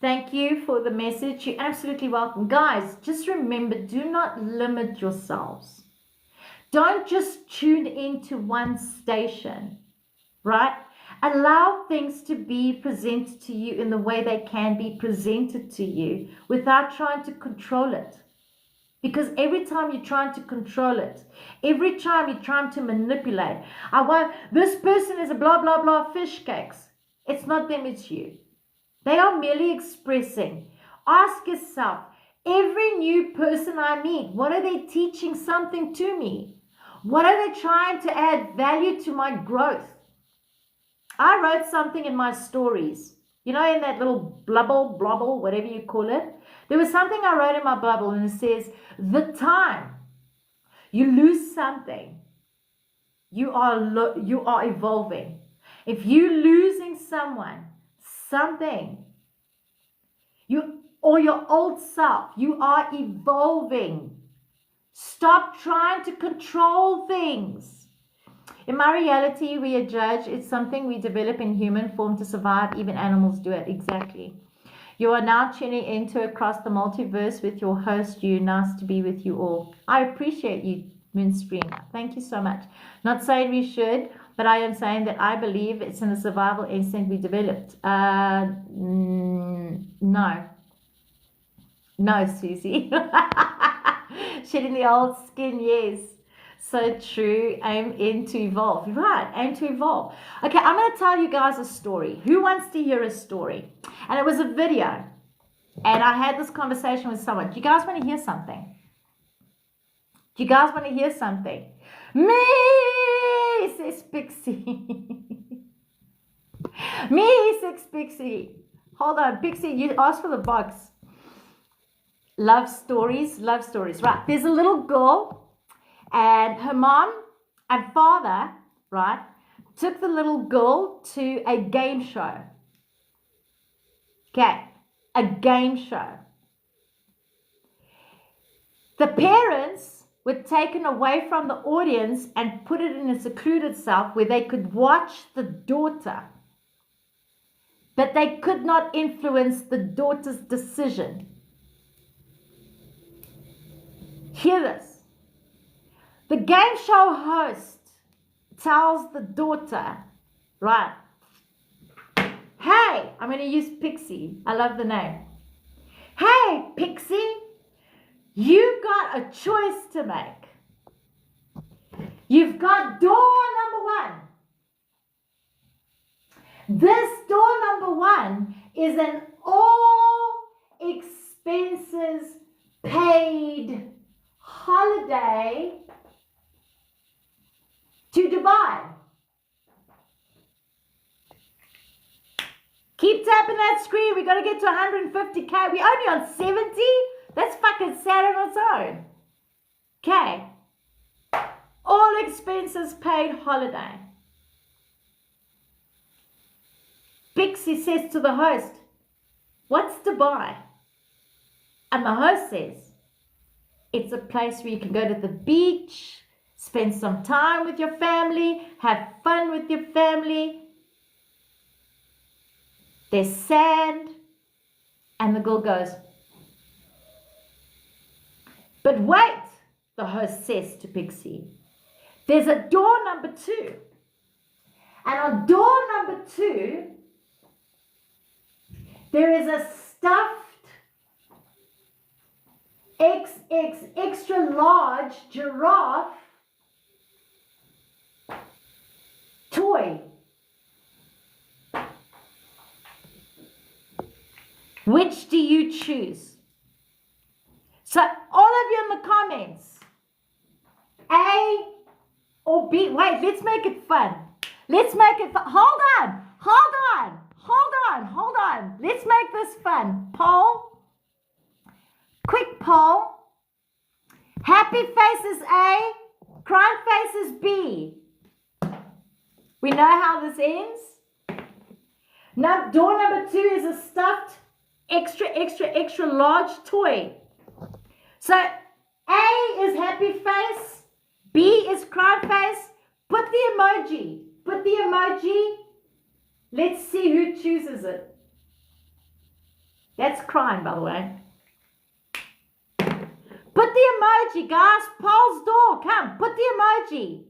Thank you for the message. You're absolutely welcome. Guys, just remember, do not limit yourselves. Don't just tune into one station, right? Allow things to be presented to you in the way they can be presented to you without trying to control it. Because every time you're trying to control it, every time you're trying to manipulate, this person is a blah, blah, blah fish cakes. It's not them, it's you. They are merely expressing. Ask yourself, every new person I meet, what are they teaching something to me? What are they trying to add value to my growth? I wrote something in my stories. You know, in that little blobble, whatever you call it. There was something I wrote in my bubble and it says, the time you lose something, you are evolving. If you're losing someone, something, or your old self, you are evolving. Stop trying to control things. In my reality, we are judged. It's something we develop in human form to survive. Even animals do it. Exactly. You are now tuning into Across the Multiverse with your host, you. Nice to be with you all. I appreciate you, Moonstream. Thank you so much. Not saying we should, but I am saying that I believe it's in the survival instinct we developed. No, Susie. Shedding the old skin, yes. So true. Aim in to evolve. Right, aim to evolve. Okay, I'm going to tell you guys a story. Who wants to hear a story? And it was a video. And I had this conversation with someone. Do you guys want to hear something? Do you guys want to hear something? Me, says Pixie. Me, says Pixie. Hold on, Pixie, you asked for the box. Love stories, love stories. Right, there's a little girl. And her mom and father, right, took the little girl to a game show. Okay, a game show. The parents were taken away from the audience and put it in a secluded self where they could watch the daughter. But they could not influence the daughter's decision. Hear this. The game show host tells the daughter, right, hey, I'm going to use Pixie. I love the name. Hey, Pixie, you got a choice to make. You've got door number one. This door number one is an all expenses paid holiday to Dubai. Keep tapping that screen. We got to get to 150K. We're only on 70. That's fucking sad on its own. Okay. All expenses paid holiday. Pixie says to the host, "What's Dubai?" And the host says, "It's a place where you can go to the beach, spend some time with your family, have fun with your family. There's sand." And the girl goes, "But wait," the host says to Pixie, "there's a door number 2. And on door number 2, there is a stuffed extra large giraffe toy. Which do you choose?" So all of you in the comments, A or B. Wait, let's make it fun. Let's make it fun. Hold on. Let's make this fun. Poll. Quick poll. Happy face is A. Crying face is B. We know how this ends. Now, door number 2 is a stuffed extra large toy. So A is happy face, B is cry face. Put the emoji. Let's see who chooses it. That's crying, by the way. Put the emoji, guys. Paul's door. Come, put the emoji.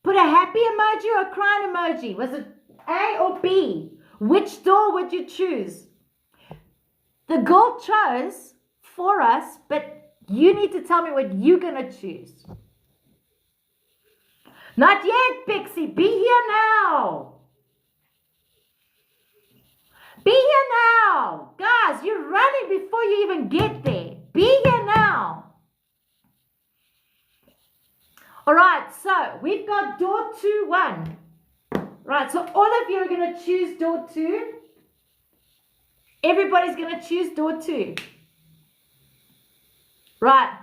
Put a happy emoji or a crying emoji. Was it A or B? Which door would you choose? The girl chose for us, but you need to tell me what you're going to choose. Not yet, Pixie. Be here now. Be here now. Guys, you're running before you even get there. Be here now. All right, so we've got door 2, 1. Right, so all of you are going to choose door 2. Everybody's going to choose door 2. Right.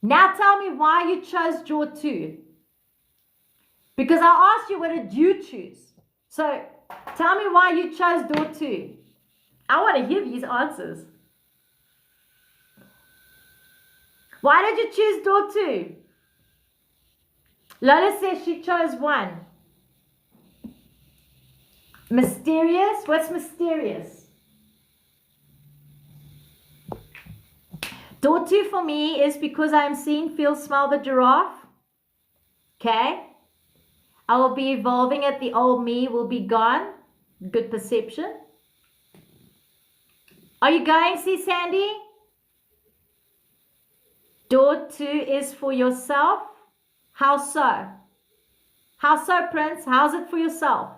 Now tell me why you chose door 2. Because I asked you, what did you choose? So tell me why you chose door 2. I want to hear these answers. Why did you choose door 2? Lola says she chose 1. Mysterious? What's mysterious? Door 2 for me is because I am seeing, feel, smell the giraffe. Okay? I will be evolving it. The old me will be gone. Good perception. Are you going, see Sandy? Door 2 is for yourself. How so? How so, Prince? How's it for yourself?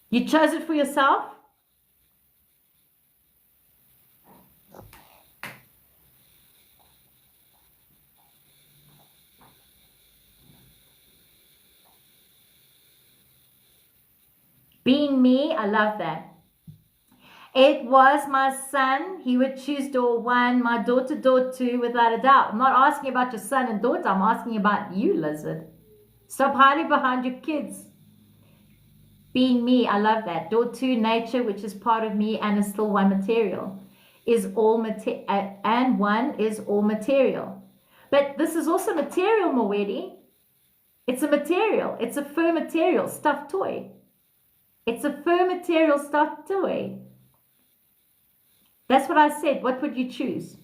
You chose it for yourself? Being me, I love that. It was my son. He would choose door 1, my daughter door 2, without a doubt. I'm not asking about your son and daughter. I'm asking about you, Lizard. Stop hiding behind your kids. Being me, I love that. Door 2, nature, which is part of me and is still one material, is all and 1 is all material. But this is also material, Mwedi. It's a material. It's a fur material, stuffed toy. It's a fur material stuffed toy. That's what I said. What would you choose?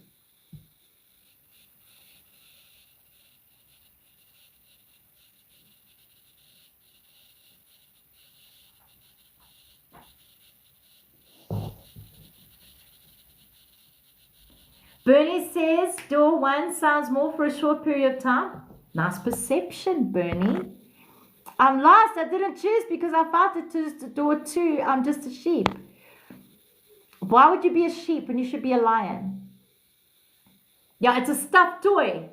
Bernie says door 1 sounds more for a short period of time. Nice perception, Bernie. I'm lost. I didn't choose because I felt it choose door 2. I'm just a sheep. Why would you be a sheep when you should be a lion? Yeah, it's a stuffed toy.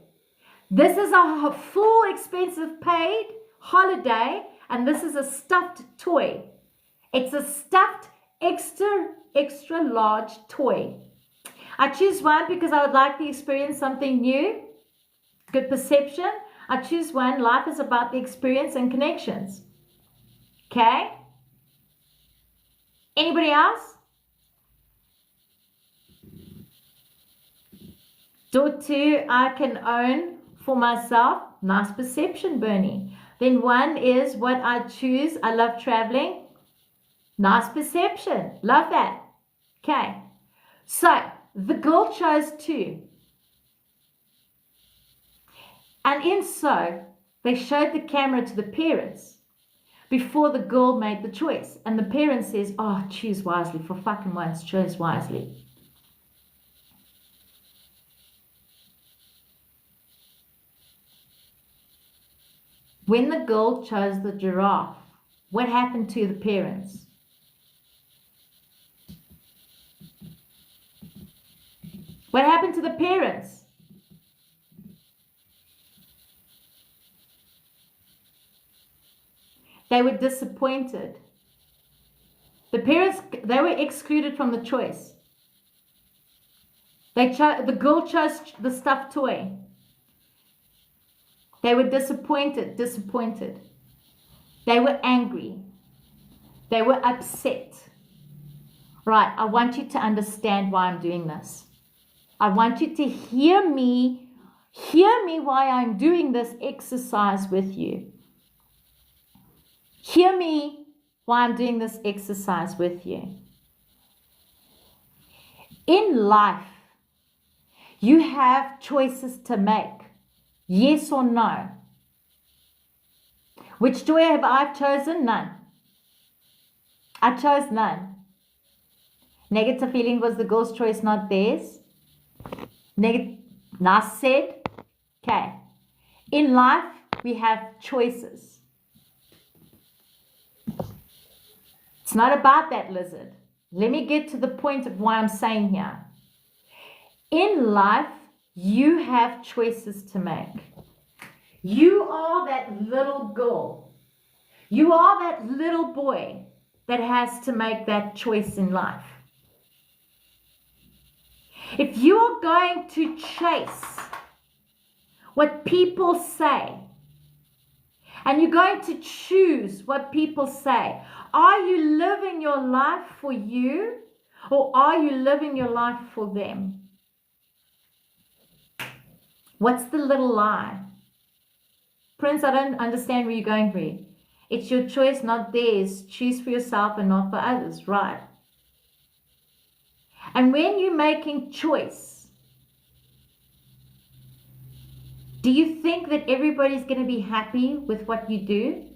This is a full expensive paid holiday, and this is a stuffed toy. It's a stuffed extra large toy. I choose 1 because I would like to experience something new. Good perception. I choose 1. Life is about the experience and connections. Okay? Anybody else? Door 2, I can own for myself. Nice perception, Bernie. Then 1 is what I choose. I love traveling. Nice perception. Love that. Okay. So, the girl chose 2. And in so, they showed the camera to the parents before the girl made the choice. And the parent says, oh, choose wisely. For fucking once, choose wisely. When the girl chose the giraffe, what happened to the parents? What happened to the parents? They were disappointed. The parents, they were excluded from the choice. The girl chose the stuffed toy. They were disappointed. They were angry. They were upset. Right, I want you to understand why I'm doing this. I want you to hear me why I'm doing this exercise with you. Hear me why I'm doing this exercise with you. In life, you have choices to make. Yes or no? Which joy have I chosen? None. I chose none. Negative feeling was the girl's choice, not theirs. Nice said. Okay. In life, we have choices. It's not about that, lizard. Let me get to the point of why I'm saying here. In life, you have choices to make. You are that little girl. You are that little boy that has to make that choice in life. If you are going to chase what people say, and you're going to choose what people say, are you living your life for you, or are you living your life for them? What's the little lie? Prince, I don't understand where you're going, Bree. It's your choice, not theirs. Choose for yourself and not for others, right? And when you're making choice, do you think that everybody's going to be happy with what you do?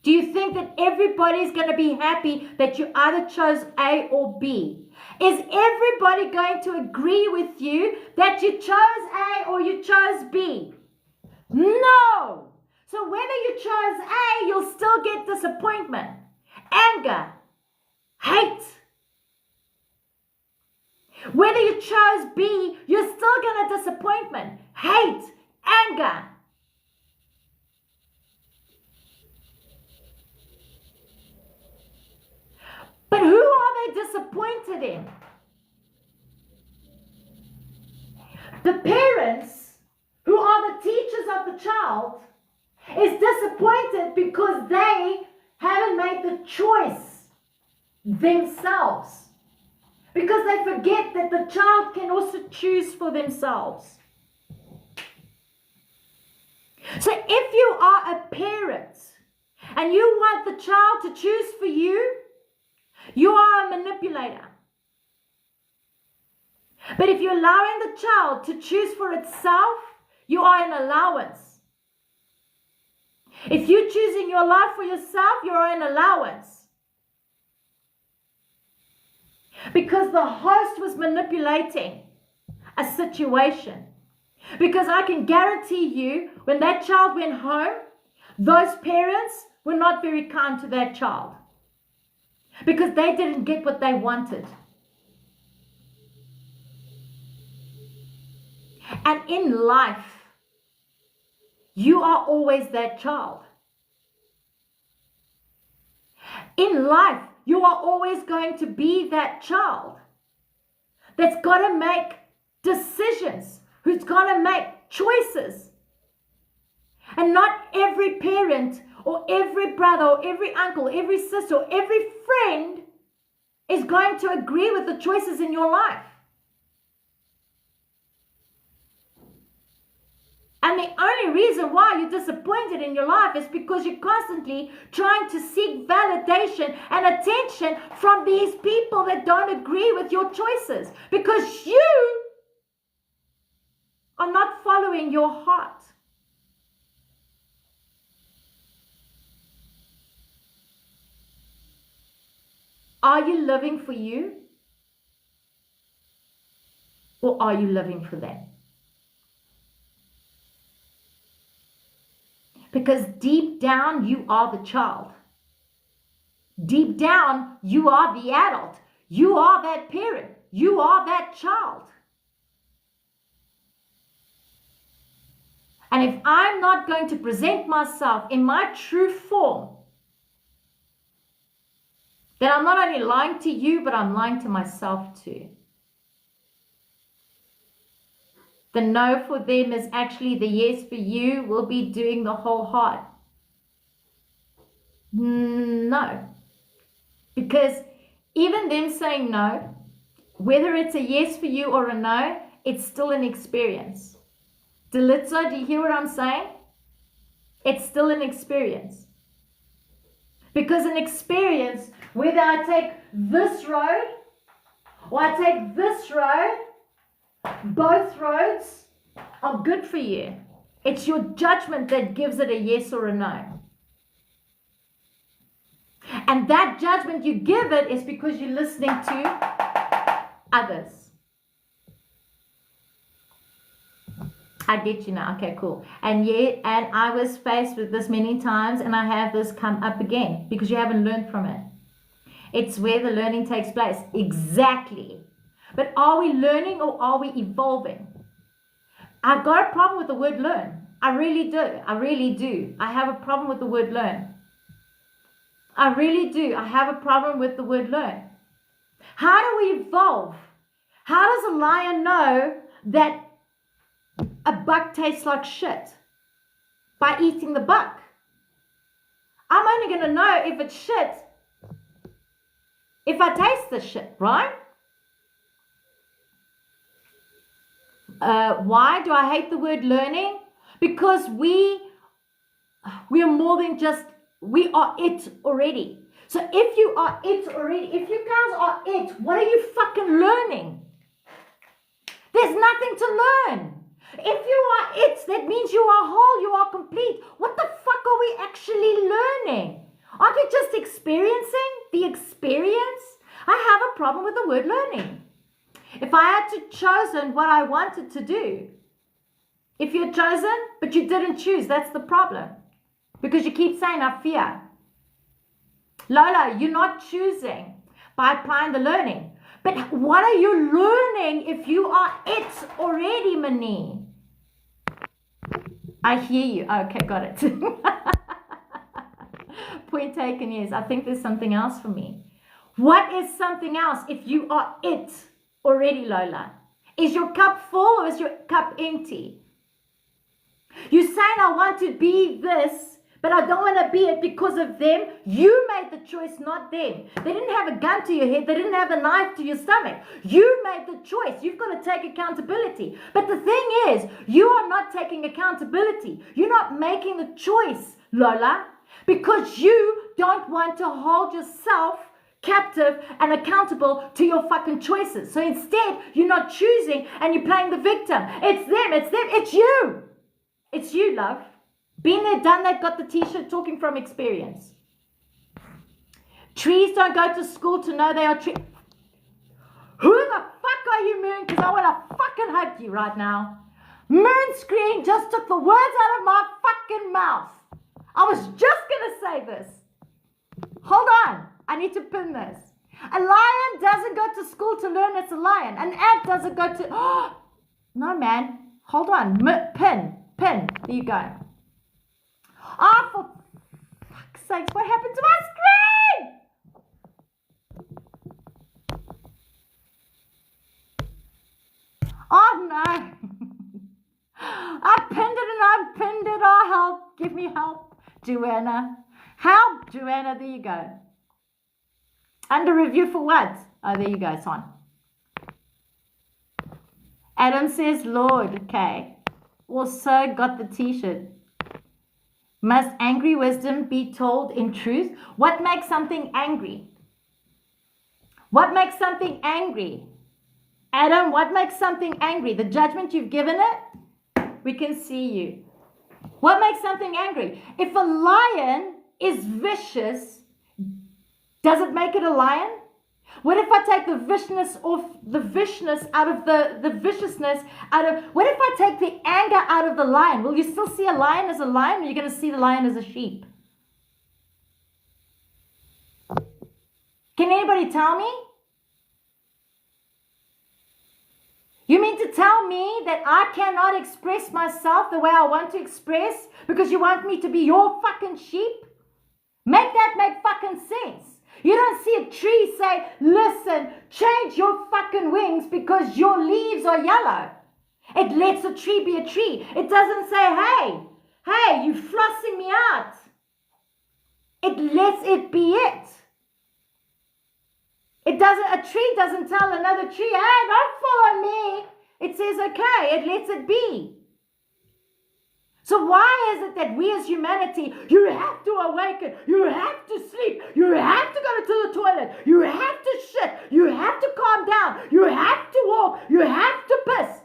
Do you think that everybody's going to be happy that you either chose A or B? Is everybody going to agree with you that you chose A or you chose B? No! So whether you chose A, you'll still get disappointment, anger, hate. Whether you chose B, you're still going to disappointment, hate, anger. But who are they disappointed in? The parents, who are the teachers of the child, is disappointed because they haven't made the choice themselves. Because they forget that the child can also choose for themselves. So if you are a parent and you want the child to choose for you, you are a manipulator. But if you're allowing the child to choose for itself, you are an allowance. If you're choosing your life for yourself, you are an allowance. Because the host was manipulating a situation. Because I can guarantee you, when that child went home, those parents were not very kind to that child. Because they didn't get what they wanted. And in life, you are always that child. In life, you are always going to be that child that's got to make decisions, who's got to make choices. And not every parent or every brother or every uncle, every sister or every friend is going to agree with the choices in your life. And the only reason why you're disappointed in your life is because you're constantly trying to seek validation and attention from these people that don't agree with your choices, because you are not following your heart. Are you living for you? Or are you living for them? Because deep down, you are the child. Deep down, you are the adult. You are that parent. You are that child. And if I'm not going to present myself in my true form, then I'm not only lying to you, but I'm lying to myself too. The no for them is actually the yes for you. Will be doing the whole heart. No. Because even them saying no, whether it's a yes for you or a no, it's still an experience. Delitza, do you hear what I'm saying? It's still an experience. Because an experience, whether I take this road or I take this road, both roads are good for you. It's your judgment that gives it a yes or a no. And that judgment you give it is because you're listening to others. I get you now. Okay, cool. And I was faced with this many times, and I have this come up again because you haven't learned from it. It's where the learning takes place. Exactly. But are we learning or are we evolving? I've got a problem with the word learn. I really do. I really do. I have a problem with the word learn. I really do. I have a problem with the word learn. How do we evolve? How does a lion know that a buck tastes like shit? By eating the buck. I'm only going to know if it's shit if I taste the shit, right? Why do I hate the word learning? Because we are more than just, we are it already. So if you are it already, if you guys are it, what are you fucking learning? There's nothing to learn. If you are it, that means you are whole, you are complete. What the fuck are we actually learning? Aren't we just experiencing the experience? I have a problem with the word learning. If I had to chosen what I wanted to do, if you're chosen, but you didn't choose, that's the problem. Because you keep saying, I fear. Lola, you're not choosing by applying the learning. But what are you learning if you are it already, Mani? I hear you. Okay, got it. Point taken, yes. I think there's something else for me. What is something else if you are it already, Lola? Is your cup full or is your cup empty? You're saying, I want to be this, but I don't want to be it because of them. You made the choice, not them. They didn't have a gun to your head. They didn't have a knife to your stomach. You made the choice. You've got to take accountability. But the thing is, you are not taking accountability. You're not making the choice, Lola, because you don't want to hold yourself captive and accountable to your fucking choices. So instead, you're not choosing and you're playing the victim. It's them, it's you. It's you, love. Been there, done that, got the t-shirt, talking from experience. Trees don't go to school to know they are trees. Who the fuck are you, Moon? Because I want to fucking hug you right now. Moon Screen just took the words out of my fucking mouth. I was just going to say this. Hold on. I need to pin this. A lion doesn't go to school to learn it's a lion. An ant doesn't go to... Oh, no, man. Hold on. Pin. There you go. Oh, for fuck's sakes, what happened to my screen? Oh, no. I pinned it and unpinned it. Oh, help. Give me help. Joanna. Help, Joanna. There you go. Under review for what? Oh, there you go, son. Adam says, Lord. Okay. Also got the t-shirt. Must angry wisdom be told in truth? What makes something angry? What makes something angry? Adam, what makes something angry? The judgment you've given it? We can see you. What makes something angry? If a lion is vicious, does it make it a lion? What if I take the viciousness off, the viciousness out of the viciousness out of, what if I take the anger out of the lion? Will you still see a lion as a lion, or are you going to see the lion as a sheep? Can anybody tell me? You mean to tell me that I cannot express myself the way I want to express because you want me to be your fucking sheep? Make that make fucking sense. You don't see a tree say, listen, change your fucking wings because your leaves are yellow. It lets a tree be a tree. It doesn't say, hey, you're flossing me out. It lets it be it. A tree doesn't tell another tree, hey, don't follow me. It says, okay, it lets it be. So why is it that we as humanity, you have to awaken, you have to sleep, you have to go to the toilet, you have to shit, you have to calm down, you have to walk, you have to piss.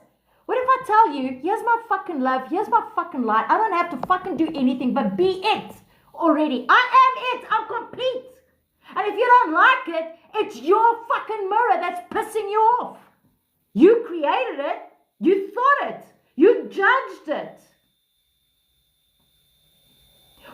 What if I tell you, here's my fucking love, here's my fucking light, I don't have to fucking do anything but be it already. I am it, I'm complete. And if you don't like it, it's your fucking mirror that's pissing you off. You created it, you thought it, you judged it.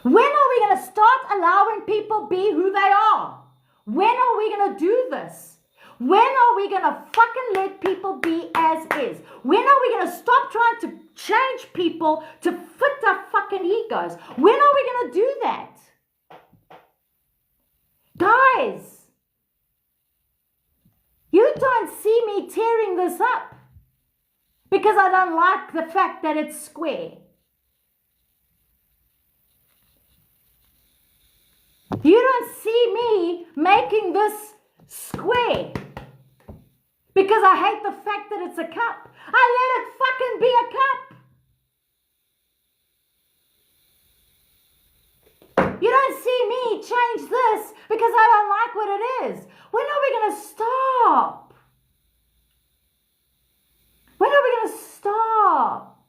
When are we going to start allowing people be who they are? When are we going to do this? When are we going to fucking let people be as is? When are we going to stop trying to change people to fit our fucking egos? When are we going to do that? Guys, you don't see me tearing this up because I don't like the fact that it's square. You don't see me making this square because I hate the fact that it's a cup. I let it fucking be a cup. You don't see me change this because I don't like what it is. When are we going to stop? When are we going to stop?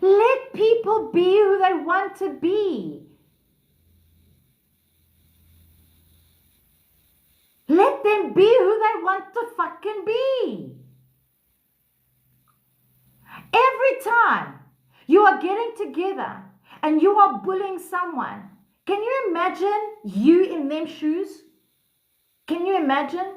Let people be who they want to be. Let them be who they want to fucking be. Every time you are getting together and you are bullying someone, can you imagine you in them shoes? Can you imagine?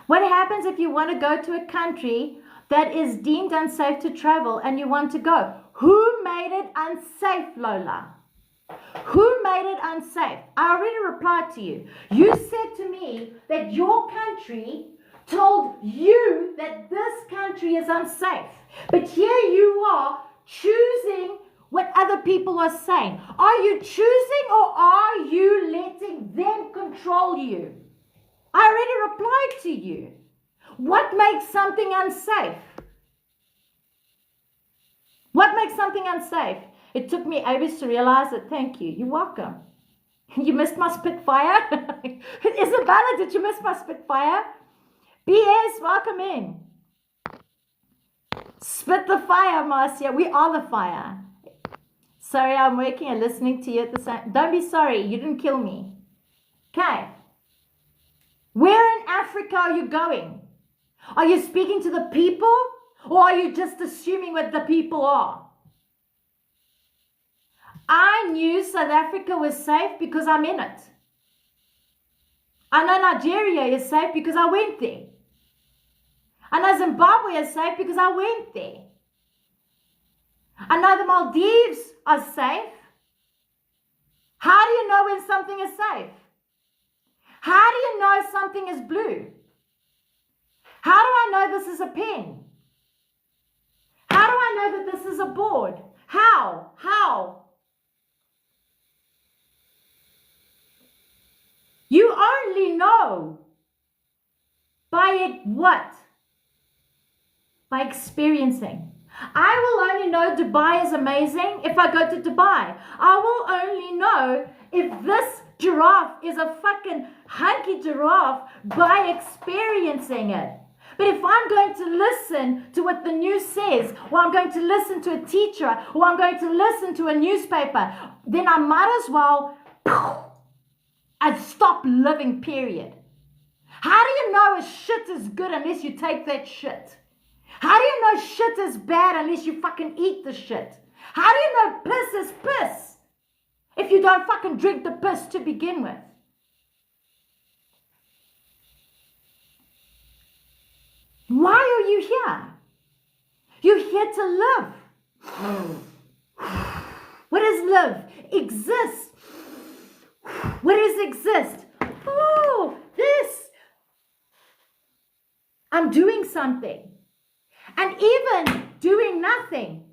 What happens if you want to go to a country that is deemed unsafe to travel and you want to go? Who made it unsafe, Lola? Who made it unsafe? I already replied to you. You said to me that your country told you that this country is unsafe. But here you are choosing what other people are saying. Are you choosing or are you letting them control you? I already replied to you. What makes something unsafe? What makes something unsafe? It took me ages to realize it. Thank you. You're welcome. You missed my Spitfire? Isabella, did you miss my Spitfire? BS, welcome in. Spit the fire, Marcia. We are the fire. Sorry, I'm working and listening to you at the same. Don't be sorry. You didn't kill me. Okay. Where in Africa are you going? Are you speaking to the people or are you just assuming what the people are? I knew South Africa was safe because I'm in it. I know Nigeria is safe because I went there. I know Zimbabwe is safe because I went there. I know the Maldives are safe. How do you know when something is safe? How do you know something is blue? How do I know this is a pen? How do I know that this is a board? How? know. By what? By experiencing. I will only know Dubai is amazing if I go to Dubai. I will only know if this giraffe is a fucking hunky giraffe by experiencing it. But if I'm going to listen to what the news says, or I'm going to listen to a teacher, or I'm going to listen to a newspaper, then I might as well I'd stop living, period. How do you know a shit is good unless you take that shit? How do you know shit is bad unless you fucking eat the shit? How do you know piss is piss if you don't fucking drink the piss to begin with? Why are you here? You're here to live. What is live? Exist. What is exist? Oh, this. I'm doing something. And even doing nothing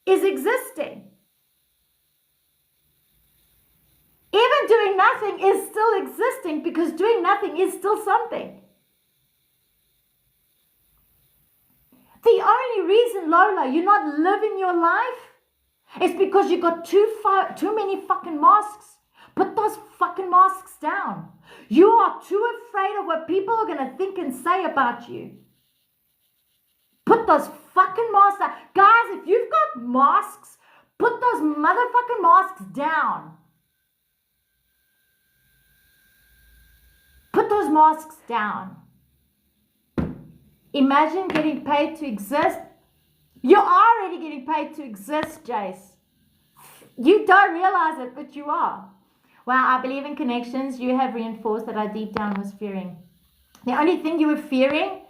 is existing. Even doing nothing is still existing because doing nothing is still something. The only reason, Lola, you're not living your life is because you got too many fucking masks. Put those fucking masks down. You are too afraid of what people are going to think and say about you. Put those fucking masks down. Guys, if you've got masks, put those motherfucking masks down. Put those masks down. Imagine getting paid to exist. You're already getting paid to exist, Jace. You don't realize it, but you are. Well, I believe in connections. You have reinforced that I deep down was fearing. The only thing you were fearing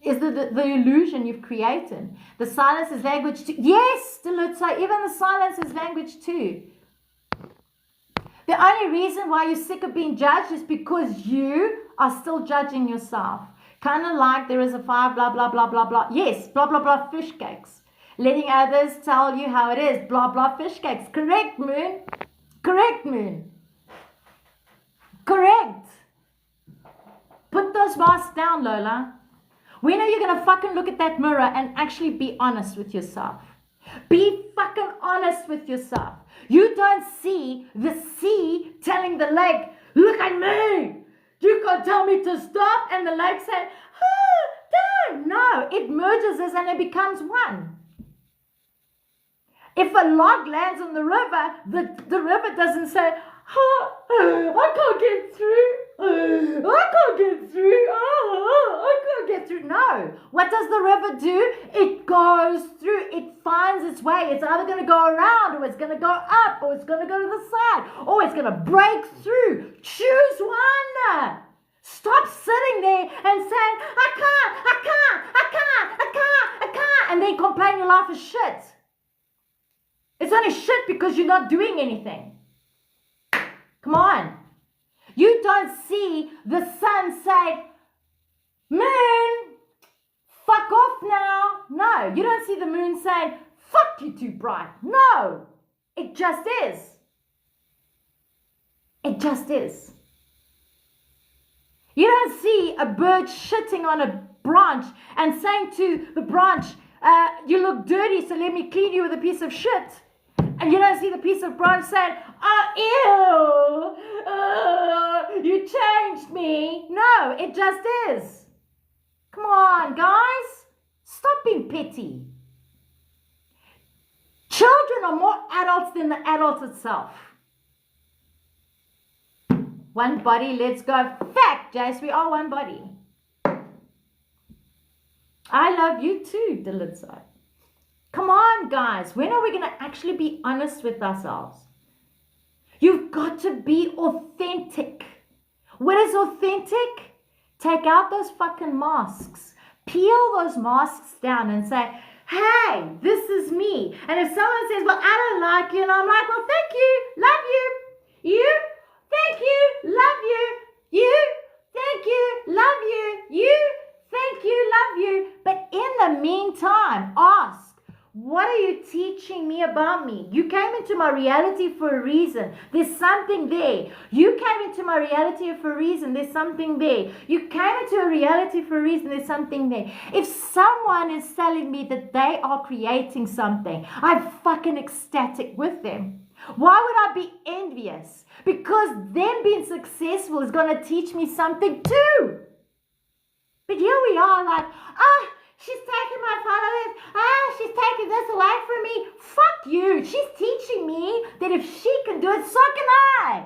is the illusion you've created. The silence is language too. Yes, Delutza, even the silence is language too. The only reason why you're sick of being judged is because you are still judging yourself. Kind of like there is a fire, blah, blah, blah, blah, blah. Yes, blah, blah, blah, fish cakes. Letting others tell you how it is, blah, blah, fish cakes. Correct, Moon. Correct, Moon. Correct. Put those masks down, Lola. When are you going to fucking look at that mirror and actually be honest with yourself? Be fucking honest with yourself. You don't see the sea telling the lake, look at me. You can't tell me to stop. And the lake said, don't. No, it merges us and it becomes one. If a log lands on the river, the river doesn't say, I can't get through. I can't get through. I can't get through. No. What does the river do? It goes through. It finds its way. It's either going to go around, or it's going to go up, or it's going to go to the side, or it's going to break through. Choose one. Stop sitting there and saying, I can't, and then complain your life is shit. It's only shit because you're not doing anything. Come on. You don't see the sun say, moon, fuck off now. No, you don't see the moon saying, fuck you too bright. No, it just is. It just is. You don't see a bird shitting on a branch and saying to the branch, you look dirty, so let me clean you with a piece of shit. And you don't see the piece of branch saying, oh, ew, you changed me. No, it just is. Come on, guys. Stop being petty. Children are more adults than the adult itself. One body, let's go. Fact, Jace, we are one body. I love you too, Delitza. Come on, guys. When are we going to actually be honest with ourselves? You've got to be authentic. What is authentic? Take out those fucking masks. Peel those masks down and say, hey, this is me. And if someone says, well, I don't like you, and I'm like, well, thank you, love you. You, thank you, love you. You, thank you, love you. You, thank you, love you. But in the meantime, ask, What are you teaching me about me? You came into my reality for a reason. There's something there. You came into my reality for a reason. There's something there. You came into a reality for a reason. There's something there. If someone is telling me that they are creating something, I'm fucking ecstatic with them. Why would I be envious? Because them being successful is going to teach me something too. But here we are like, she's taking my followers. She's taking this away from me. Fuck you. She's teaching me that if she can do it, so can I.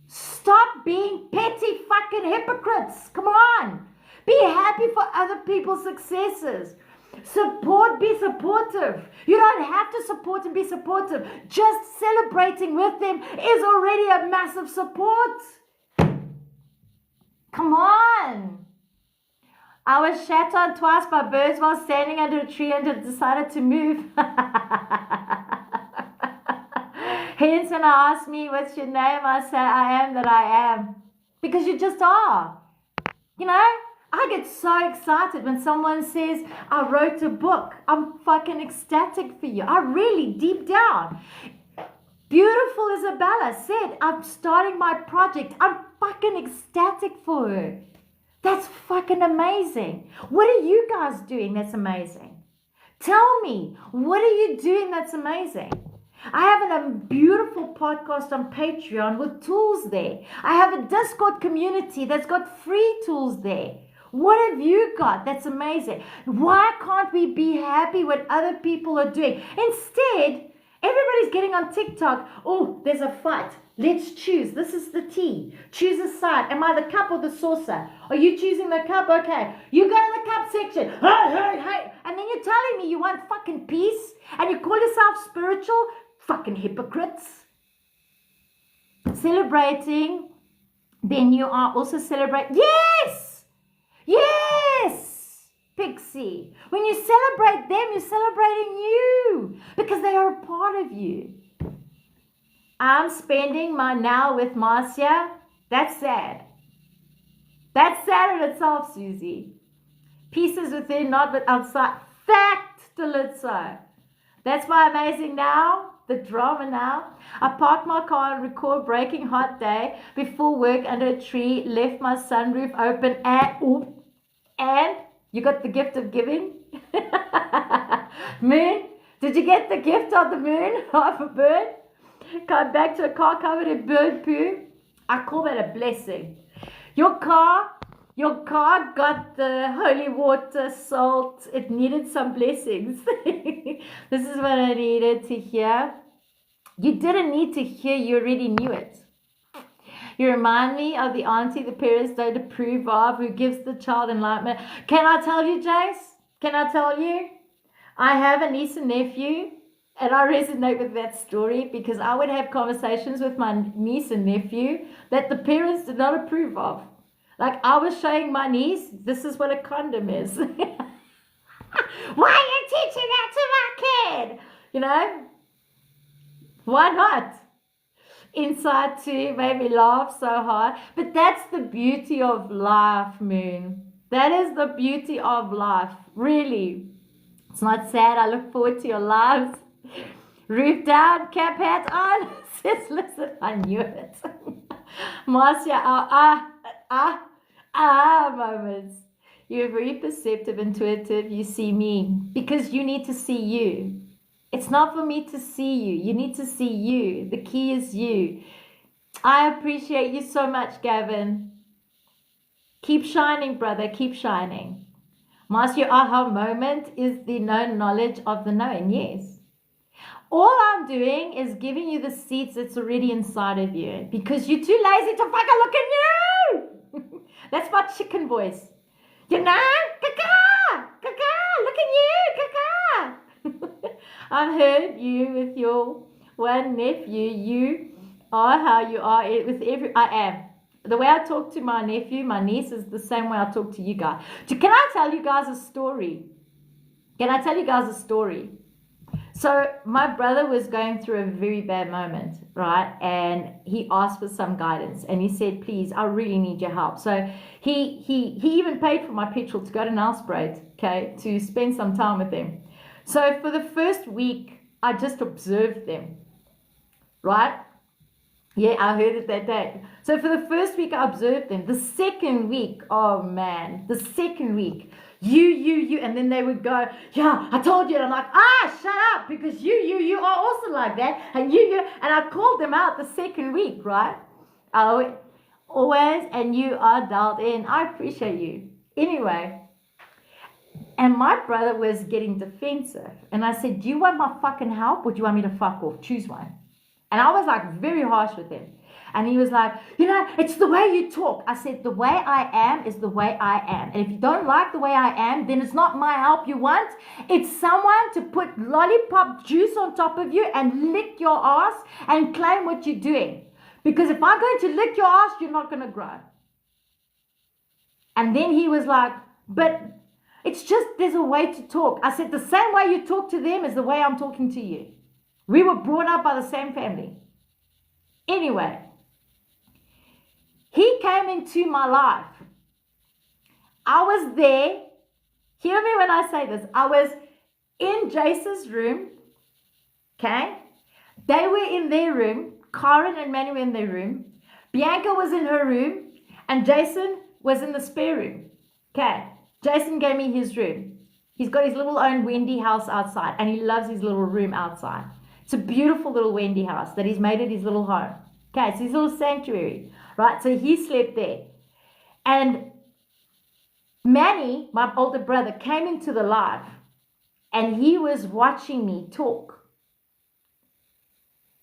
Stop being petty fucking hypocrites. Come on. Be happy for other people's successes. Support, be supportive. You don't have to support and be supportive. Just celebrating with them is already a massive support. Come on. I was shat on twice by birds while standing under a tree and decided to move. Hence, when I ask me, what's your name? I say, I am that I am. Because you just are. You know, I get so excited when someone says, I wrote a book. I'm fucking ecstatic for you. I really, deep down. Beautiful Isabella said, I'm starting my project. I'm fucking ecstatic for her. That's fucking amazing. What are you guys doing that's amazing? Tell me, what are you doing that's amazing? I have a beautiful podcast on Patreon with tools there. I have a Discord community that's got free tools there. What have you got that's amazing? Why can't we be happy what other people are doing? Instead, everybody's getting on TikTok. Oh, there's a fight. Let's choose. This is the tea. Choose a side. Am I the cup or the saucer? Are you choosing the cup? Okay. You go to the cup section. Hey. And then you're telling me you want fucking peace and you call yourself spiritual? Fucking hypocrites. Celebrating. Then you are also celebrating. Yes! Yes! Pixie. When you celebrate them, you're celebrating you. Because they are a part of you. I'm spending my now with Marcia. That's sad. That's sad in itself, Susie. Pieces within, not with outside. Fact, Delitzo. That's my amazing now. The drama now. I parked my car and record Breaking Hot Day before work under a tree. Left my sunroof open and you got the gift of giving. Moon, did you get the gift of the moon? Half a bird. Come back to a car covered in bird poo. I call that a blessing. Your car got the holy water, salt. It needed some blessings. This is what I needed to hear. You didn't need to hear, you already knew it. You remind me of the auntie the parents don't approve of, who gives the child enlightenment. Can I tell you, Jace? Can I tell you? I have a niece and nephew. And I resonate with that story because I would have conversations with my niece and nephew that the parents did not approve of. Like I was showing my niece, this is what a condom is. Why are you teaching that to my kid? You know? Why not? Inside too, made me laugh so hard. But that's the beauty of life, Moon. That is the beauty of life. Really. It's not sad. I look forward to your lives. Roof down, cap hat on. Says, listen, I knew it. Marcia, moments. You're very perceptive, intuitive. You see me because you need to see you. It's not for me to see you. You need to see you. The key is you. I appreciate you so much, Gavin. Keep shining, brother. Keep shining. Marcia, aha moment is the known knowledge of the knowing. Yes. All I'm doing is giving you the seeds that's already inside of you because you're too lazy to fucking look at you. That's my chicken voice. You know? Caca! Caca! Look at you! Caca! I heard you with your one nephew. You are how you are with every... I am. The way I talk to my nephew, my niece, is the same way I talk to you guys. Can I tell you guys a story? Can I tell you guys a story? So my brother was going through a very bad moment, right? And he asked for some guidance, and he said, "Please, I really need your help." So he even paid for my petrol to go to Nelspruit, okay, to spend some time with them. So for the first week, I just observed them, right? Yeah, I heard it that day. So for the first week, I observed them. The second week, oh man, the second week, you, and then they would go, "Yeah, I told you." And I'm like, shut up, because you are also like that, and you, and I called them out the second week, right? Oh, always, and you are dialed in. I appreciate you. Anyway, and my brother was getting defensive, and I said, "Do you want my fucking help, or do you want me to fuck off? Choose one." And I was like very harsh with him. And he was like, "It's the way you talk." I said, "The way I am is the way I am. And if you don't like the way I am, then it's not my help you want. It's someone to put lollipop juice on top of you and lick your ass and claim what you're doing. Because if I'm going to lick your ass, you're not going to grow." And then he was like, "But it's just, there's a way to talk." I said, "The same way you talk to them is the way I'm talking to you. We were brought up by the same family." Anyway, he came into my life. I was there. Hear me when I say this. I was in Jace's room. Okay? They were in their room. Karen and Manny were in their room. Bianca was in her room. And Jason was in the spare room. Okay? Jason gave me his room. He's got his little own Wendy house outside. And he loves his little room outside. It's a beautiful little Wendy house that he's made it his little home. Okay, it's his little sanctuary, right? So he slept there. And Manny, my older brother, came into the live and he was watching me talk.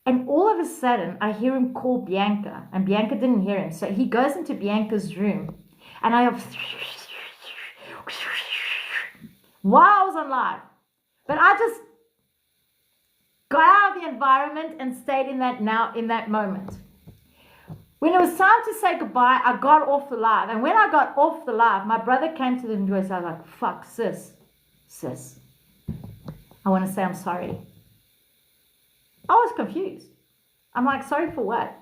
And all of a sudden, I hear him call Bianca, and Bianca didn't hear him. So he goes into Bianca's room, and I have while I was on live. But I just got out of the environment and stayed in that moment. When it was time to say goodbye, I got off the live. And when I got off the live, my brother came to the door. So I was like, "Fuck, sis, I want to say I'm sorry." I was confused. I'm like, "Sorry for what?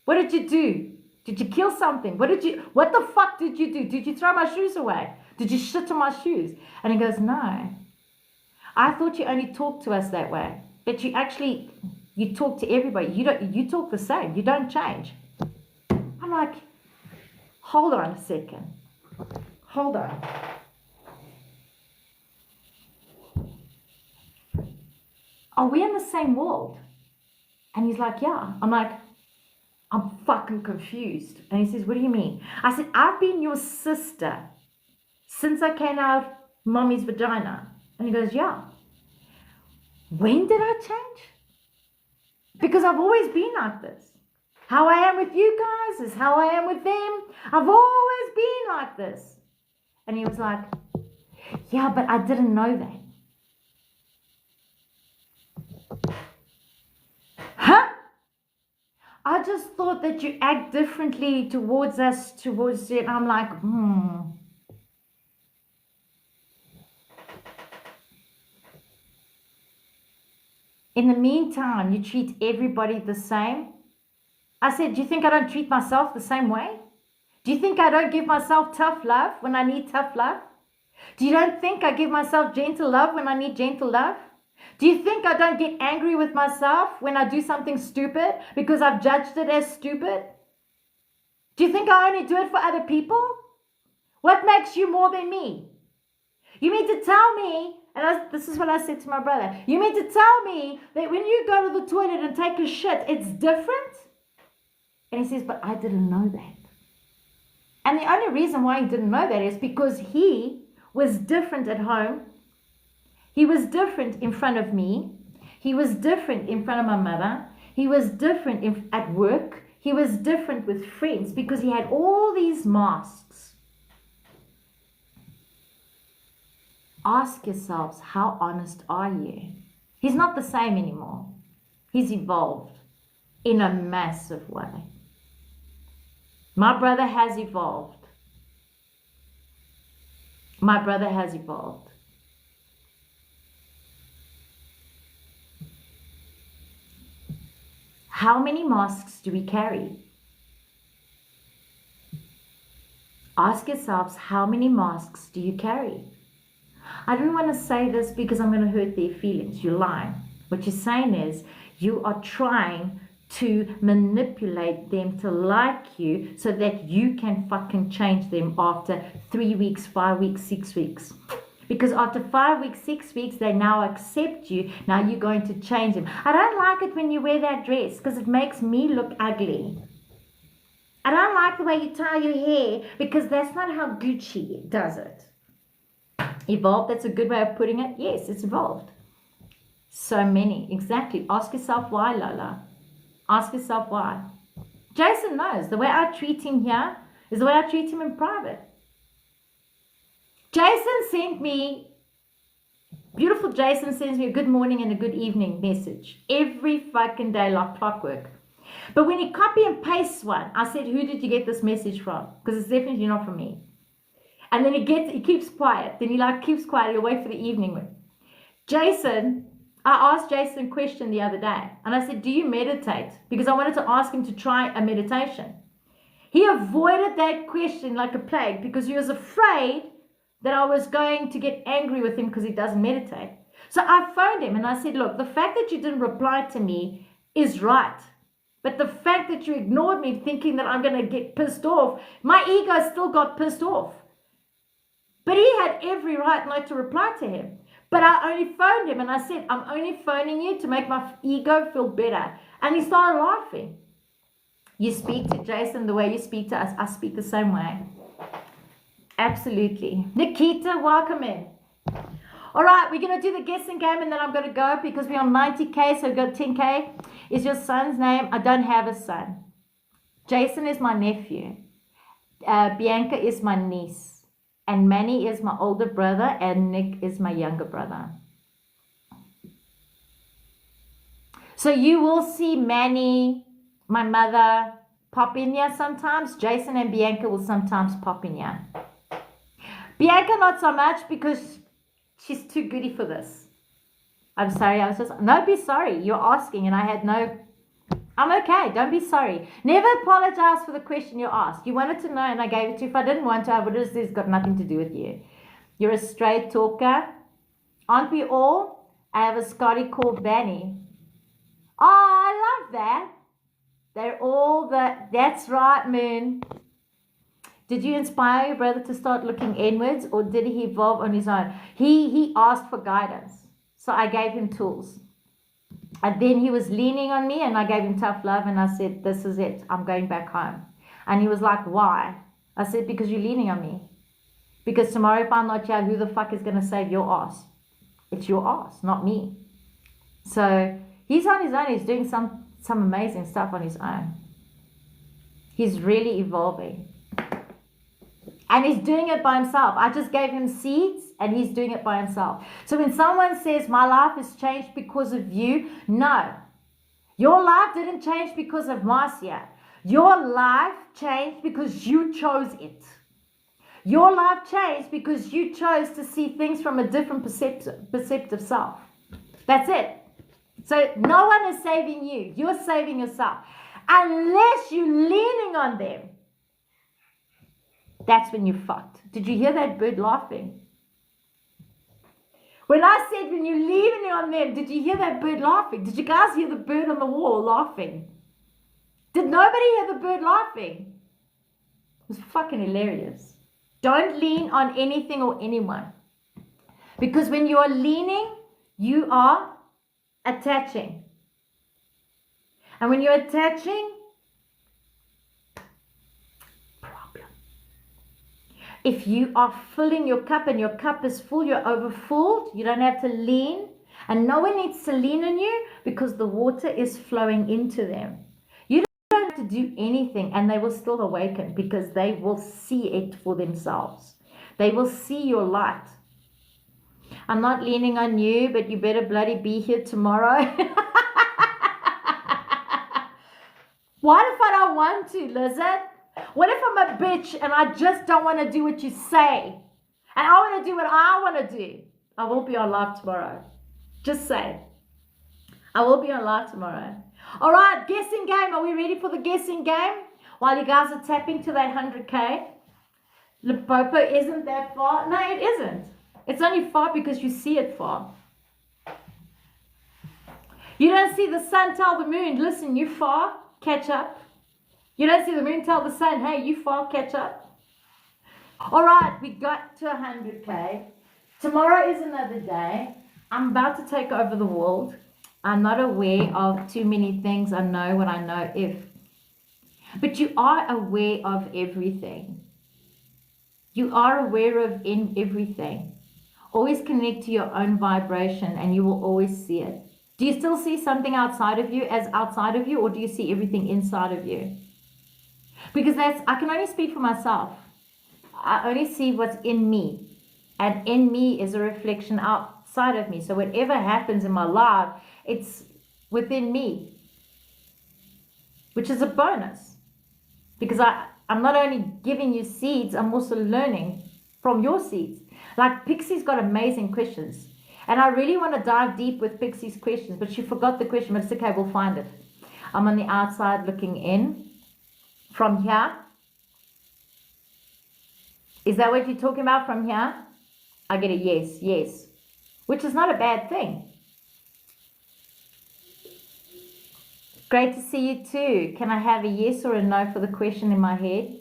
What did you do? Did you kill something? What the fuck did you do? Did you throw my shoes away? Did you shit on my shoes?" And he goes, "No. I thought you only talked to us that way. But you talk to everybody. You talk the same. You don't change." I'm like, hold on a second. Hold on. Are we in the same world? And he's like, "Yeah." I'm like, I'm fucking confused. And he says, "What do you mean?" I said, "I've been your sister since I came out of mommy's vagina." And he goes, "Yeah." When did I change? Because I've always been like this. How I am with you guys is how I am with them. I've always been like this. And he was like, "Yeah, but I didn't know that." Huh? I just thought that you act differently towards us, towards it. I'm like, In the meantime, you treat everybody the same. I said, "Do you think I don't treat myself the same way? Do you think I don't give myself tough love when I need tough love? Do you don't think I give myself gentle love when I need gentle love? Do you think I don't get angry with myself when I do something stupid because I've judged it as stupid? Do you think I only do it for other people? What makes you more than me? You mean to tell me," and this is what I said to my brother, "you mean to tell me that when you go to the toilet and take a shit, it's different?" And he says, "But I didn't know that." And the only reason why he didn't know that is because he was different at home. He was different in front of me. He was different in front of my mother. He was different at work. He was different with friends because he had all these masks. Ask yourselves, how honest are you? He's not the same anymore. He's evolved in a massive way. My brother has evolved. My brother has evolved. How many masks do we carry? Ask yourselves, how many masks do you carry? I don't want to say this because I'm going to hurt their feelings. You're lying. What you're saying is you are trying to manipulate them to like you so that you can fucking change them after 3 weeks, 5 weeks, 6 weeks. Because after 5 weeks, 6 weeks, they now accept you. Now you're going to change them. I don't like it when you wear that dress because it makes me look ugly. I don't like the way you tie your hair because that's not how Gucci does it. Evolved, that's a good way of putting it. Yes, it's evolved. So many, exactly. Ask yourself why, Lola. Ask yourself why. Jason knows the way I treat him here is the way I treat him in private. Jason sent me, beautiful Jason sends me a good morning and a good evening message every fucking day like clockwork. But when he copy and pastes one, I said, who did you get this message from? Because it's definitely not from me. And then he keeps quiet. Then he keeps quiet. He'll wait for the evening one. Jason, I asked Jason a question the other day. And I said, do you meditate? Because I wanted to ask him to try a meditation. He avoided that question like a plague because he was afraid that I was going to get angry with him because he doesn't meditate. So I phoned him and I said, look, the fact that you didn't reply to me is right. But the fact that you ignored me thinking that I'm going to get pissed off, my ego still got pissed off. But he had every right not to reply to him. But I only phoned him and I said, I'm only phoning you to make my ego feel better. And he started laughing. You speak to Jason the way you speak to us. I speak the same way. Absolutely. Nikita, welcome in. All right, we're going to do the guessing game and then I'm going to go because we're on 90K, so we've got 10K. Is your son's name? I don't have a son. Jason is my nephew. Bianca is my niece. And Manny is my older brother and Nick is my younger brother. So you will see Manny, my mother, pop in here sometimes. Jason and Bianca will sometimes pop in here. Bianca not so much because she's too goody for this. I'm sorry, no, be sorry. You're asking and I had no, I'm okay. Don't be sorry. Never apologize for the question you asked. You wanted to know and I gave it to you. If I didn't want to, I would have said it's got nothing to do with you. You're a straight talker. Aren't we all? I have a Scotty called Vanny. Oh, I love that. They're all that's right, Moon. Did you inspire your brother to start looking inwards or did he evolve on his own? He asked for guidance. So I gave him tools. And then he was leaning on me and I gave him tough love and I said, this is it. I'm going back home. And he was like, why? I said, because you're leaning on me. Because tomorrow if I'm not here, who the fuck is going to save your ass? It's your ass, not me. So he's on his own. He's doing some amazing stuff on his own. He's really evolving. And he's doing it by himself. I just gave him seeds and he's doing it by himself. So when someone says, my life has changed because of you, no. Your life didn't change because of Marcia. Your life changed because you chose it. Your life changed because you chose to see things from a different perceptive self. That's it. So no one is saving you. You're saving yourself. Unless you're leaning on them. That's when you're fucked. Did you hear that bird laughing? When I said when you're leaning on them, did you hear that bird laughing? Did you guys hear the bird on the wall laughing? Did nobody hear the bird laughing? It was fucking hilarious. Don't lean on anything or anyone. Because when you are leaning, you are attaching. And when you're attaching, if you are filling your cup and your cup is full, you're overfull, you don't have to lean. And no one needs to lean on you because the water is flowing into them. You don't have to do anything and they will still awaken because they will see it for themselves. They will see your light. I'm not leaning on you, but you better bloody be here tomorrow. What if I don't want to, Lizard? What if I'm a bitch and I just don't want to do what you say? And I want to do what I want to do. I won't be on live tomorrow. Just say. I will be on live tomorrow. All right, guessing game. Are we ready for the guessing game? While you guys are tapping to that 100K. Limpopo isn't that far. No, it isn't. It's only far because you see it far. You don't see the sun tell the moon, listen, you far, catch up. You don't see the moon tell the sun, hey, you far, catch up. All right, we got to 100K. Tomorrow is another day. I'm about to take over the world. I'm not aware of too many things. I know what I know if. But you are aware of everything. You are aware of everything. Always connect to your own vibration and you will always see it. Do you still see something outside of you as outside of you, or do you see everything inside of you? Because I can only speak for myself. I only see what's in me. And in me is a reflection outside of me. So whatever happens in my life, it's within me. Which is a bonus. Because I'm not only giving you seeds, I'm also learning from your seeds. Like Pixie's got amazing questions. And I really want to dive deep with Pixie's questions, but she forgot the question, but it's okay, we'll find it. I'm on the outside looking in. From here. Is that what you're talking about from here? I get a yes, yes. Which is not a bad thing. Great to see you too. Can I have a yes or a no for the question in my head?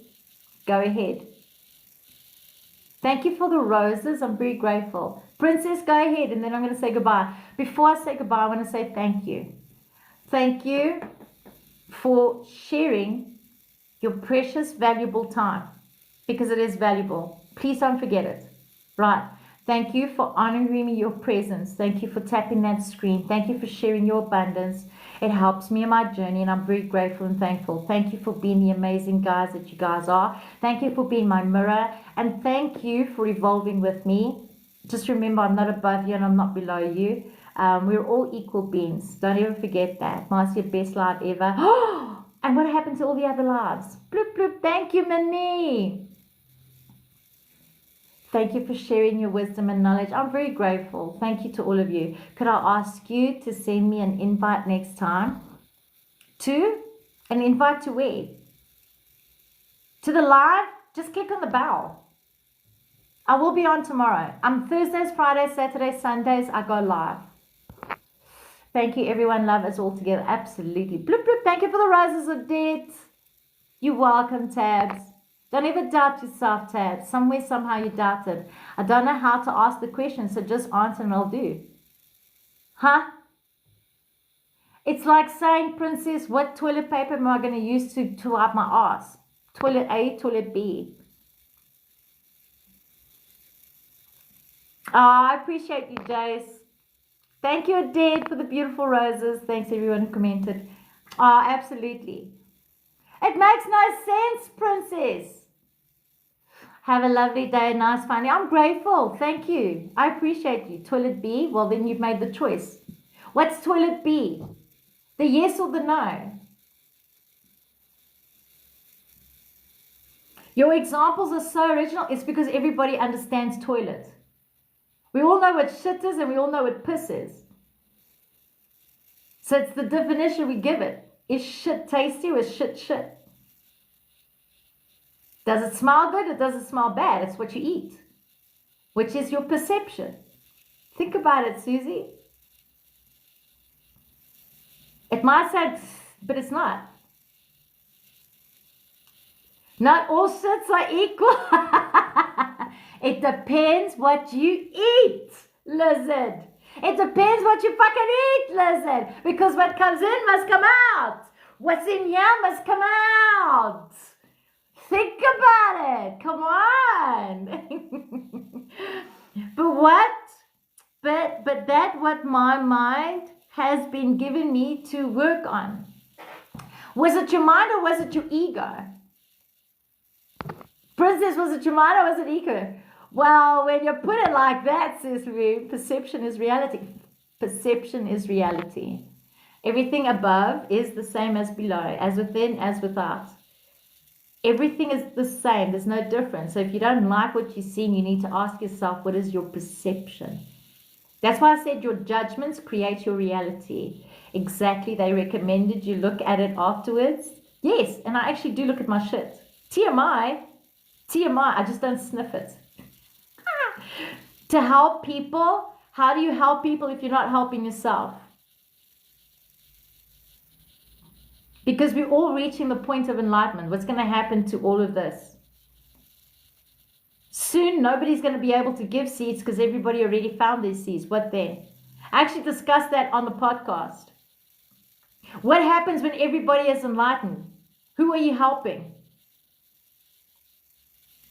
Go ahead. Thank you for the roses. I'm very grateful. Princess, go ahead, and then I'm going to say goodbye. Before I say goodbye, I want to say thank you. Thank you for sharing your precious, valuable time, because it is valuable. Please don't forget it. Right. Thank you for honoring me your presence. Thank you for tapping that screen. Thank you for sharing your abundance. It helps me in my journey, and I'm very grateful and thankful. Thank you for being the amazing guys that you guys are. Thank you for being my mirror, and thank you for evolving with me. Just remember, I'm not above you and I'm not below you. We're all equal beings. Don't ever forget that. Mine's your best life ever. And what happened to all the other lives? Bloop, bloop. Thank you, Minnie. Thank you for sharing your wisdom and knowledge. I'm very grateful. Thank you to all of you. Could I ask you to send me an invite next time? An invite to where? To the live? Just click on the bell. I will be on tomorrow. Thursdays, Fridays, Saturdays, Sundays, I go live. Thank you, everyone. Love us all together. Absolutely. Bloop, bloop. Thank you for the roses of death. You're welcome, Tabs. Don't ever doubt yourself, Tabs. Somewhere, somehow you doubted. I don't know how to ask the question, so just answer and I'll do. Huh? It's like saying, Princess, what toilet paper am I going to use to wipe my ass? Toilet A, toilet B. Oh, I appreciate you, Jace. Thank you, Dad, for the beautiful roses. Thanks, everyone who commented. Oh, absolutely. It makes no sense, Princess. Have a lovely day. Nice finding. I'm grateful. Thank you. I appreciate you. Toilet B? Well, then you've made the choice. What's toilet B? The yes or the no? Your examples are so original. It's because everybody understands toilet. We all know what shit is and we all know what piss is. So it's the definition we give it. Is shit tasty or is shit shit? Does it smell good or does it smell bad? It's what you eat. Which is your perception. Think about it, Susie. It might say, but it's not. Not all shits are equal. It depends what you eat, lizard. It depends what you fucking eat, lizard. Because what comes in must come out. What's in here must come out. Think about it. Come on. But that what my mind has been given me to work on. Was it your mind or was it your ego? Princess, was it your mind or was it ego? Well, when you put it like that, says perception is reality. Perception is reality. Everything above is the same as below, as within, as without. Everything is the same. There's no difference. So if you don't like what you're seeing, you need to ask yourself, what is your perception? That's why I said your judgments create your reality. Exactly. They recommended you look at it afterwards. Yes, and I actually do look at my shit. TMI, I just don't sniff it. To help people, how do you help people if you're not helping yourself? Because we're all reaching the point of enlightenment. What's going to happen to all of this? Soon, nobody's going to be able to give seeds because everybody already found their seeds. What then? I actually discussed that on the podcast. What happens when everybody is enlightened? Who are you helping?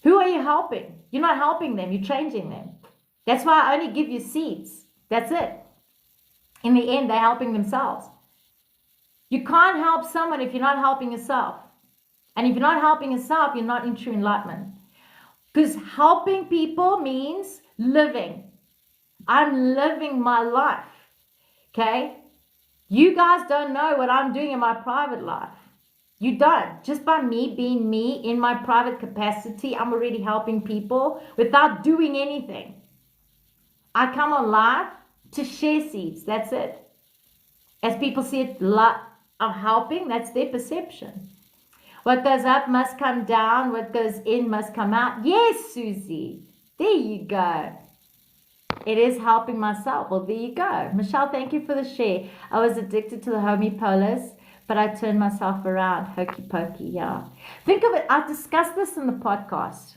Who are you helping? You're not helping them. You're changing them. That's why I only give you seeds. That's it. In the end, they're helping themselves. You can't help someone if you're not helping yourself. And if you're not helping yourself, you're not in true enlightenment. Because helping people means living. I'm living my life. Okay? You guys don't know what I'm doing in my private life. You don't. Just by me being me in my private capacity, I'm already helping people without doing anything. I come on live to share seeds. That's it. As people see it of helping, that's their perception. What goes up must come down. What goes in must come out. Yes, Susie. There you go. It is helping myself. Well, there you go. Michelle, thank you for the share. I was addicted to the homeopolis, but I turned myself around. Hokey pokey, yeah. Think of it. I discussed this in the podcast.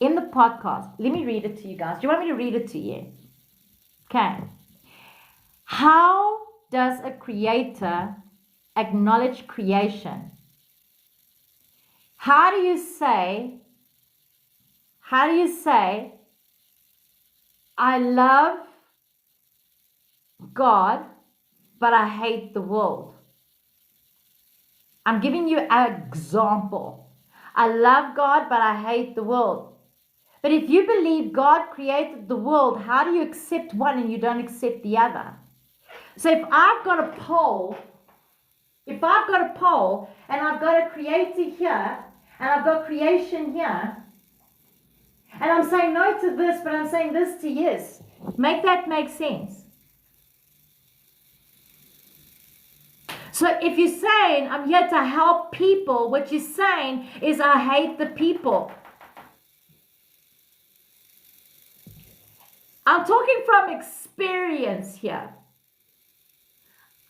In the podcast. Let me read it to you guys. Do you want me to read it to you? Okay. How does a creator acknowledge creation? How do you say, I love God, but I hate the world? I'm giving you an example. I love God, but I hate the world. But if you believe God created the world, how do you accept one and you don't accept the other? So if I've got a pole and I've got a creator here and I've got creation here, and I'm saying no to this, but I'm saying this to yes, make that make sense. So if you're saying I'm here to help people, what you're saying is I hate the people. I'm talking from experience here.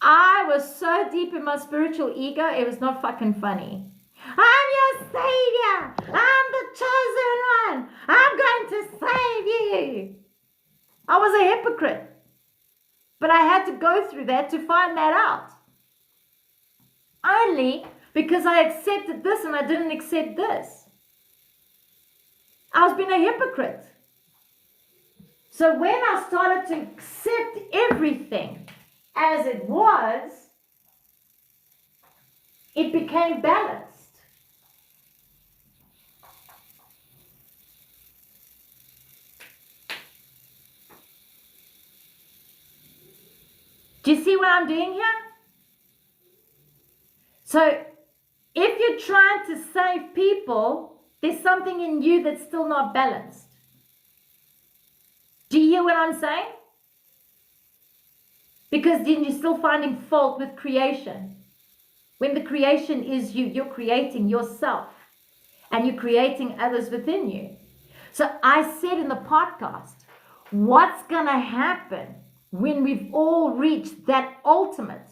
I was so deep in my spiritual ego, it was not fucking funny. I'm your savior. I'm the chosen one. I'm going to save you. I was a hypocrite. But I had to go through that to find that out. Only because I accepted this and I didn't accept this. I was being a hypocrite. So when I started to accept everything as it was, it became balanced. Do you see what I'm doing here? So if you're trying to save people, there's something in you that's still not balanced. Do you hear what I'm saying? Because then you're still finding fault with creation. When the creation is you, you're creating yourself and you're creating others within you. So I said in the podcast, what's going to happen when we've all reached that ultimate?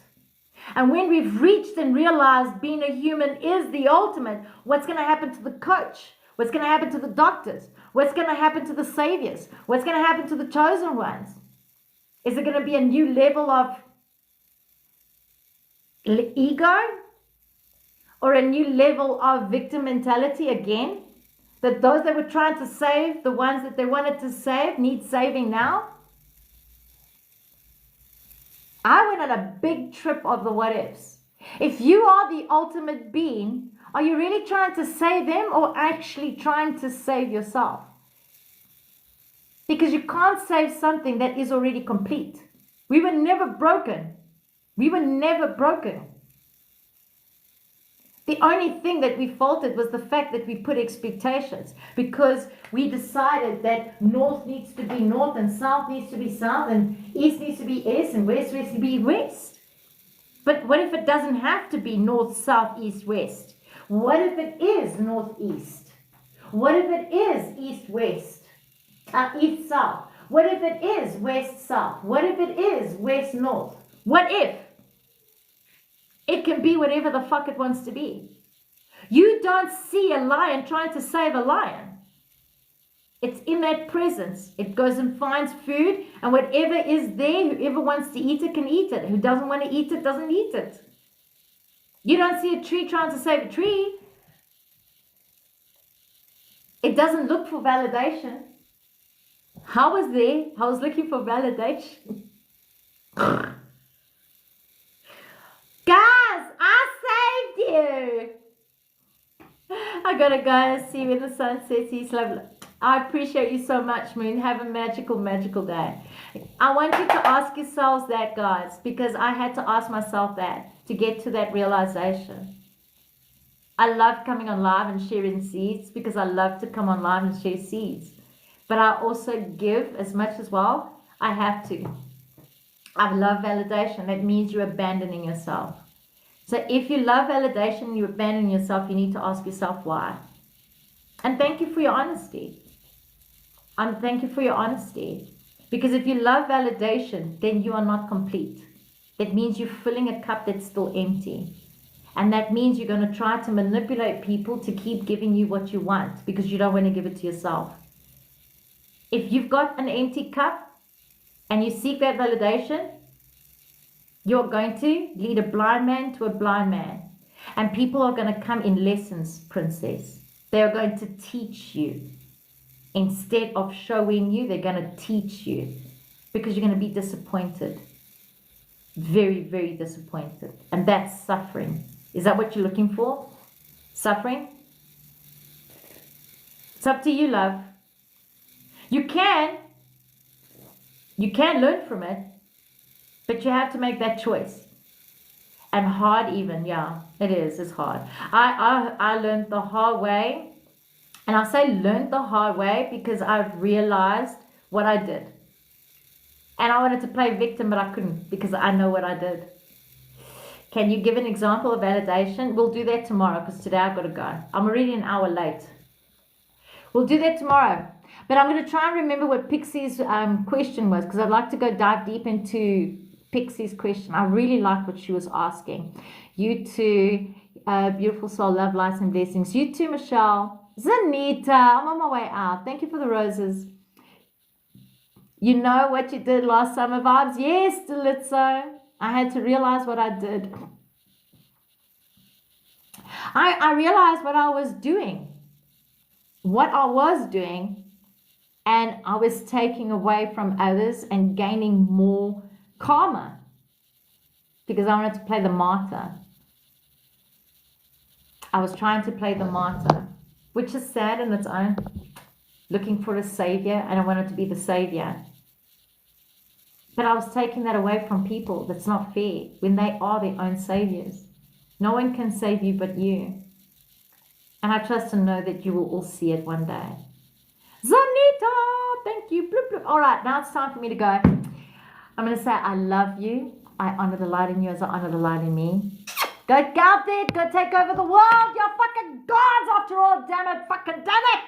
And when we've reached and realized being a human is the ultimate, what's going to happen to the coach? What's going to happen to the doctors? What's going to happen to the saviors? What's going to happen to the chosen ones? Is it going to be a new level of ego? Or a new level of victim mentality again? That those that were trying to save, the ones that they wanted to save, need saving now? I went on a big trip of the what ifs. If you are the ultimate being, are you really trying to save them or actually trying to save yourself? Because you can't save something that is already complete. We were never broken. We were never broken. The only thing that we faulted was the fact that we put expectations, because we decided that north needs to be north and south needs to be south and east needs to be east and west needs to be west. But what if it doesn't have to be north, south, east, west? What if it is northeast? What if it is east, west, east, south? What if it is west, south? What if it is west, north? What if? It can be whatever the fuck it wants to be. You don't see a lion trying to save a lion. It's in that presence. It goes and finds food, and whatever is there, whoever wants to eat it can eat it. Who doesn't want to eat it doesn't eat it. You don't see a tree trying to save a tree. It doesn't look for validation. I was there. I was looking for validation. Guys, I saved you. I gotta go see when the sun sets. He's lovely. I appreciate you so much, Moon. Have a magical, magical day. I want you to ask yourselves that, guys, because I had to ask myself that to get to that realization. I love coming on live and sharing seeds because I love to come on live and share seeds. But I also give as much as well. I have to. I love validation. That means you're abandoning yourself. So if you love validation and you abandon yourself, you need to ask yourself why. And thank you for your honesty. Thank you for your honesty. Because if you love validation, then you are not complete. That means you're filling a cup that's still empty. And that means you're going to try to manipulate people to keep giving you what you want because you don't want to give it to yourself. If you've got an empty cup and you seek that validation, you're going to lead a blind man to a blind man. And people are going to come in lessons, princess. They are going to teach you. Instead of showing you, they're going to teach you. Because you're going to be disappointed. Very, very disappointed. And that's suffering. Is that what you're looking for? Suffering? It's up to you, love. You can learn from it, but you have to make that choice. And hard even, yeah, it is. It's hard. I learned the hard way. And I say learned the hard way because I've realized what I did. And I wanted to play victim, but I couldn't because I know what I did. Can you give an example of validation? We'll do that tomorrow because today I've got to go. I'm already an hour late. We'll do that tomorrow. But I'm going to try and remember what Pixie's question was because I'd like to go dive deep into Pixie's question. I really like what she was asking. You too, beautiful soul, love, lights and blessings. You too, Michelle. Zanita, I'm on my way out. Thank you for the roses. You know what you did last summer vibes? Yes, Delitzo. I had to realize what I did. I realized what I was doing. And I was taking away from others and gaining more karma because I wanted to play the martyr. I was trying to play the martyr, which is sad in its own. Looking for a savior, and I wanted to be the savior. But I was taking that away from people. That's not fair when they are their own saviors. No one can save you but you. And I trust and know that you will all see it one day. Zanita, thank you. Bloop, bloop. All right, now it's time for me to go. I'm going to say I love you. I honor the light in you as I honor the light in me. Go out there, go take over the world. You're fucking gods after all, damn it. Fucking done it.